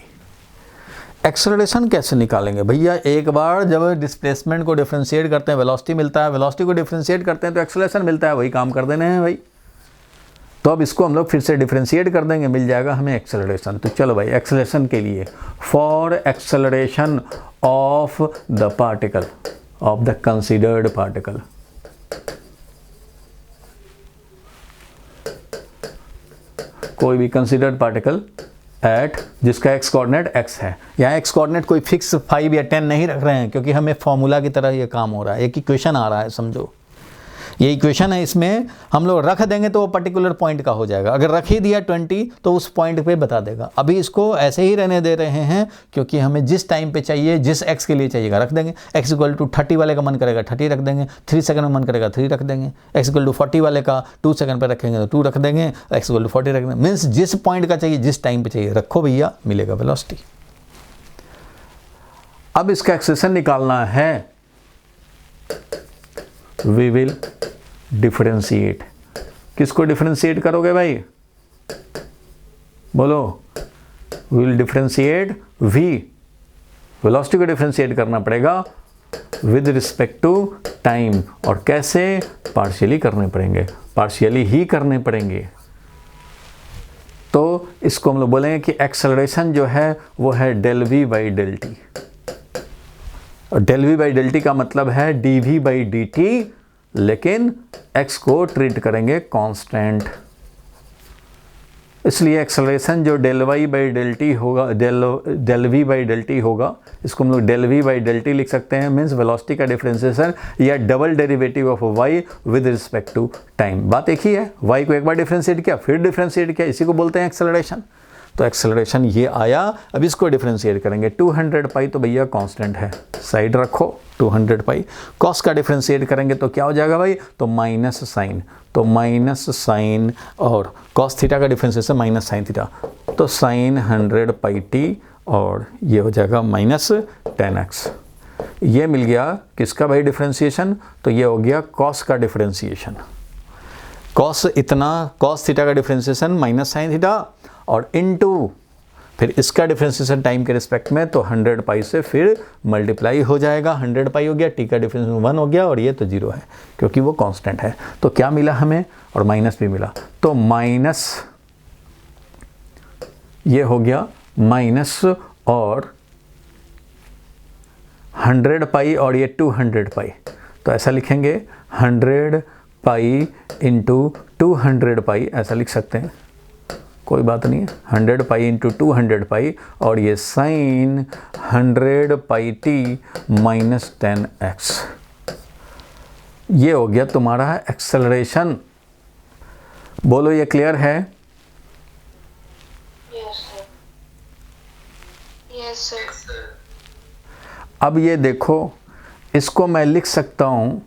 एक्सेलरेशन कैसे निकालेंगे भैया, एक बार जब डिस्प्लेसमेंट को डिफरेंशिएट करते हैं वेलोसिटी मिलता है, वेलोसिटी को डिफरेंशिएट करते हैं तो एक्सेलरेशन मिलता है, वही काम कर देने हैं भाई। तो अब इसको हम लोग फिर से डिफरेंशिएट कर देंगे, मिल जाएगा हमें एक्सेलरेशन। तो चलो भाई, एक्सेलरेशन के लिए for acceleration of the particle, of the considered particle, कोई भी कंसीडर्ड पार्टिकल एट जिसका एक्स कोऑर्डिनेट x है। यहाँ एक्स कोऑर्डिनेट कोई फिक्स 5 या 10 नहीं रख रहे हैं, क्योंकि हमें फॉर्मूला की तरह ये काम हो रहा है, एक इक्वेशन आ रहा है, समझो ये इक्वेशन है, इसमें हम लोग रख देंगे तो वो पर्टिकुलर पॉइंट का हो जाएगा। अगर रख ही दिया 20 तो उस पॉइंट पे बता देगा। अभी इसको ऐसे ही रहने दे रहे हैं, क्योंकि हमें जिस टाइम पे चाहिए, जिस x के लिए चाहिएगा रख देंगे। x = 30 वाले का मन करेगा 30 रख देंगे, 3 सेकंड में मन करेगा 3 रख देंगे। x = 40 वाले का 2 सेकंड पे रखेंगे तो 2 रख देंगे, x = 40 रख देंगे। मीन्स जिस पॉइंट का चाहिए, जिस टाइम पे चाहिए रखो भैया, मिलेगा वेलोसिटी। अब इसका एक्सेशन निकालना है, वी विल डिफरेंशिएट। किसको डिफरेंशिएट करोगे भाई, बोलो। विल डिफरेंशिएट v, वेलोसिटी को डिफरेंशिएट करना पड़ेगा विद रिस्पेक्ट टू टाइम। और कैसे, पार्शियली करने पड़ेंगे, पार्शियली ही करने पड़ेंगे। तो इसको हम लोग बोलेंगे कि एक्सेलरेशन जो है वो है ∂v/dt। और ∂v/dt का मतलब है dv/dt, लेकिन x को ट्रीट करेंगे कांस्टेंट, इसलिए एक्सेलरेशन जो ∂y/dt होगा, ∂v/dt होगा, इसको हम लोग ∂v/dt लिख सकते हैं। मीन्स वेलोसिटी का डिफरेंशिएशन या double derivative of y with respect to time. बात एक ही है, y को एक बार डिफरेंशिएट किया, फिर डिफरेंशिएट किया, इसी को बोलते हैं एक्सेलरेशन। तो एक्सेलरेशन ये आया। अब इसको डिफरेंशिएट करेंगे, 200 पाई तो भैया कांस्टेंट है, साइड रखो 200 पाई। कॉस का डिफरेंशिएट करेंगे तो क्या हो जाएगा भाई, तो माइनस साइन, तो माइनस साइन, और कॉस थीटा का डिफरेंशिएशन माइनस साइन थीटा, तो साइन 100 पाई t, और ये हो जाएगा माइनस 10x। ये मिल गया किसका भाई डिफरेंशिएशन, तो ये हो गया कॉस का डिफरेंशिएशन। कॉस इतना, कॉस थीटा का डिफरेंशिएशन माइनस साइन थीटा, और इनटू फिर इसका डिफरेंशिएशन टाइम के रिस्पेक्ट में, तो 100 पाई से फिर मल्टीप्लाई हो जाएगा। 100 पाई हो गया, टी का डिफरेंशिएशन 1 हो गया, और ये तो 0 है क्योंकि वो कांस्टेंट है। तो क्या मिला हमें, और माइनस भी मिला, तो माइनस ये हो गया माइनस, और 100 पाई और ये 200 पाई, तो ऐसा लिखेंगे 100 पाई इंटू 200 पाई, ऐसा लिख सकते हैं, कोई बात नहीं है। 100 पाई इंटू 200 पाई, और ये साइन 100 पाई t माइनस 10x। ये हो गया तुम्हारा एक्सेलरेशन। बोलो ये क्लियर है? Yes sir. Yes sir. अब ये देखो, इसको मैं लिख सकता हूँ,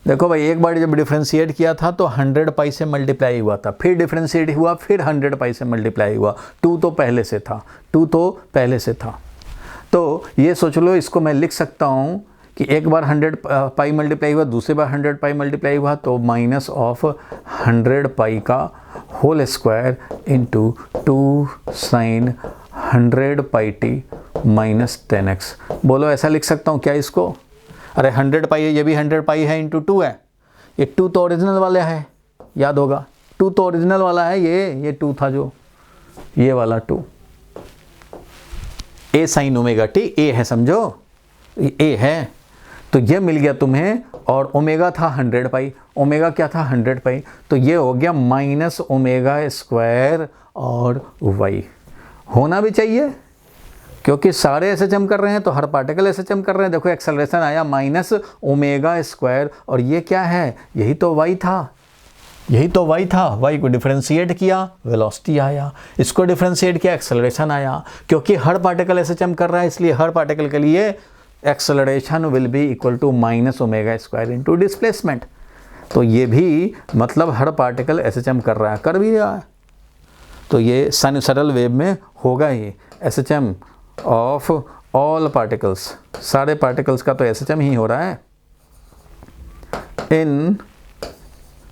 देखो भाई, एक बार जब डिफरेंशिएट किया था तो 100 पाई से मल्टीप्लाई हुआ था, फिर डिफरेंशिएट हुआ, फिर 100 पाई से मल्टीप्लाई हुआ, 2 तो पहले से था, 2 तो पहले से था। तो ये सोच लो, इसको मैं लिख सकता हूँ कि एक बार 100 पाई मल्टीप्लाई हुआ, दूसरी बार 100 पाई मल्टीप्लाई हुआ, तो माइनस ऑफ 100 पाई का whole square into 2 sign 100 pi T minus 10x। बोलो ऐसा लिख सकता हूँ क्या इसको? अरे 100 पाई है, ये भी 100 पाई है, इंटू 2 है। ये 2 तो ओरिजिनल वाला है, याद होगा 2 तो ओरिजिनल वाला है, ये 2 था जो, ये वाला 2। ए साइन ओमेगा टी, ए है समझो, ए है, तो ये मिल गया तुम्हें। और ओमेगा था 100 पाई, ओमेगा क्या था 100 पाई, तो ये हो गया माइनस ओमेगा स्क्वायर और वाई। होना भी चाहिए क्योंकि सारे एसएचएम कर रहे हैं, तो हर पार्टिकल एसएचएम कर रहे हैं। देखो एक्सेलरेशन आया माइनस ओमेगा स्क्वायर, और ये क्या है? यही तो वाई था, यही तो वाई था। वाई को डिफरेंशिएट किया, वेलोसिटी आया, इसको डिफरेंशिएट किया, एक्सेलरेशन आया। क्योंकि हर पार्टिकल एसएचएम कर रहा है, इसलिए हर पार्टिकल के लिए acceleration will be equal to minus omega square into displacement. तो ये भी मतलब हर पार्टिकल एसएचएम कर रहा है, कर भी रहा है। तो ये साइनसॉइडल वेव में होगा ही एसएचएम ऑफ ऑल पार्टिकल्स, सारे पार्टिकल्स का तो एसएचएम ही हो रहा है इन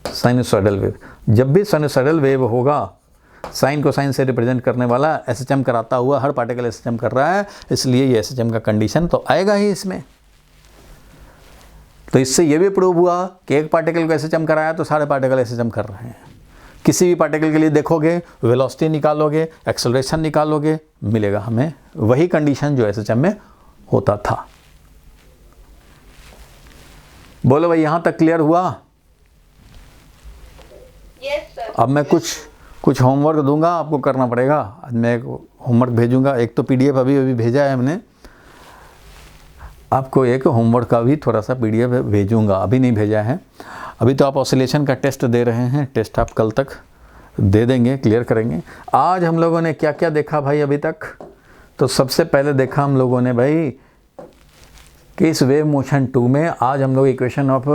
साइनसॉइडल वेव। जब भी साइनसॉइडल वेव होगा, साइन को साइन से रिप्रेजेंट करने वाला एसएचएम कराता हुआ हर पार्टिकल एसएचएम कर रहा है, इसलिए ये एसएचएम का कंडीशन तो आएगा ही इसमें। तो इससे ये भी प्रूव हुआ कि एक पार्टिकल को एसएचएम कराया तो सारे पार्टिकल एसएचएम कर रहे हैं। किसी भी पार्टिकल के लिए देखोगे, वेलोसिटी निकालोगे, एक्सेलरेशन निकालोगे, मिलेगा हमें वही कंडीशन जो एसएचएम में होता था। बोलो भाई, यहां तक क्लियर हुआ? Yes sir. अब मैं कुछ होमवर्क दूंगा, आपको करना पड़ेगा। आज मैं एक होमवर्क भेजूंगा, एक तो पीडीएफ अभी भेजा है हमने, आपको एक होमवर्क का भी थोड़ा सा पीडीएफ भेजूंगा, अभी नहीं भेजा है। अभी तो आप ऑसिलेशन का टेस्ट दे रहे हैं, टेस्ट आप कल तक दे देंगे, क्लियर करेंगे। आज हम लोगों ने क्या क्या देखा भाई अभी तक? तो सबसे पहले देखा हम लोगों ने भाई कि इस वेव मोशन 2 में आज हम लोग इक्वेशन ऑफ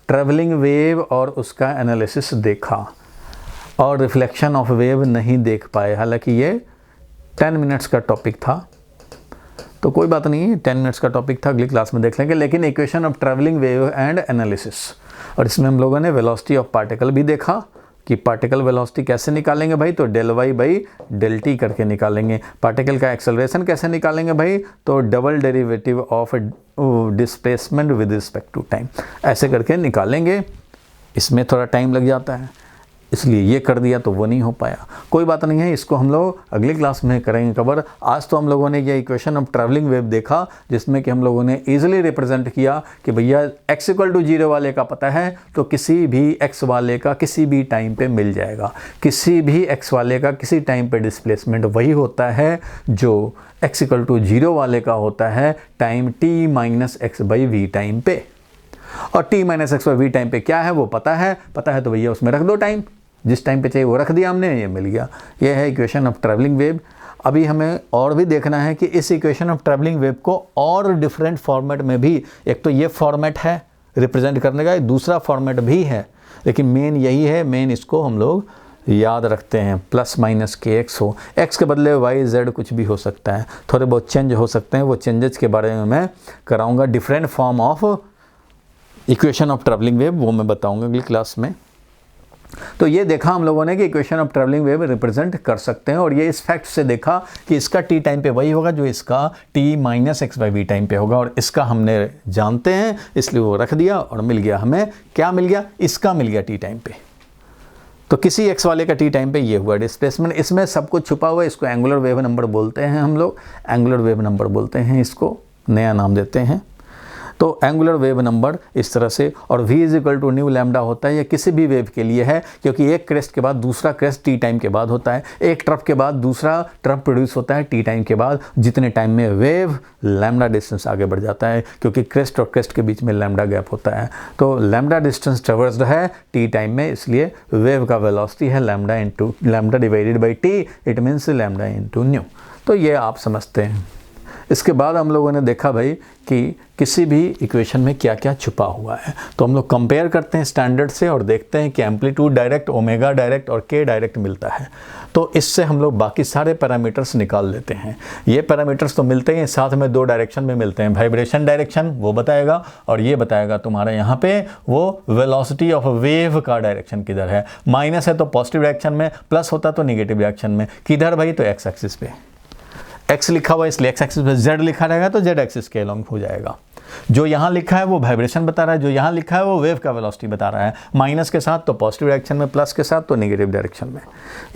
ट्रेवलिंग वेव और उसका एनालिसिस देखा, और रिफ्लेक्शन ऑफ वेव नहीं देख पाए। हालांकि ये 10 मिनट्स का टॉपिक था, तो कोई बात नहीं है, 10 मिनट्स का टॉपिक था, अगली क्लास में देख लेंगे। लेकिन equation of travelling wave and analysis, और इसमें हम लोगों ने वेलोसिटी ऑफ पार्टिकल भी देखा कि पार्टिकल वेलोसिटी कैसे निकालेंगे भाई, तो del y by del t करके निकालेंगे। पार्टिकल का एक्सेलरेशन कैसे निकालेंगे भाई, तो double derivative of displacement with respect to time, ऐसे करके निकालेंगे। इसमें थोड़ा टाइम लग जाता है, इसलिए ये कर दिया तो वो नहीं हो पाया। कोई बात नहीं है, इसको हम लोग अगली क्लास में करेंगे कवर। आज तो हम लोगों ने ये इक्वेशन ऑफ ट्रैवलिंग वेव देखा, जिसमें कि हम लोगों ने इजीली रिप्रेजेंट किया कि भैया x इक्वल टू 0 वाले का पता है तो किसी भी x वाले का किसी भी टाइम पे मिल जाएगा। किसी भी x वाले का किसी टाइम पे डिस्प्लेसमेंट वही होता है जो x इक्वल टू 0 वाले का होता है time t minus x by v time पे। और t minus x by v time पे क्या है वो पता है तो भैया उसमें रख दो टाइम, जिस टाइम पे चाहिए वो रख दिया हमने, ये मिल गया। ये है इक्वेशन ऑफ ट्रैवलिंग वेव। अभी हमें और भी देखना है कि इस इक्वेशन ऑफ ट्रैवलिंग वेव को और डिफरेंट फॉर्मेट में भी, एक तो ये फॉर्मेट है रिप्रेजेंट करने का, दूसरा फॉर्मेट भी है, लेकिन मेन यही है, मेन इसको हम लोग याद रखते हैं। प्लस माइनस के एक्स हो, एक्स के बदले वाई जेड कुछ भी हो सकता है, थोड़े बहुत चेंज हो सकते हैं, वो चेंजेस के बारे में मैं कराऊंगा। Different form of equation of travelling wave वो मैं बताऊंगा अगली क्लास में। तो ये देखा हम लोगों ने कि equation of travelling wave represent कर सकते हैं, और ये इस फैक्ट से देखा कि इसका टी टाइम पे वही होगा जो इसका t minus x by v time पे होगा, और इसका हमने जानते हैं इसलिए वो रख दिया, और मिल गया हमें, क्या मिल गया, इसका मिल गया टी टाइम पे। तो किसी एक्स वाले का टी टाइम पे ये हुआ डिस्प्लेसमेंट, इसमें सब कुछ छुपा हुआ है। इसको एंगुलर वेव नंबर बोलते हैं, हम लोग एंगुलर वेव नंबर बोलते हैं, इसको नया नाम देते हैं। तो एंगुलर वेव नंबर इस तरह से, और v is equal to nu lambda होता है, ये किसी भी वेव के लिए है, क्योंकि एक क्रेस्ट के बाद दूसरा क्रेस्ट टी टाइम के बाद होता है, एक ट्रफ के बाद दूसरा ट्रफ प्रोड्यूस होता है टी टाइम के बाद। जितने टाइम में वेव लैम्डा डिस्टेंस आगे बढ़ जाता है, क्योंकि क्रेस्ट और क्रेस्ट के बीच में लैम्डा गैप होता है, तो लैम्डा डिस्टेंस ट्रेवर्स्ड है टी टाइम में, इसलिए वेव का वेलोसिटी है lambda into lambda divided by T, it means lambda into new. तो ये आप समझते हैं। इसके बाद हम लोगों ने देखा भाई कि किसी भी इक्वेशन में क्या क्या छुपा हुआ है। तो हम लोग कंपेयर करते हैं स्टैंडर्ड से और देखते हैं कि एम्पलीट्यूड डायरेक्ट, ओमेगा डायरेक्ट और के डायरेक्ट मिलता है। तो इससे हम लोग बाकी सारे पैरामीटर्स निकाल लेते हैं। ये पैरामीटर्स तो मिलते हैं, साथ में 2 डायरेक्शन में मिलते हैं, वाइब्रेशन डायरेक्शन वो बताएगा और ये बताएगा तुम्हारा यहाँ पे वो वेलोसिटी ऑफ वेव का डायरेक्शन किधर है। माइनस है तो पॉजिटिव डायरेक्शन में, प्लस होता तो नेगेटिव डायरेक्शन में। किधर भाई? तो एक्स एक्सिस पे। एक्स लिखा हुआ है इसलिए एक्स एक्सिस पे, जेड लिखा रहेगा तो जेड एक्सिस के अलोंग हो जाएगा। जो यहाँ लिखा है वो वाइब्रेशन बता रहा है, जो यहाँ लिखा है वो वेव का वेलोसिटी बता रहा है। माइनस के साथ तो पॉजिटिव डायरेक्शन में, प्लस के साथ तो नेगेटिव डायरेक्शन में।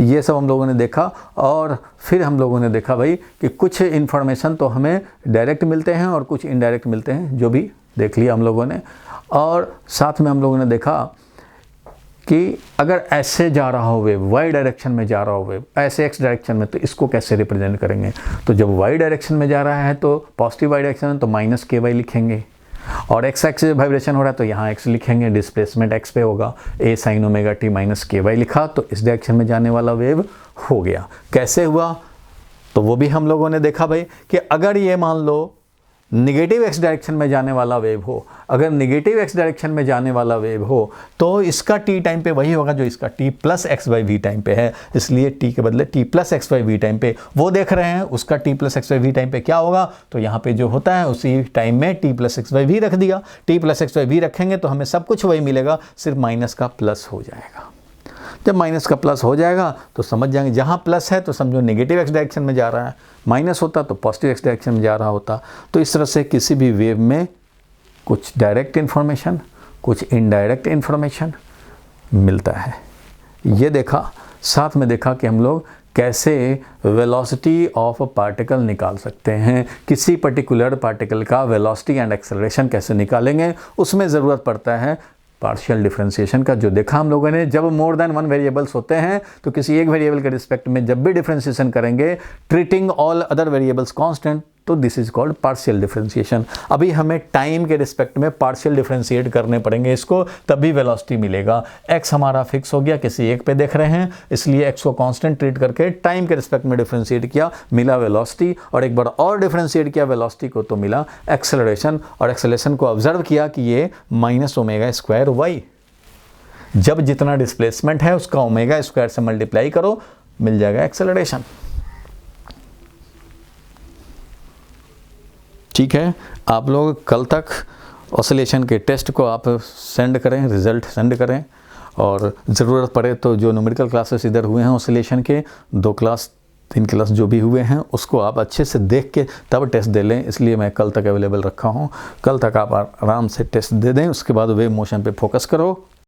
ये सब हम लोगों ने देखा और फिर हम लोगों ने देखा भाई कि कुछ इन्फॉर्मेशन तो हमें डायरेक्ट मिलते हैं और कुछ इनडायरेक्ट मिलते हैं, जो भी देख लिया हम लोगों ने। और साथ में हम लोगों ने देखा कि अगर ऐसे जा रहा हो वेव, वाई डायरेक्शन में जा रहा हो वेव, ऐसे एक्स डायरेक्शन में, तो इसको कैसे रिप्रेजेंट करेंगे। तो जब वाई डायरेक्शन में जा रहा है तो पॉजिटिव वाई डायरेक्शन में तो माइनस के वाई लिखेंगे, और एक्स एक्सिस वाइब्रेशन हो रहा है तो यहाँ एक्स लिखेंगे, डिस्प्लेसमेंट एक्स पे होगा, ए sine omega t minus k Y लिखा तो इस डायरेक्शन में जाने वाला वेव हो गया। कैसे हुआ तो वो भी हम लोगों ने देखा भाई कि अगर ये मान लो निगेटिव एक्स डायरेक्शन में जाने वाला वेव हो, अगर निगेटिव एक्स डायरेक्शन में जाने वाला वेव हो तो इसका टी टाइम पे वही होगा जो इसका t plus x by v time पे है, इसलिए टी के बदले t plus x by v time पे वो देख रहे हैं, उसका t plus x by v time पे क्या होगा। तो यहाँ पे जो होता है उसी टाइम में t plus x by v रख दिया। T plus x by v रखेंगे तो हमें सब कुछ वही मिलेगा, सिर्फ माइनस का प्लस हो जाएगा। जब माइनस का प्लस हो जाएगा तो समझ जाएंगे, जहाँ प्लस है तो समझो नेगेटिव एक्स डायरेक्शन में जा रहा है, माइनस होता तो पॉजिटिव एक्स डायरेक्शन में जा रहा होता। तो इस तरह से किसी भी वेव में कुछ डायरेक्ट इन्फॉर्मेशन, कुछ इनडायरेक्ट इन्फॉर्मेशन मिलता है। ये देखा, साथ में देखा कि हम लोग कैसे वेलोसिटी ऑफ पार्टिकल निकाल सकते हैं, किसी पर्टिकुलर पार्टिकल का वेलोसिटी एंड एक्सेलरेशन कैसे निकालेंगे, उसमें ज़रूरत पड़ता है पार्शियल डिफरेंशिएशन का। जो देखा हम लोगों ने, जब मोर देन 1 वेरिएबल्स होते हैं तो किसी एक वेरिएबल के रिस्पेक्ट में जब भी डिफरेंशिएशन करेंगे, treating all other variables constant, तो this is called partial differentiation. अभी हमें टाइम के रिस्पेक्ट में पार्शियल डिफरेंशिएट करने पड़ेंगे इसको, तभी वेलोसिटी मिलेगा। एक्स हमारा फिक्स हो गया, किसी एक पे देख रहे हैं, इसलिए एक्स को कांस्टेंट ट्रीट करके टाइम के रिस्पेक्ट में डिफरेंशिएट किया, मिला वेलोसिटी, और एक बार और डिफरेंशिएट किया वेलोसिटी को तो मिला एक्सेलरेशन, और एक्सेलरेशन को ऑब्जर्व किया कि ये माइनस ओमेगा स्क्वायर वाई। जब जितना डिस्प्लेसमेंट है उसका ओमेगा स्क्वायर से मल्टीप्लाई करो, मिल जाएगा एक्सेलरेशन। ठीक है, आप लोग कल तक ऑसिलेशन के टेस्ट को आप सेंड करें, रिज़ल्ट सेंड करें, और ज़रूरत पड़े तो जो न्यूमेरिकल क्लासेस इधर हुए हैं ऑसिलेशन के 2 क्लास 3 क्लास जो भी हुए हैं उसको आप अच्छे से देख के तब टेस्ट दे लें, इसलिए मैं कल तक अवेलेबल रखा हूँ। कल तक आप आराम से टेस्ट दे दें, उसके बाद वेव मोशन पे फोकस करो।